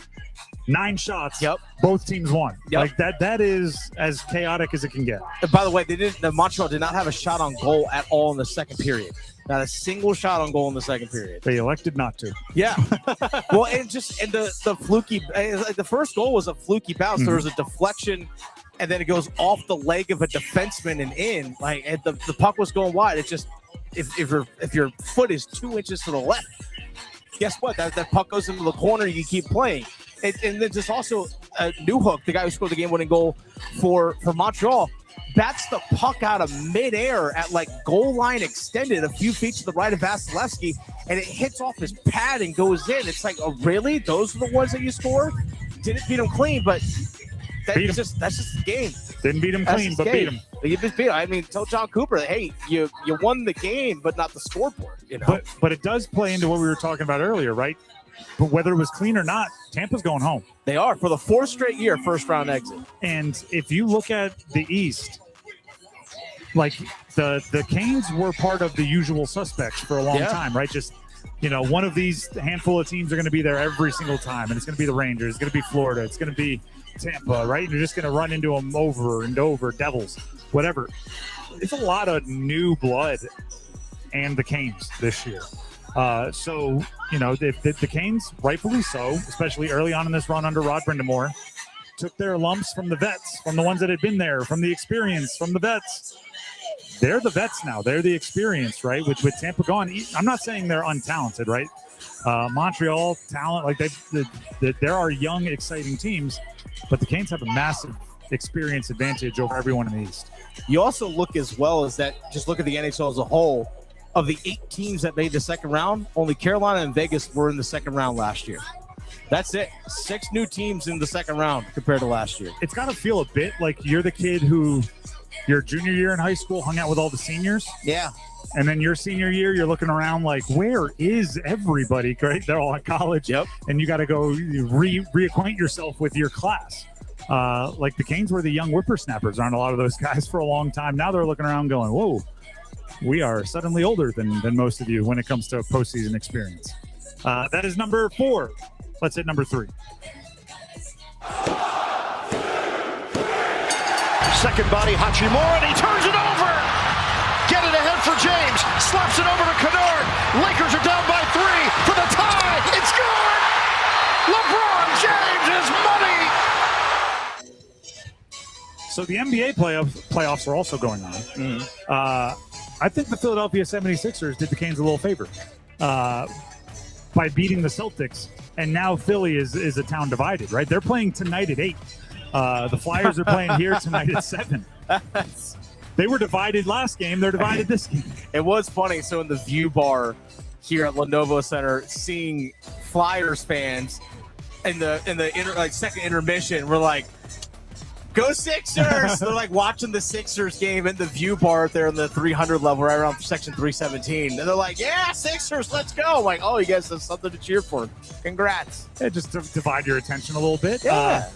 9 shots. Yep. Both teams won. Yep. Like that is as chaotic as it can get. And by the way, the Montreal did not have a shot on goal at all in the second period. Not a single shot on goal in the second period. They elected not to. Yeah. Well, and the fluky, like the first goal was a fluky bounce. There was a deflection, and then it goes off the leg of a defenseman and in. Like, and the puck was going wide. It's just if your foot is 2 inches to the left, guess what? That puck goes into the corner. You keep playing. And then there's also Newhook, the guy who scored the game-winning goal for Montreal. Bats the puck out of midair at like goal line extended a few feet to the right of Vasilevsky, and it hits off his pad and goes in. It's like, oh, really? Those are the ones that you score? Didn't beat him clean, but that's just the game. Didn't beat him clean, but beat him. You just beat him. I mean, tell John Cooper, hey, you won the game, but not the scoreboard. You know, but it does play into what we were talking about earlier, right? But whether it was clean or not, Tampa's going home. They are for the 4th straight year, first round exit. And if you look at the East, like the Canes were part of the usual suspects for a long time, right? Just, one of these handful of teams are going to be there every single time, and it's going to be the Rangers, it's going to be Florida, it's going to be Tampa, right? And you're just going to run into them over and over, Devils, whatever. It's a lot of new blood and the Canes this year. So, the Canes, rightfully so, especially early on in this run under Rod Brindamore, took their lumps from the vets, from the ones that had been there, from the experience, from the vets. They're the vets now. They're the experience, right? With Tampa gone. I'm not saying they're untalented, right? Montreal, talent, like there are young, exciting teams, but the Canes have a massive experience advantage over everyone in the East. You also look as well as that, just look at the NHL as a whole. Of the 8 teams that made the second round, only Carolina and Vegas were in the second round last year. That's it. 6 new teams in the second round compared to last year. It's got to feel a bit like you're the kid who your junior year in high school hung out with all the seniors. Yeah. And then your senior year, you're looking around like, where is everybody? Right? They're all at college. Yep. And you got to go reacquaint yourself with your class. Like the Canes were the young whippersnappers around a lot of those guys for a long time. Now they're looking around going, whoa, we are suddenly older than most of you when it comes to postseason experience. That is number 4. Let's hit number 3. Second body, Hachimura, and he turns it over. Get it ahead for James. Slaps it over to Kennard. Lakers are down by 3 for the tie. It's good. LeBron James is money. So the NBA playoffs are also going on. I think the Philadelphia 76ers did the Canes a little favor by beating the Celtics, and now Philly is a town divided, right? They're playing tonight at 8. The Flyers are playing here tonight at 7. They were divided last game. They're divided this game. It was funny. So in the view bar here at Lenovo Center, seeing Flyers fans in the second intermission, we're like, go Sixers! They're like watching the Sixers game in the view bar there in the 300 level, right around section 317. And they're like, yeah, Sixers, let's go. I'm like, oh, you guys have something to cheer for. Congrats. Yeah, just to divide your attention a little bit. Yeah.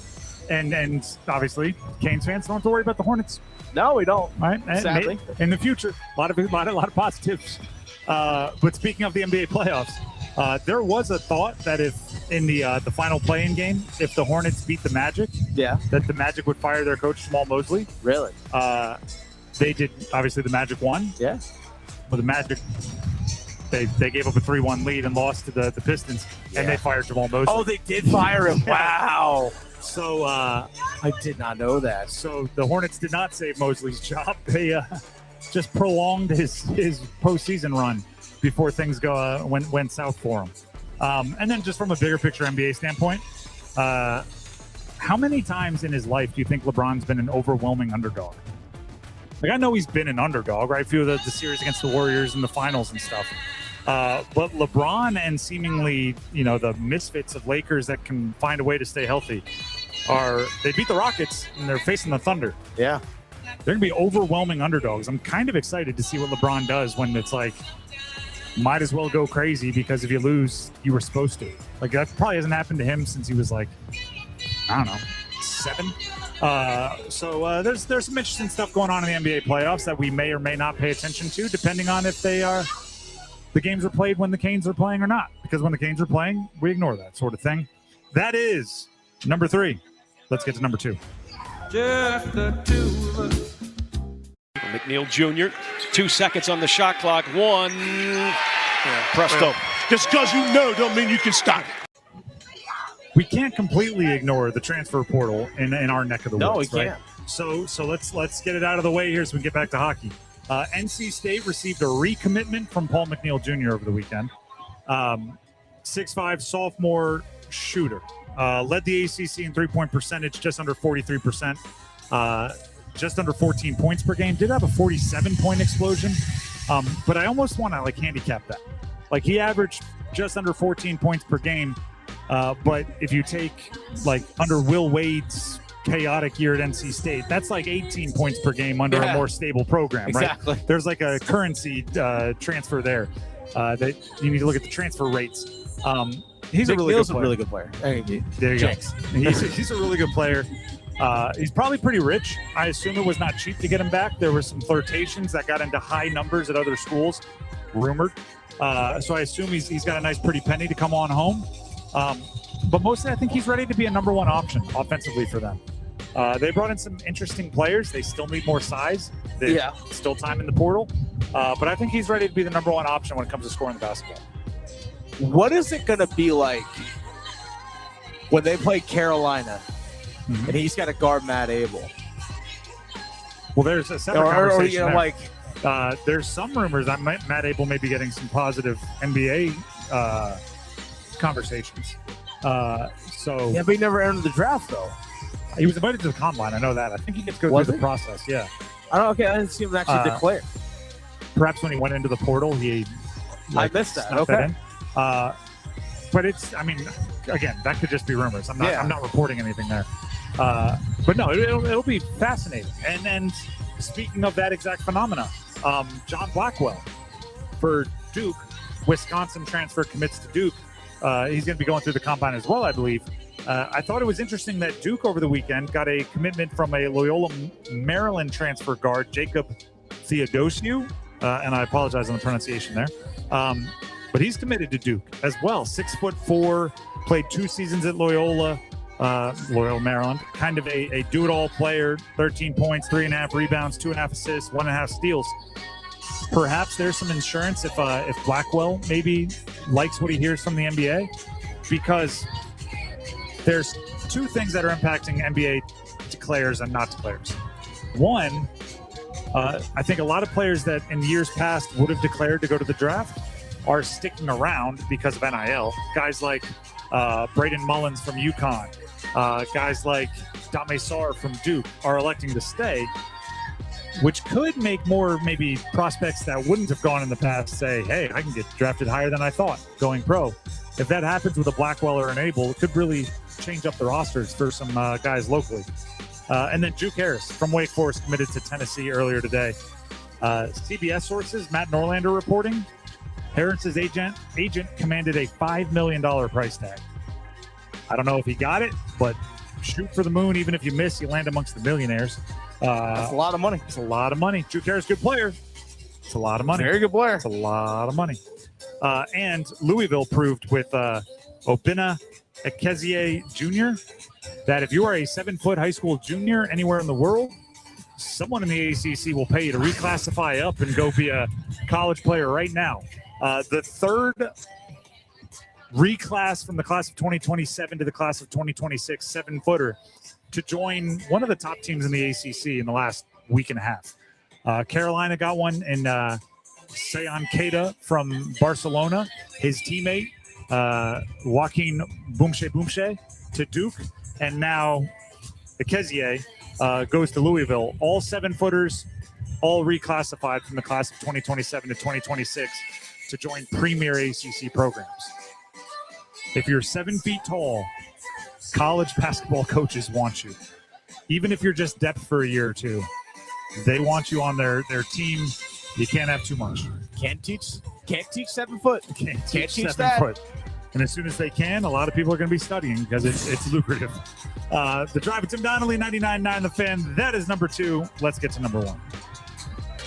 And obviously, Canes fans don't have to worry about the Hornets. No, we don't. Right? And sadly. In the future, a lot of positives. But speaking of the NBA playoffs, there was a thought that if in the final play-in game, if the Hornets beat the Magic, that the Magic would fire their coach Jamal Mosley. Really? They did. Obviously, the Magic won. Yeah. Well, the Magic, they gave up a 3-1 lead and lost to the Pistons, and they fired Jamal Mosley. Oh, they did fire him. Wow. So I did not know that. So the Hornets did not save Mosley's job. They just prolonged his postseason run before things went south for him. And then just from a bigger picture NBA standpoint, how many times in his life do you think LeBron's been an overwhelming underdog? Like, I know he's been an underdog, right? A few of the series against the Warriors in the finals and stuff. But LeBron and seemingly, the misfits of Lakers that can find a way to stay healthy they beat the Rockets and they're facing the Thunder. Yeah. They're going to be overwhelming underdogs. I'm kind of excited to see what LeBron does when it's like, might as well go crazy because if you lose, you were supposed to. Like, that probably hasn't happened to him since he was like, I don't know, 7. So there's some interesting stuff going on in the NBA playoffs that we may or may not pay attention to, depending on if they are the games are played when the Canes are playing or not. Because when the Canes are playing, we ignore that sort of thing. That is number 3. Let's get to number 2. Just the two of us. McNeil Jr., 2 seconds on the shot clock. 1. Presto. Just because you know don't mean you can stop it. We can't completely ignore the transfer portal in our neck of the woods. No, we right? can't. So let's get it out of the way here so we can get back to hockey. NC State received a recommitment from Paul McNeil Jr. over the weekend. 6'5" sophomore shooter. Led the ACC in three-point percentage, just under 43%. Just under 14 points per game. Did have a 47-point explosion. But I almost want to handicap that. He averaged just under 14 points per game. But if you take under Will Wade's chaotic year at NC State, that's 18 points per game under a more stable program, exactly. Right? There's a currency transfer there that you need to look at the transfer rates. He's a really good player. There you go. He's a really good player. He's probably pretty rich. I assume it was not cheap to get him back. There were some flirtations that got into high numbers at other schools, rumored. So I assume he's got a nice pretty penny to come on home. But mostly I think he's ready to be a number 1 option offensively for them. They brought in some interesting players. They still need more size. Still time in the portal. But I think he's ready to be the number 1 option when it comes to scoring the basketball. What is it going to be like when they play Carolina and he's got to guard Matt Abel? Well, there's a separate conversation there. There's some rumors that Matt Abel may be getting some positive NBA conversations. But he never entered the draft, though. He was invited to the combine. I know that. I think he gets to go through the process. Yeah. I didn't see him actually declare. Perhaps when he went into the portal, I missed that. Okay. But again, that could just be rumors. I'm not reporting anything there. But no, it'll be fascinating. And speaking of that exact phenomena, John Blackwell for Duke, Wisconsin transfer, commits to Duke. He's going to be going through the combine as well, I believe. I thought it was interesting that Duke over the weekend got a commitment from a Loyola Maryland transfer guard, Jacob Theodosiou, and I apologize on the pronunciation there. But he's committed to Duke as well. 6'4", played 2 seasons at Loyola Maryland. Kind of a do-it-all player. 13 points, 3.5 rebounds, 2.5 assists, 1.5 steals. Perhaps there's some insurance if Blackwell maybe likes what he hears from the NBA, because there's 2 things that are impacting NBA declares and not declares. One, I think a lot of players that in years past would have declared to go to the draft are sticking around because of NIL. Guys like Braden Mullins from UConn, guys like Dame Sarr from Duke are electing to stay, which could make more maybe prospects that wouldn't have gone in the past say, hey, I can get drafted higher than I thought going pro. If that happens with a Blackwell or an Abel, it could really change up the rosters for some guys locally. And then Juke Harris from Wake Forest committed to Tennessee earlier today. CBS sources, Matt Norlander reporting, Harris's agent commanded a $5 million price tag. I don't know if he got it, but shoot for the moon. Even if you miss, you land amongst the millionaires. That's a lot of money. It's a lot of money. Juke Harris, good player. It's a lot of money. Very good player. It's a lot of money. And Louisville proved with Obinna Ekezie Jr. that if you are a 7-foot high school junior anywhere in the world, someone in the ACC will pay you to reclassify up and go be a college player right now. The third reclass from the class of 2027 to the class of 2026, 7-footer, to join one of the top teams in the ACC in the last week and a half. Carolina got one in Sayan Keita from Barcelona, his teammate, Joaquin Boumche to Duke, and now Ekezie goes to Louisville. All 7-footers, all reclassified from the class of 2027 to 2026 to join premier ACC programs. If you're 7 feet tall, college basketball coaches want you. Even if you're just depth for a year or two, they want you on their team. You can't have too much. Can't teach 7 foot. Can't teach 7 that. foot. And as soon as they can, a lot of people are going to be studying because it's lucrative. The Drive with Tim Donnelly, 99.9 The Fan. That is number 2. Let's get to number 1.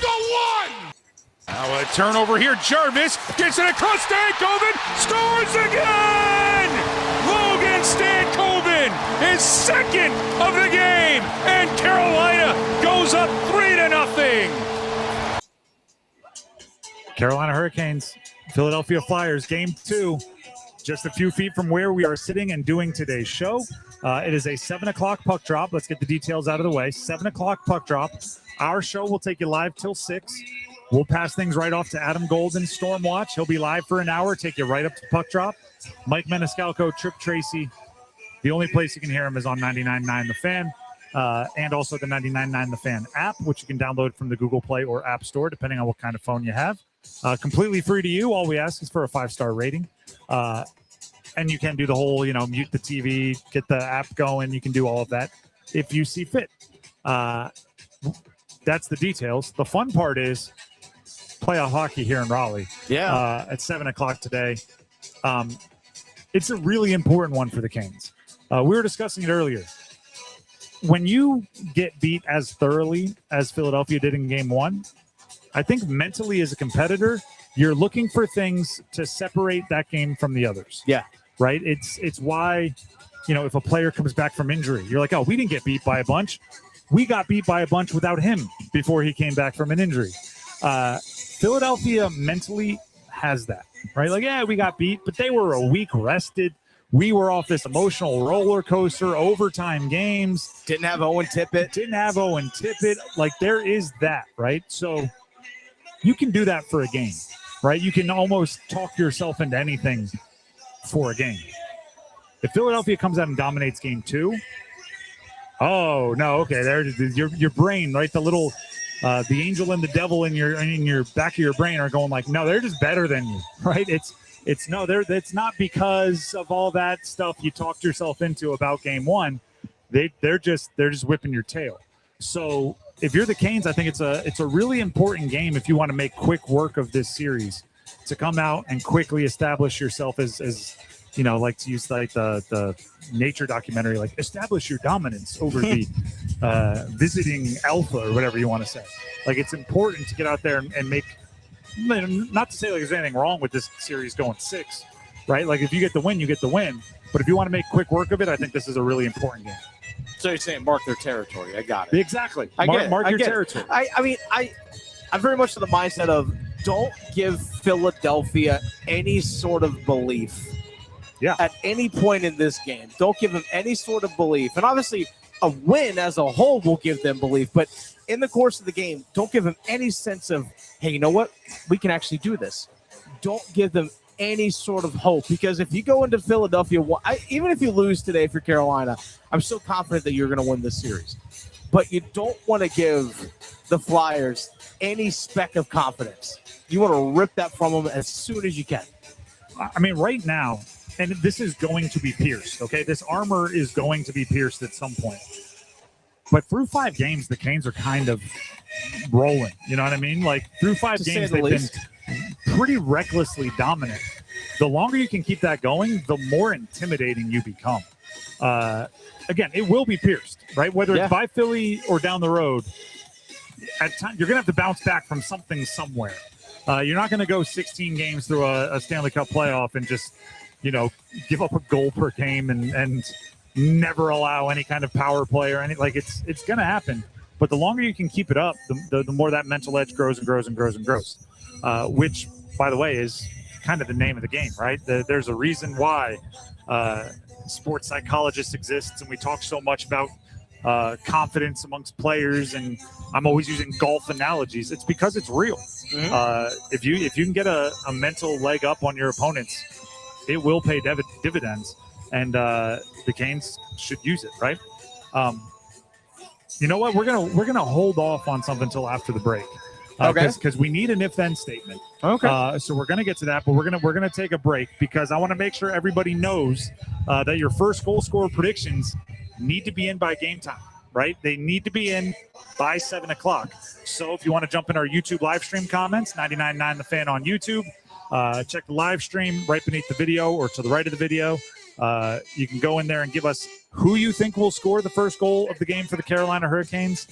Go 1! Now a turnover here. Jarvis gets it across. Stankoven scores again! Logan Stankoven, his second of the game, and Carolina goes up 3-0. Carolina Hurricanes, Philadelphia Flyers, Game 2. Just a few feet from where we are sitting and doing today's show. It is a 7 o'clock puck drop. Let's get the details out of the way. 7 o'clock puck drop. Our show will take you live till 6. We'll pass things right off to Adam Gold in Storm Watch. He'll be live for an hour, take you right up to puck drop. Mike Maniscalco, Trip Tracy. The only place you can hear him is on 99.9 The Fan, and also the 99.9 The Fan app, which you can download from the Google Play or App Store, depending on what kind of phone you have. Completely free to you. All we ask is for a 5-star rating. And you can do the whole, mute the TV, get the app going. You can do all of that if you see fit. That's the details. The fun part is playoff hockey here in Raleigh. Yeah. At 7 o'clock today. It's a really important one for the Canes. We were discussing it earlier. When you get beat as thoroughly as Philadelphia did in Game 1, I think mentally as a competitor, you're looking for things to separate that game from the others. Yeah. Right? It's why, if a player comes back from injury, you're like, oh, we didn't get beat by a bunch. We got beat by a bunch without him before he came back from an injury. Philadelphia mentally has that, right? Like, yeah, we got beat, but they were a week rested. We were off this emotional roller coaster, overtime games. Didn't have Owen Tippett. Like, there is that, right? So you can do that for a game, right? You can almost talk yourself into anything for a game. If Philadelphia comes out and dominates Game 2, oh no, okay, there's your brain, right? The little the angel and the devil in your back of your brain are going like, no, they're just better than you, right? It's not because of all that stuff you talked yourself into about Game 1. They're just whipping your tail. So if you're the Canes, I think it's a really important game if you want to make quick work of this series, to come out and quickly establish yourself as like to use like the nature documentary, like establish your dominance over the visiting alpha or whatever you want to say. Like, it's important to get out there and make, not to say like there's anything wrong with this series going 6, right? Like, if you get the win, you get the win. But if you want to make quick work of it, I think this is a really important game. So you're saying mark their territory. I got it. Exactly. Mark your territory. I'm very much to the mindset of don't give Philadelphia any sort of belief. Yeah. At any point in this game, don't give them any sort of belief. And obviously, a win as a whole will give them belief. But in the course of the game, don't give them any sense of, hey, you know what? We can actually do this. Don't give them any sort of hope. Because if you go into Philadelphia, even if you lose today for Carolina, I'm still confident that you're going to win this series. But you don't want to give the Flyers any speck of confidence. You want to rip that from them as soon as you can. I mean, right now, and this is going to be pierced, okay? This armor is going to be pierced at some point. But through 5 games, the Canes are kind of rolling. You know what I mean? Like, through 5 games, they've been pretty recklessly dominant. The longer you can keep that going, the more intimidating you become. Again, it will be pierced, right? Whether it's by Philly or down the road, at time you're going to have to bounce back from something somewhere. You're not going to go 16 games through a Stanley Cup playoff and just, give up a goal per game and never allow any kind of power play or any, like, it's going to happen. But the longer you can keep it up, the more that mental edge grows and grows and grows and grows, which, by the way, is kind of the name of the game, right? There's a reason why sports psychologists exist, and we talk so much about confidence amongst players, and I'm always using golf analogies. It's because it's real. Mm-hmm. If you can get a mental leg up on your opponents, it will pay dividends, and the Canes should use it, right? You know what? We're gonna hold off on something until after the break, because we need an if-then statement. Okay. So we're gonna get to that, but we're gonna take a break because I want to make sure everybody knows that your first goal scorer predictions need to be in by game time, right? They need to be in by 7 o'clock. So if you want to jump in our YouTube live stream comments, 99.9 The Fan on YouTube, check the live stream right beneath the video or to the right of the video. You can go in there and give us who you think will score the first goal of the game for the Carolina Hurricanes.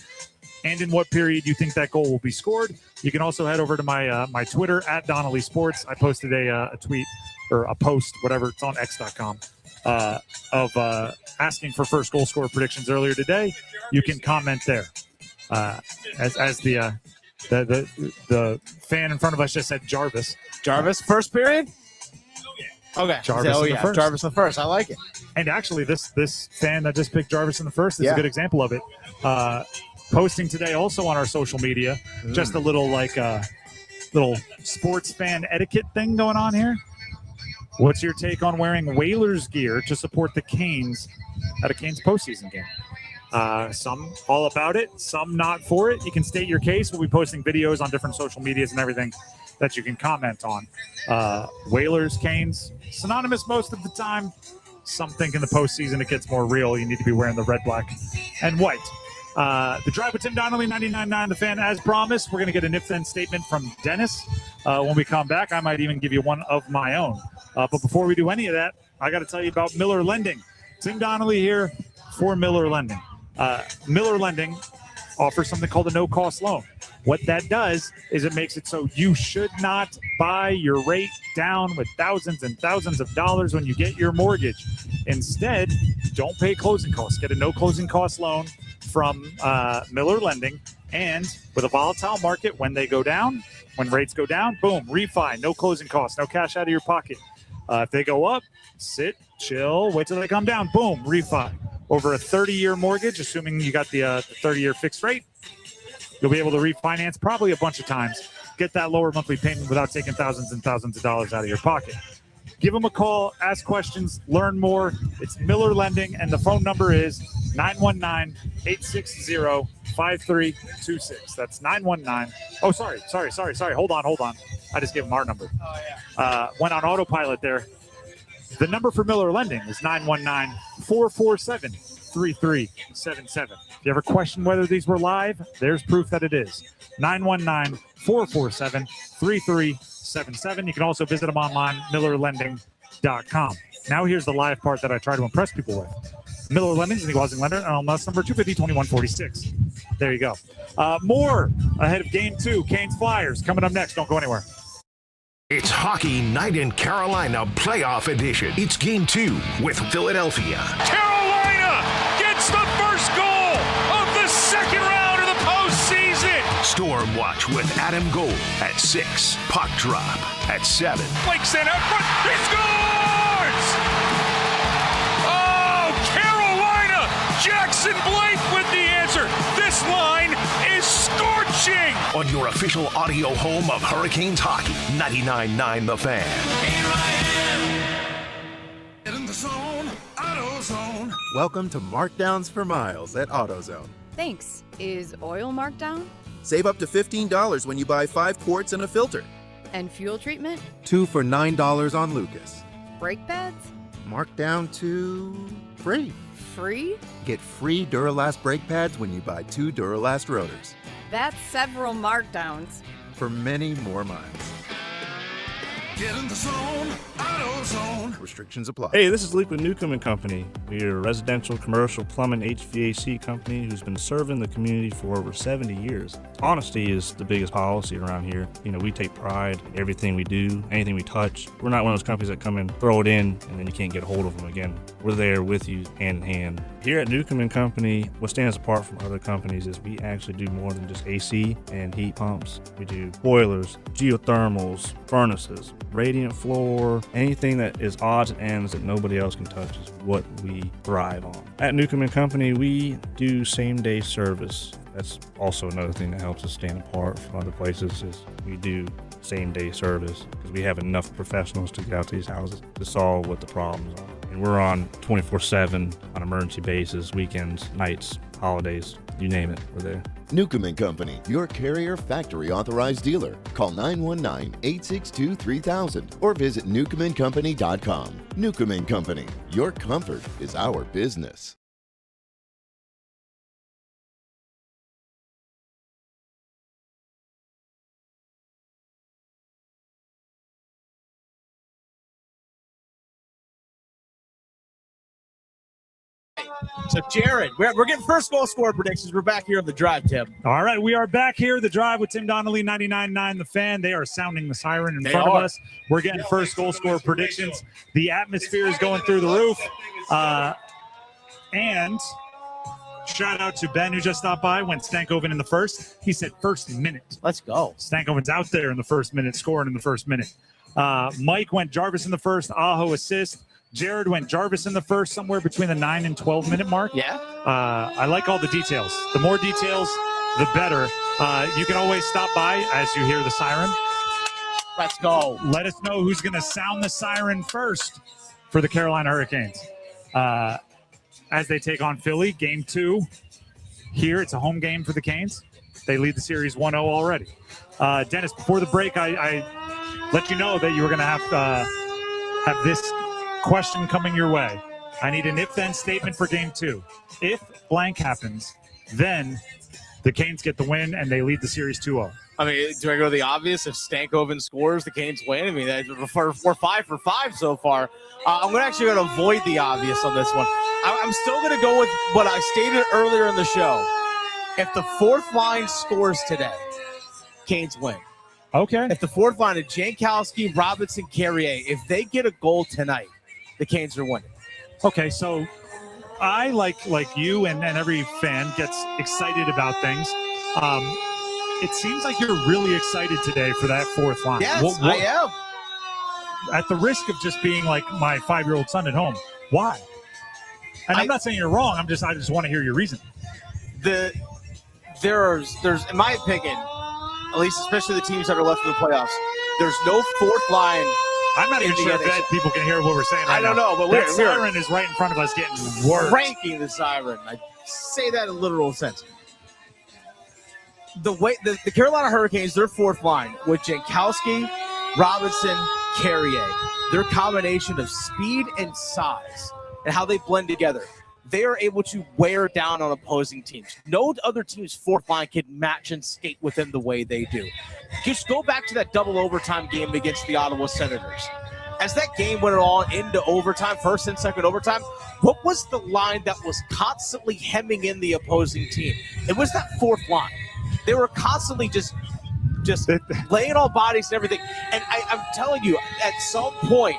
and in what period you think that goal will be scored. You can also head over to my my Twitter at Donnelly Sports. I posted a tweet or a post, whatever, it's on x.com, of asking for first goal scorer predictions earlier today. You can comment there. As the fan in front of us just said, Jarvis. Jarvis, first period? Okay. Jarvis in the first. Jarvis in the first. I like it. And actually, this fan that just picked Jarvis in the first is Yeah. a good example of it. Posting today also on our social media, just a little little sports fan etiquette thing going on here. What's your take on wearing Whalers gear to support the Canes at a Canes postseason game? Some all about it, some not for it. You can state your case. We'll be posting videos on different social medias and everything that you can comment on. Whalers, Canes, synonymous most of the time. Some think in the postseason it gets more real. You need to be wearing the red, black, and white. The Drive with Tim Donnelly, 99.9 The Fan. As promised, we're going to get an if-then statement from Dennis. When we come back, I might even give you one of my own. But before we do any of that, I got to tell you about Miller Lending. Tim Donnelly here for Miller Lending. Miller Lending offers something called a no-cost loan. What that does is it makes it so you should not buy your rate down with thousands and thousands of dollars when you get your mortgage. Instead, don't pay closing costs. Get a no closing cost loan from Miller Lending. And with a volatile market, when they go down, when rates go down, boom, refi, no closing costs, no cash out of your pocket. If they go up, sit, chill, wait till they come down, boom, refi. Over a 30-year mortgage, assuming you got the 30-year fixed rate, you'll be able to refinance probably a bunch of times, get that lower monthly payment without taking thousands and thousands of dollars out of your pocket. Give them a call, ask questions, learn more. It's Miller Lending, and the phone number is 919-860-5326. That's 919. Oh, sorry. Hold on. I just gave them our number. Oh, yeah. Went on autopilot there. The number for Miller Lending is 919-447-3377. If you ever question whether these were live, there's proof that it is. 919-447-3377. You can also visit them online, millerlending.com. Now here's the live part that I try to impress people with. Miller Lending is an equalizing lender, and MLS number 250-2146. There you go. More ahead of Game 2, Canes Flyers, coming up next. Don't go anywhere. It's Hockey Night in Carolina Playoff Edition. It's Game 2 with Philadelphia. Carolina gets the first goal of the second round of the postseason. Storm Watch with Adam Gold at 6. Puck Drop at 7. Blake sent out front. He scores! Oh, Carolina! Jackson Blake with the answer. This line is scorching. On your official audio home of Hurricanes hockey, 99.9 The Fan. In the zone, AutoZone. Welcome to Markdowns for Miles at AutoZone. Thanks. Is oil marked down? Save up to $15 when you buy 5 quarts and a filter. And fuel treatment? 2 for $9 on Lucas. Brake pads? Marked down to free. Free? Get free Duralast brake pads when you buy 2 Duralast rotors. That's several markdowns. For many more miles. Get in the zone, AutoZone. Restrictions apply. Hey, this is Luke with Newcomb & Company. We're a residential, commercial, plumbing, HVAC company who's been serving the community for over 70 years. Honesty is the biggest policy around here. You know, we take pride in everything we do, anything we touch. We're not one of those companies that come in, throw it in, and then you can't get a hold of them again. We're there with you hand in hand. Here at Newcomb & Company, what stands apart from other companies is we actually do more than just AC and heat pumps. We do boilers, geothermals, furnaces, radiant floor, anything that is odds and ends that nobody else can touch is what we thrive on. At Newcomb & Company, we do same-day service. That's also another thing that helps us stand apart from other places is we do same-day service because we have enough professionals to get out to these houses to solve what the problems are. And we're on 24/7 on emergency basis, weekends, nights, holidays, you name it, we're there. Newcomb & Company, your Carrier factory authorized dealer. Call 919-862-3000 or visit newcombandcompany.com. Newcomb & Company, your comfort is our business. So, Jared, we're getting first goal scorer predictions. We're back here on the drive, Tim. All right, we are back here, the drive with Tim Donnelly, 99.9 The Fan. They are sounding the siren in front of us. We're getting first goal scorer predictions. The atmosphere is going through the roof. And shout out to Ben, who just stopped by, went Stankoven in the first. He said first minute. Let's go. Stankoven's out there in the first minute, scoring in the first minute. Mike went Jarvis in the first, Aho assist. Jared went Jarvis in the first, somewhere between the 9 and 12 minute mark. Yeah. I like all the details. The more details, the better. You can always stop by as you hear the siren. Let's go. Let us know who's going to sound the siren first for the Carolina Hurricanes as they take on Philly. Game 2 here. It's a home game for the Canes. They lead the series 1-0 already. Dennis, before the break, I let you know that you were going to have this question coming your way. I need an if-then statement for Game 2. If blank happens, then the Canes get the win and they lead the series 2-0. I mean, do I go the obvious? If Stankoven scores, the Canes win. I mean, we're 5 for 5 so far. I'm actually going to avoid the obvious on this one. I'm still going to go with what I stated earlier in the show. If the fourth line scores today, Canes win. Okay. If the fourth line of Jankowski, Robinson, Carrier, if they get a goal tonight, the Canes are winning. Okay, so I, like you and every fan, gets excited about things. It seems like you're really excited today for that fourth line. Yes, I am. At the risk of just being like my 5-year-old son at home. Why? And I'm not saying you're wrong. I just want to hear your reason. There's, in my opinion, at least especially the teams that are left in the playoffs, there's no fourth line. I'm not even sure if people can hear what we're saying right now. I don't know, but that siren is right in front of us getting worse. Cranking the siren. I say that in literal sense. The way the Carolina Hurricanes, their fourth line with Jankowski, Robinson, Carrier, their combination of speed and size and how they blend together, they are able to wear down on opposing teams. No other team's fourth line can match and skate with them the way they do. Just go back to that double overtime game against the Ottawa Senators. As that game went on into overtime, first and second overtime, what was the line that was constantly hemming in the opposing team? It was that fourth line. They were constantly just laying all bodies and everything. And I'm telling you, at some point,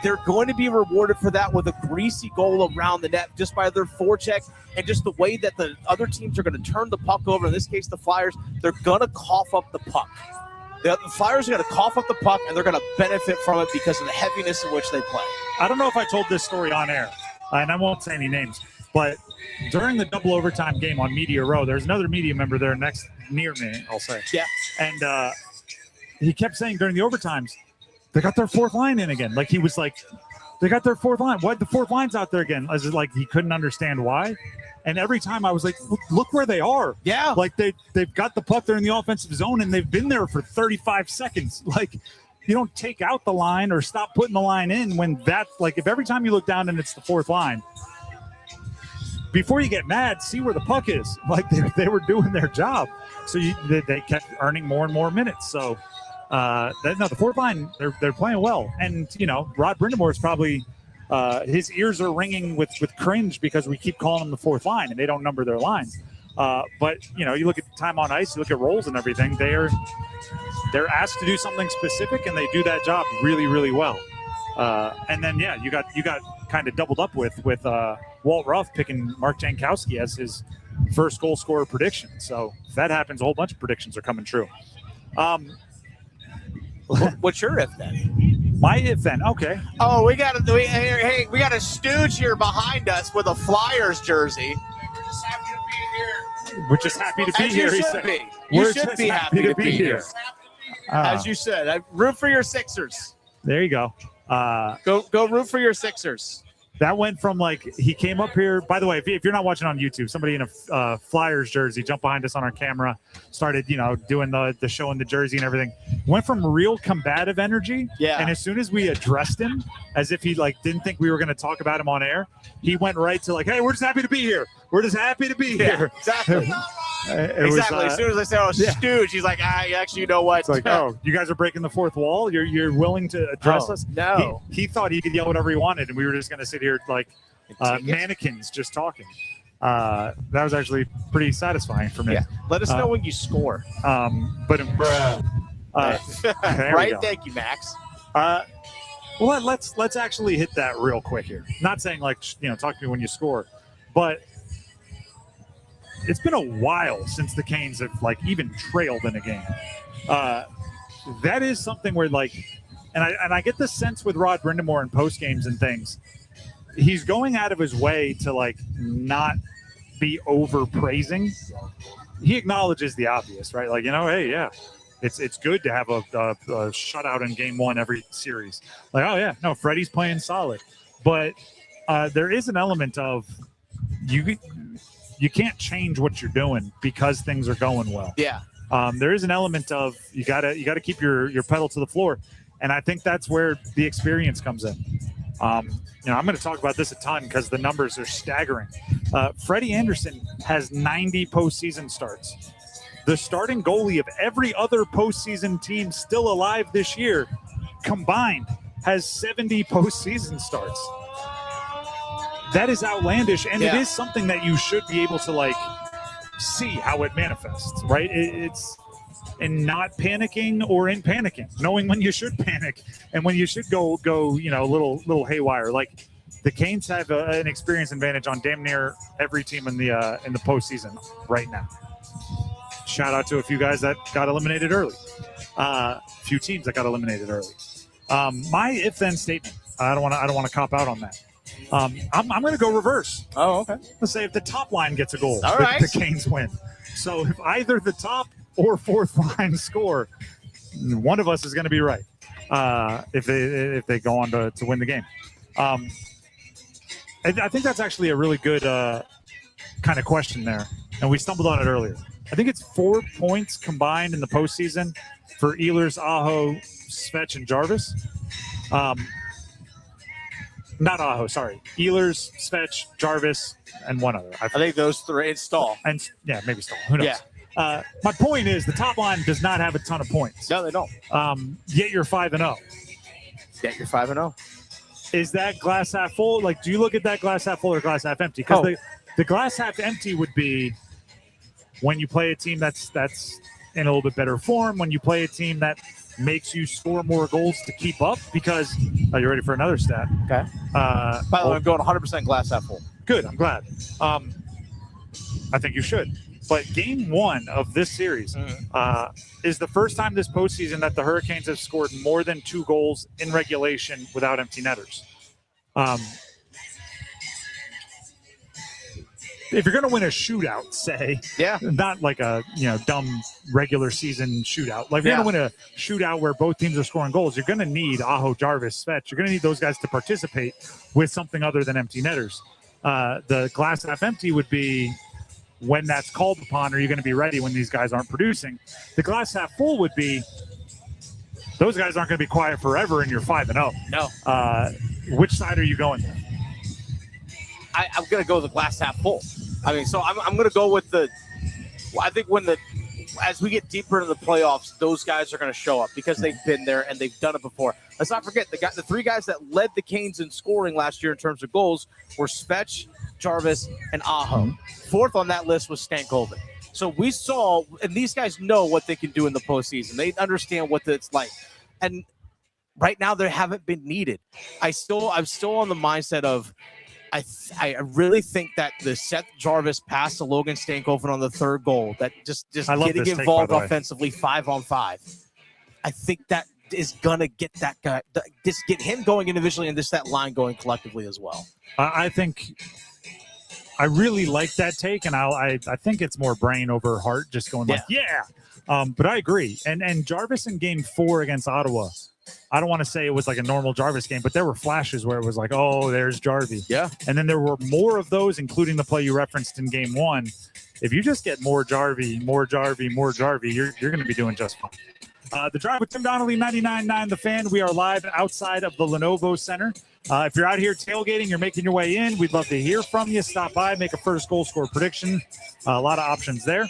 they're going to be rewarded for that with a greasy goal around the net just by their forecheck and just the way that the other teams are going to turn the puck over. In this case, the Flyers, they're going to cough up the puck. The Flyers are going to cough up the puck, and they're going to benefit from it because of the heaviness in which they play. I don't know if I told this story on air, and I won't say any names, but during the double overtime game on Media Row, there's another media member there near me, I'll say. Yeah. And he kept saying during the overtimes, they got their fourth line in again. Like, he was like, they got their fourth line. Why the fourth line's out there again? I was like, he couldn't understand why. And every time I was like, look where they are. Yeah. Like, they've got the puck there in the offensive zone, and they've been there for 35 seconds. Like, you don't take out the line or stop putting the line in when that's like, if every time you look down and it's the fourth line, before you get mad, see where the puck is. Like, they were doing their job. So they kept earning more and more minutes. So, the fourth line, they're playing well. And, Rod Brindamore's probably his ears are ringing with cringe because we keep calling them the fourth line and they don't number their lines. But, you look at time on ice, you look at roles and everything, they're asked to do something specific and they do that job really, really well. And then, you got kind of doubled up with Walt Ruff picking Mark Jankowski as his first goal scorer prediction. So if that happens, a whole bunch of predictions are coming true. What's your if then? My if then, okay. Oh, we got a stooge here behind us with a Flyers jersey. We're just happy to be here. You should be. You should be happy to be here. As you said, I root for your Sixers. There you go. Go root for your Sixers. That went from he came up here. By the way, if you're not watching on YouTube, somebody in a Flyers jersey jumped behind us on our camera, started doing the show in the jersey and everything. Went from real combative energy, and as soon as we addressed him, as if he didn't think we were going to talk about him on air, he went right to hey, we're just happy to be here. We're just happy to be here. Exactly. Exactly. As soon as I say, stooge, he's like, actually, you know what? It's like, you guys are breaking the fourth wall? You're willing to address us? No. He thought he could yell whatever he wanted, and we were just going to sit here mannequins just talking. That was actually pretty satisfying for me. Yeah. Let us know when you score. But Right. Thank you, Max. Well, let's actually hit that real quick here. Not saying talk to me when you score, but it's been a while since the Canes have even trailed in a game. That is something where and I get the sense with Rod Brindamore in post games and things, he's going out of his way to not be over praising. He acknowledges the obvious, right? Hey, yeah. It's good to have a shutout in game one every series. Freddie's playing solid. But there is an element of you can't change what you're doing because things are going well. Yeah. There is an element of you gotta keep your pedal to the floor. And I think that's where the experience comes in. I'm going to talk about this a ton because the numbers are staggering. Freddie Anderson has 90 postseason starts. The starting goalie of every other postseason team still alive this year combined has 70 postseason starts. That is outlandish, and it is something that you should be able to see how it manifests, right? It's in not panicking or in panicking, knowing when you should panic and when you should go a little haywire. The Canes have an experience advantage on damn near every team in the postseason right now. Shout out to a few guys that got eliminated early. A few teams that got eliminated early. My if-then statement. I don't want to cop out on that. I'm going to go reverse. Oh, okay. Let's say if the top line gets a goal, all right, the Canes win. So if either the top or fourth line score, one of us is going to be right. If they go on to win the game. I think that's actually a really good kind of question there, and we stumbled on it earlier. I think it's 4 points combined in the postseason for Ehlers, Aho, Svech, and Jarvis. Not Aho, sorry. Ehlers, Svech, Jarvis, and one other. I think those three. It's Stahl. And maybe Stahl. Who knows? Yeah. My point is the top line does not have a ton of points. No, they don't. Yet you're 5-0. Yet you're 5-0. Is that glass half full? Do you look at that glass half full or glass half empty? Because the glass half empty would be when you play a team that's in a little bit better form, when you play a team that makes you score more goals to keep up. Because are you ready for another stat? Okay. By the way, I'm going 100% glass half full. Good. I'm glad. I think you should. But game one of this series is the first time this postseason that the Hurricanes have scored more than 2 goals in regulation without empty netters. If you're going to win a shootout, say, not like a dumb regular season shootout. If you're going to win a shootout where both teams are scoring goals, you're going to need Aho, Jarvis, Svech. You're going to need those guys to participate with something other than empty netters. The glass half empty would be when that's called upon. Are you going to be ready when these guys aren't producing? The glass half full would be those guys aren't going to be quiet forever, and you're 5-0. No. Which side are you going with? I'm going to go the glass half full. So I'm going to go with I think as we get deeper into the playoffs, those guys are going to show up because they've been there and they've done it before. Let's not forget the 3 guys that led the Canes in scoring last year in terms of goals were Svech, Jarvis, and Aho. Fourth on that list was Stankoven. So we saw, and these guys know what they can do in the postseason. They understand what it's like. And right now they haven't been needed. I'm still on the mindset of I really think that the Seth Jarvis pass to Logan Stankoven on the third goal, that just getting involved offensively 5-on-5, I think that is going to get that guy, just get him going individually and just that line going collectively as well. I think I really like that take, and I think it's more brain over heart, just going but I agree. And Jarvis in game 4 against Ottawa, I don't want to say it was like a normal Jarvis game, but there were flashes where it was like, oh, there's Jarvie. Yeah. And then there were more of those, including the play you referenced in game 1. If you just get more Jarvie, you're going to be doing just fine. The Drive with Tim Donnelly, 99.9 The Fan. We are live outside of the Lenovo Center. If you're out here tailgating, you're making your way in, we'd love to hear from you. Stop by, make a first goal score prediction. A lot of options there.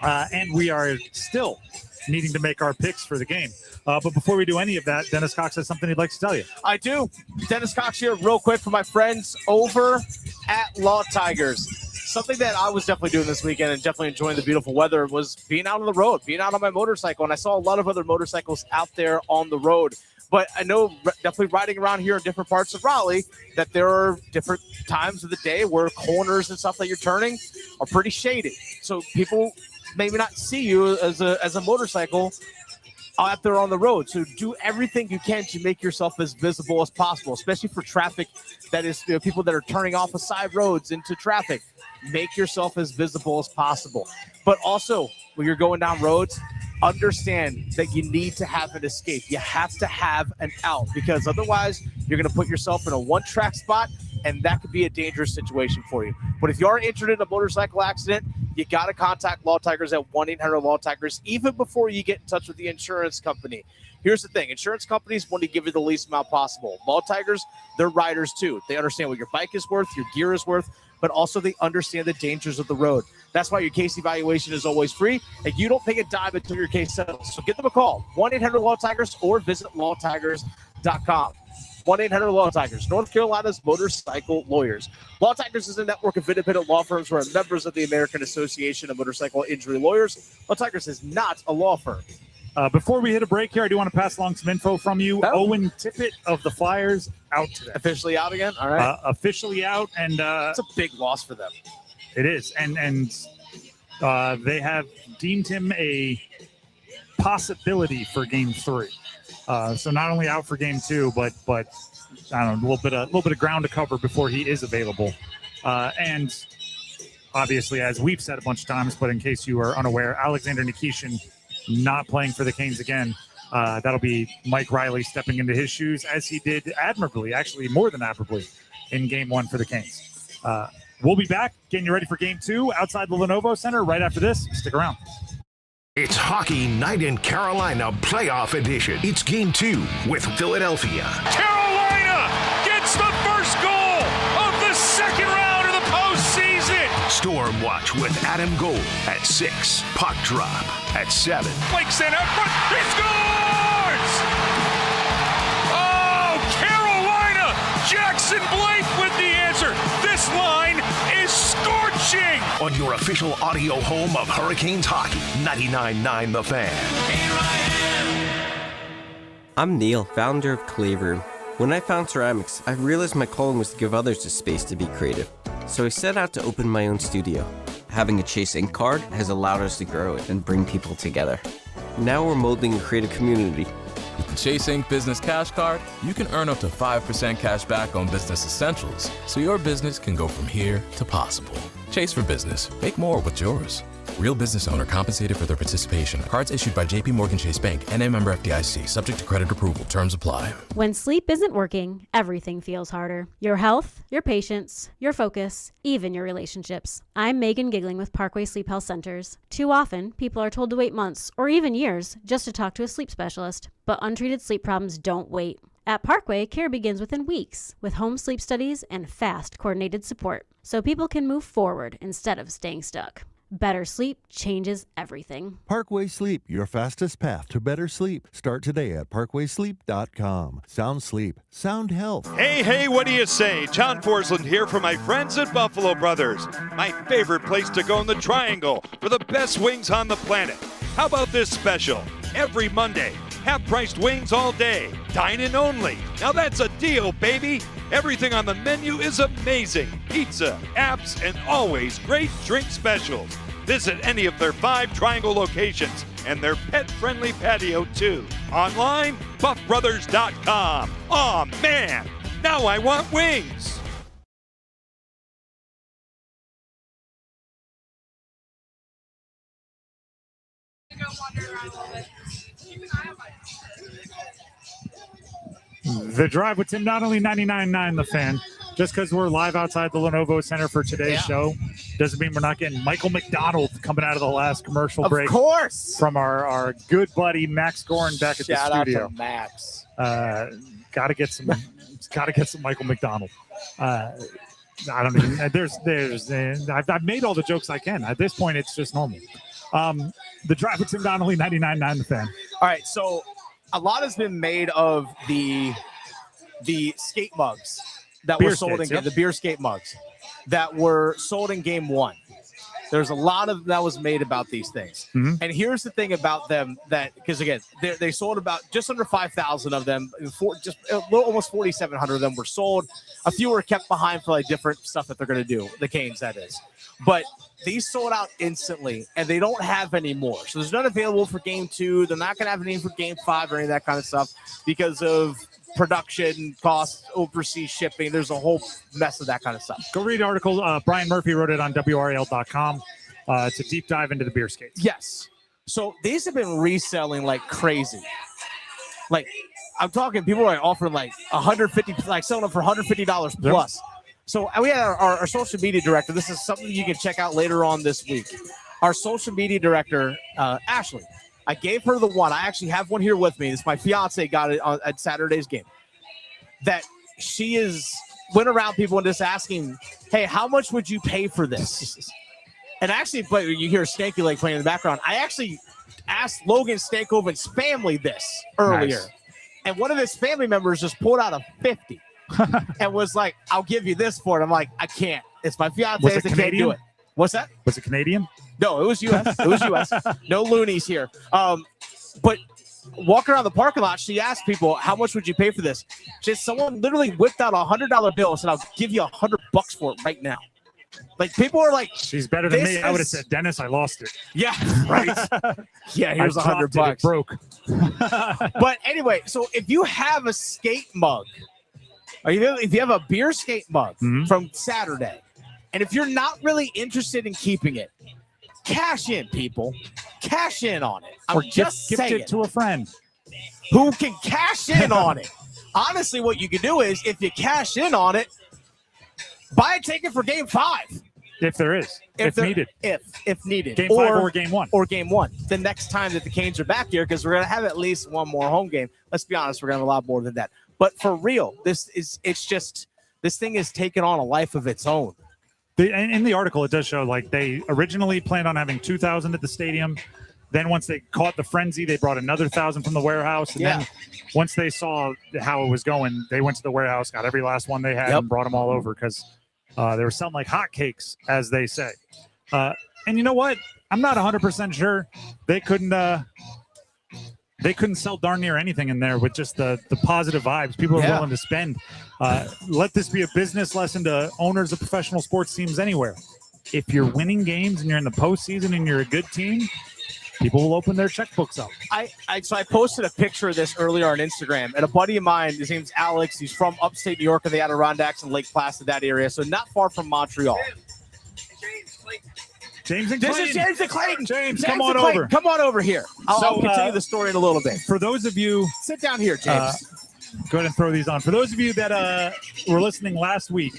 And we are still needing to make our picks for the game. But before we do any of that, Dennis Cox has something he'd like to tell you. I do. Dennis Cox here, real quick, for my friends over at Law Tigers. Something that I was definitely doing this weekend and definitely enjoying the beautiful weather was being out on the road, being out on my motorcycle. And I saw a lot of other motorcycles out there on the road. But I know definitely riding around here in different parts of Raleigh that there are different times of the day where corners and stuff that you're turning are pretty shady. So people maybe not see you as a motorcycle out there on the road. So do everything you can to make yourself as visible as possible, especially for traffic that is, people that are turning off of side roads into traffic. Make yourself as visible as possible. But also, when you're going down roads, understand that you need to have an escape. You have to have an out, because otherwise you're going to put yourself in a one-track spot, and that could be a dangerous situation for you. But if you are injured in a motorcycle accident, you got to contact Law Tigers at 1-800-LAW-TIGERS even before you get in touch with the insurance company. Here's the thing. Insurance companies want to give you the least amount possible. Law Tigers, they're riders too. They understand what your bike is worth, your gear is worth, but also they understand the dangers of the road. That's why your case evaluation is always free, and you don't pay a dime until your case settles. So give them a call, 1-800-LAW-TIGERS, or visit lawtigers.com. 1-800-LAW-TIGERS, North Carolina's motorcycle lawyers. Law Tigers is a network of independent law firms who are members of the American Association of Motorcycle Injury Lawyers. Law Tigers is not a law firm. Before we hit a break here, I do want to pass along some info from you. Owen Tippett of the Flyers out today. Officially out again? All right. Officially out. And it's a big loss for them. It is. And they have deemed him a possibility for Game 3. So not only out for Game 2, but I don't know, a little bit of ground to cover before he is available. And obviously, as we've said a bunch of times, but in case you are unaware, Alexander Nikishin not playing for the Canes again. That'll be Mike Riley stepping into his shoes, as he did admirably, actually more than admirably, in Game 1 for the Canes. We'll be back, getting you ready for Game 2 outside the Lenovo Center right after this. Stick around. It's Hockey Night in Carolina Playoff Edition. It's Game 2 with Philadelphia. Carolina gets the first goal of the second round of the postseason. Storm Watch with Adam Gold at 6. Puck Drop at 7. Blake sent out front. He scores! Oh, Carolina! Jackson Blake with the answer. This line is scorching. On your official audio home of Hurricanes hockey, 99.9 The Fan. I'm Neil, founder of Clay Room. When I found ceramics, I realized my calling was to give others the space to be creative. So I set out to open my own studio. Having a Chase Ink card has allowed us to grow it and bring people together. Now we're molding a creative community. With the Chase Ink Business Cash Card, you can earn up to 5% cash back on business essentials, so your business can go from here to possible. Chase for business. Make more with yours. Real business owner compensated for their participation. Cards issued by J.P. Morgan Chase Bank, N.A. member FDIC, subject to credit approval. Terms apply. When sleep isn't working, everything feels harder. Your health, your patience, your focus, even your relationships. I'm Megan Giggling with Parkway Sleep Health Centers. Too often, people are told to wait months or even years just to talk to a sleep specialist. But untreated sleep problems don't wait. At Parkway, care begins within weeks with home sleep studies and fast, coordinated support so people can move forward instead of staying stuck. Better sleep changes everything. Parkway Sleep, your fastest path to better sleep. Start today at parkwaysleep.com. Sound sleep, sound health. Hey, what do you say? John Forsland here for my friends at Buffalo Brothers. My favorite place to go in the Triangle for the best wings on the planet. How about this special? Every Monday, half-priced wings all day. Dine-in only. Now that's a deal, baby. Everything on the menu is amazing. Pizza, apps, and always great drink specials. Visit any of their 5 Triangle locations and their pet-friendly patio, too. Online, buffbrothers.com. Aw, man, now I want wings. The Drive with Tim Donnelly, 99.9 The Fan. Just because we're live outside the Lenovo Center for today's show doesn't mean we're not getting Michael McDonald coming out of the last commercial break. Of course. From our good buddy Max Gorin back at the studio. Shout out to Max. Got to get some Michael McDonald. I don't even. I've made all the jokes I can. At this point, it's just normal. The Drive with Tim Donnelly, 99.9 The Fan. All right, so a lot has been made of the skate mugs that Beer were sold skates, in yep. the beer skate mugs that were sold in game 1. There's a lot of that was made about these things. Mhm. And here's the thing about them because again, they sold about just under 5,000 of them. Almost 4,700 of them were sold. A few were kept behind for like different stuff that they're going to do. The Canes, that is. But these sold out instantly, and they don't have any more. So there's none available for game 2. They're not going to have any for game 5 or any of that kind of stuff because of production costs, overseas shipping. There's a whole mess of that kind of stuff. Go read the article. Brian Murphy wrote it on WRAL.com. It's a deep dive into the beer skates. Yes. So these have been reselling like crazy. Like, I'm talking, people are offering like 150, like selling them for $150 plus. Yep. So we had our social media director. This is something you can check out later on this week. Our social media director, Ashley. I gave her the one. I actually have one here with me. It's my fiance got it at Saturday's game. That she went around people and just asking, hey, how much would you pay for this? And actually, but you hear Stanky Leg playing in the background. I actually asked Logan Stankoven's family this earlier. Nice. And one of his family members just pulled out a 50 and was like, I'll give you this for it. I'm like, I can't. It's my fiance. Was it Can't Canadian? do it. What's that? Was it Canadian? No, it was U.S. It was U.S. No loonies here. But walking around the parking lot, she asked people, how much would you pay for this? Someone literally whipped out a $100 bill and said, I'll give you $100 for it right now. Like, people are like, she's better than me. I would have said, Dennis, I lost it. Yeah, right. Yeah, here's $100. It broke. But anyway, so if you have a skate mug, or if you have a beer skate mug from Saturday, and if you're not really interested in keeping it, cash in, people. Cash in on it. I'm just gift saying. it to a friend who can cash in on it. Honestly, what you can do is, if you cash in on it, buy a ticket for game 5. If there is. If needed. If needed. Game 5 or game 1. Or game 1. The next time that the Canes are back here, because we're going to have at least one more home game. Let's be honest, we're going to have a lot more than that. But for real, this thing is taking on a life of its own. In the article, it does show like they originally planned on having 2,000 at the stadium. Then once they caught the frenzy, they brought another 1,000 from the warehouse. And then once they saw how it was going, they went to the warehouse, got every last one they had, and brought them all over because they were selling like hotcakes, as they say. And you know what? I'm not 100% sure they couldn't sell darn near anything in there with just the positive vibes people are willing to spend. Let this be a business lesson to owners of professional sports teams anywhere. If you're winning games and you're in the postseason and you're a good team, people will open their checkbooks up. So I posted a picture of this earlier on Instagram, and a buddy of mine, his name's Alex. He's from upstate New York in the Adirondacks and Lake Placid, that area, so not far from Montreal. James and This Clayton. is James and Clayton. James, James come on and Clayton. over. Come on over here. I'll continue the story in a little bit. For those of you... Sit down here, James. Go ahead and throw these on. For those of you that were listening last week,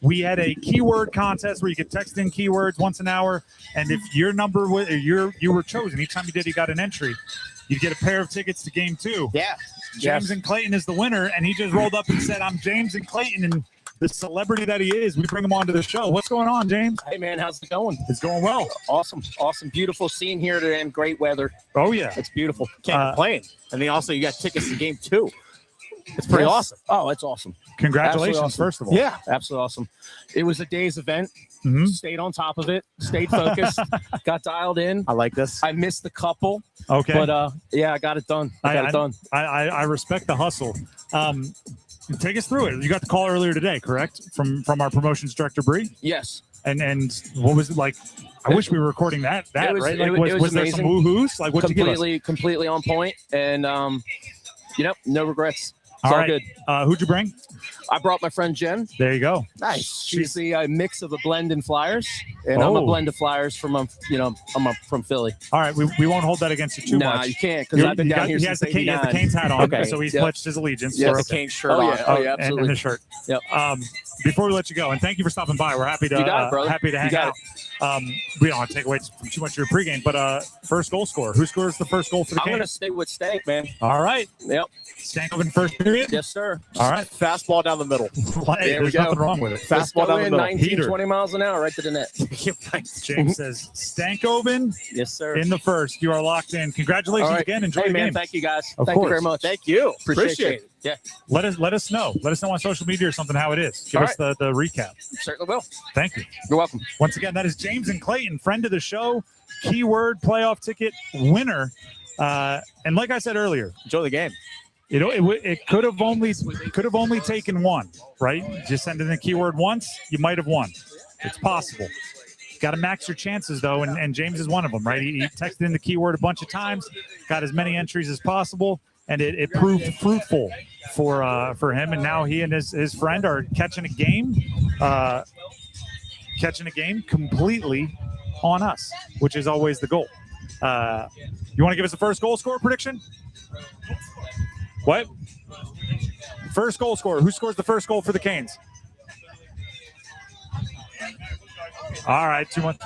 we had a keyword contest where you could text in keywords once an hour, and if your number was you were chosen, each time you did, you got an entry. You'd get a pair of tickets to game 2. Yeah. James and Clayton is the winner, and he just rolled up and said, I'm James and Clayton, and the celebrity that he is, we bring him on to the show. What's going on, James? Hey, man, how's it going? It's going well. Awesome. Beautiful scene here today and great weather. Oh, yeah. It's beautiful. Can't complain. And then also you got tickets to game 2. It's pretty awesome. Oh, it's awesome. Congratulations, Awesome. first of all. Yeah, absolutely awesome. It was a day's event. Stayed on top of it. Stayed focused. Got dialed in. I like this. I missed the couple. Okay. But, yeah, I got it done. I respect the hustle. Take us through it. You got the call earlier today, correct? From our promotions director, Bree? Yes. And what was it like? I wish we were recording that right? Like, it was there some woohoos? Like, what'd you give us? Completely on point. And, no regrets. It's all all right. good. Who'd you bring? I brought my friend Jen. There you go. Nice. She's the mix of a blend and Flyers, and I'm a blend of Flyers from from Philly. All right, we won't hold that against you too much. Nah, you can't because I've been down here since '89. He has the Canes hat on, okay. so he's pledged his allegiance. Yes. The Canes shirt on. Oh yeah, absolutely. And his shirt. Yep. Before we let you go, and thank you for stopping by. We're happy to You got it, brother. happy to hang out. We don't want to take away too much of your pregame, but first goal scorer. Who scores the first goal for the Canes? I'm going to stay with Stank, man. All right. Yep. Stankoven first period. period? Yes, sir. All right. Fastball down the middle. Hey, there's nothing wrong with it. Fastball down the middle. 19, 20 miles an hour right to the net. James says Stankoven. Yes, sir. In the first. You are locked in. Congratulations All right. again. Enjoy hey, the man, game. thank you, guys. Of Thank course. you very much. Thank you. Appreciate it. Yeah. Let us know. Let us know on social media or something how it is. Give All us the recap. Certainly will. Thank you. You're welcome. Once again, that is James and Clayton, friend of the show, keyword playoff ticket winner. And like I said earlier, enjoy the game. It could have only taken one, right? Just send in the keyword once, you might have won. It's possible. Got to max your chances though, and James is one of them, right? He texted in the keyword a bunch of times, got as many entries as possible, and it proved fruitful for him. And now he and his friend are catching a game completely on us, which is always the goal. You want to give us the first goal scorer prediction? What? First goal scorer. Who scores the first goal for the Canes? All right, 2-1.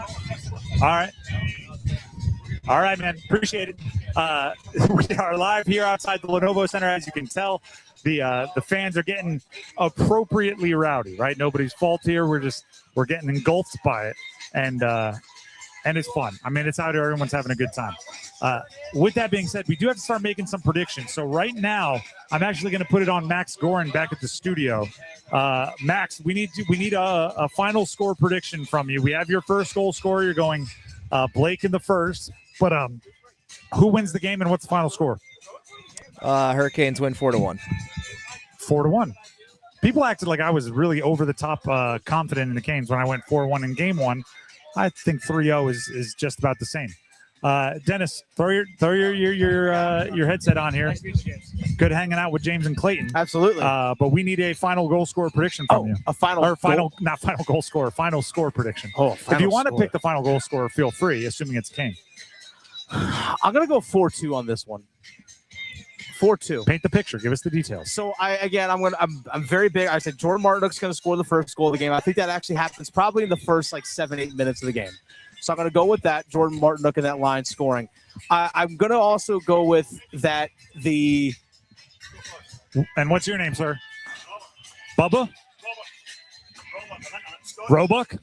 All right, man. Appreciate it. We are live here outside the Lenovo Center. As you can tell, the fans are getting appropriately rowdy, right? Nobody's fault here. We're getting engulfed by it, and it's fun. I mean, it's out here. Everyone's having a good time. With that being said, we do have to start making some predictions. So right now, I'm actually going to put it on Max Gorin back at the studio. Max, we need a final score prediction from you. We have your first goal scorer. You're going Blake in the first. But who wins the game and what's the final score? Hurricanes win 4-1. 4-1. People acted like I was really over the top confident in the Canes when I went 4-1 in game one. I think 3-0 is just about the same. Dennis, throw your headset on here. Good hanging out with James and Clayton. Absolutely. But we need a final goal score prediction from you. Not final goal score, final score prediction. If you want to pick the final goal scorer, feel free, assuming it's Kane. I'm gonna go 4-2 on this one. 4-2. Paint the picture. Give us the details. So I'm very big. I said Jordan Martinook's going to score the first goal of the game. I think that actually happens probably in the first 7-8 minutes of the game. So I'm going to go with that. Jordan Martinook in that line scoring. I'm going to also go with that And what's your name, sir? Bubba? Roebuck?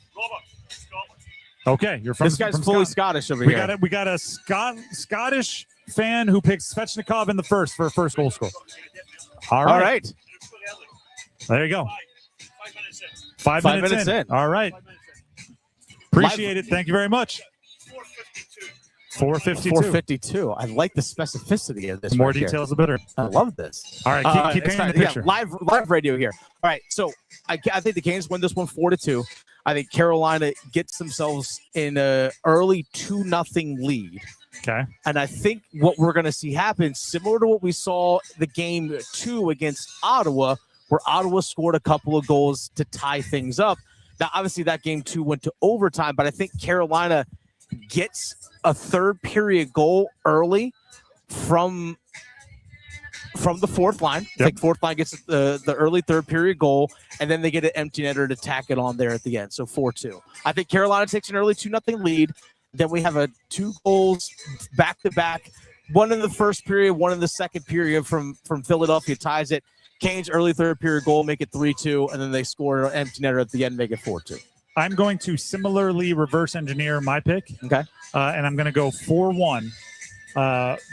Okay, you're from. This guy's from fully Scotland. Scottish over here. We got a Scottish fan who picks Svechnikov in the first for a first goal score. All right. There you go. 5 minutes in. All right. Appreciate it. Thank you very much. 452. I like the specificity of this. The more right details, here. the better. I love this. All right, keep painting the picture. Live radio here. All right, so I think the Canes win this one 4-2. I think Carolina gets themselves in an early 2-0 lead. Okay. And I think what we're going to see happen, similar to what we saw the game 2 against Ottawa, where Ottawa scored a couple of goals to tie things up. Now, obviously, that game 2 went to overtime, but I think Carolina gets a third period goal early from the fourth line. I think fourth line gets the early third period goal, and then they get an empty netter to tack it on there at the end. So 4-2. I think Carolina takes an early 2-0 lead. Then we have 2 goals back-to-back, one in the first period, one in the second period from Philadelphia ties it. Canes early third period goal, make it 3-2, and then they score an empty netter at the end, make it 4-2. I'm going to similarly reverse engineer my pick. Okay. And I'm going to go 4-1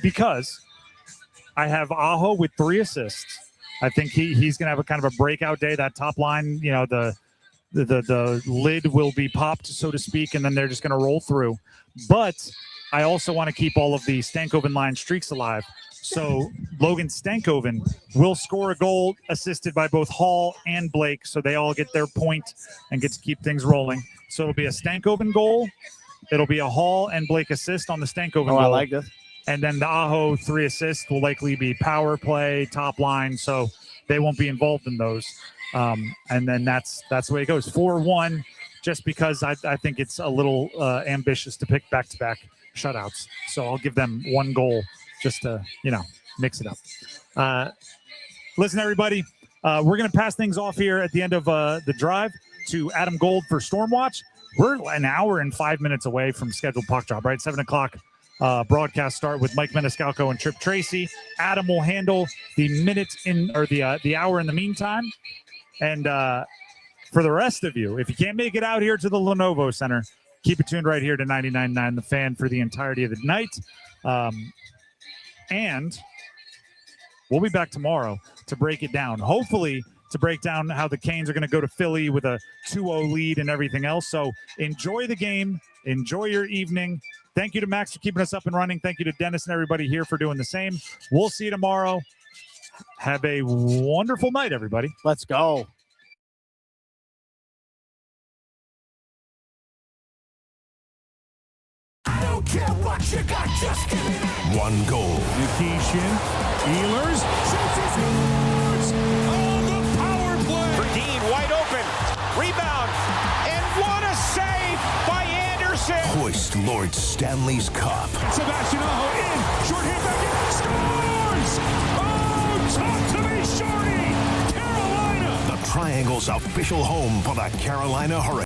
because I have Aho with 3 assists. I think he's going to have a kind of a breakout day. That top line, the lid will be popped, so to speak, and then they're just going to roll through. But I also want to keep all of the Stankoven line streaks alive. So Logan Stankoven will score a goal assisted by both Hall and Blake, so they all get their point and get to keep things rolling. So it'll be a Stankoven goal. It'll be a Hall and Blake assist on the Stankoven goal. I like this. And then the Aho 3 assists will likely be power play, top line, so they won't be involved in those. And then that's the way it goes. 4-1, just because I think it's a little ambitious to pick back-to-back shutouts. So I'll give them 1 goal just to, mix it up. Listen, everybody, we're going to pass things off here at the end of the drive to Adam Gold for Stormwatch. We're an hour and 5 minutes away from scheduled puck drop, right? 7 o'clock broadcast start with Mike Meniscalco and Trip Tracy. Adam will handle the minutes the hour in the meantime. And for the rest of you, if you can't make it out here to the Lenovo Center, keep it tuned right here to 99.9 The Fan for the entirety of the night. And we'll be back tomorrow to break it down. Hopefully to break down how the Canes are going to go to Philly with a 2-0 lead and everything else. So enjoy the game. Enjoy your evening. Thank you to Max for keeping us up and running. Thank you to Dennis and everybody here for doing the same. We'll see you tomorrow. Have a wonderful night, everybody. Let's go. I don't care what you got, just give me that. One goal. Nikishin, Ehlers, shoots his scores on the power play. Verdeen wide open, rebound, and what a save by Anderson. Hoist Lord Stanley's Cup. Sebastian Aho in, short hand back in, scores! Oh, talk to me, Shorty! Carolina! The Triangle's official home for the Carolina Hurricanes.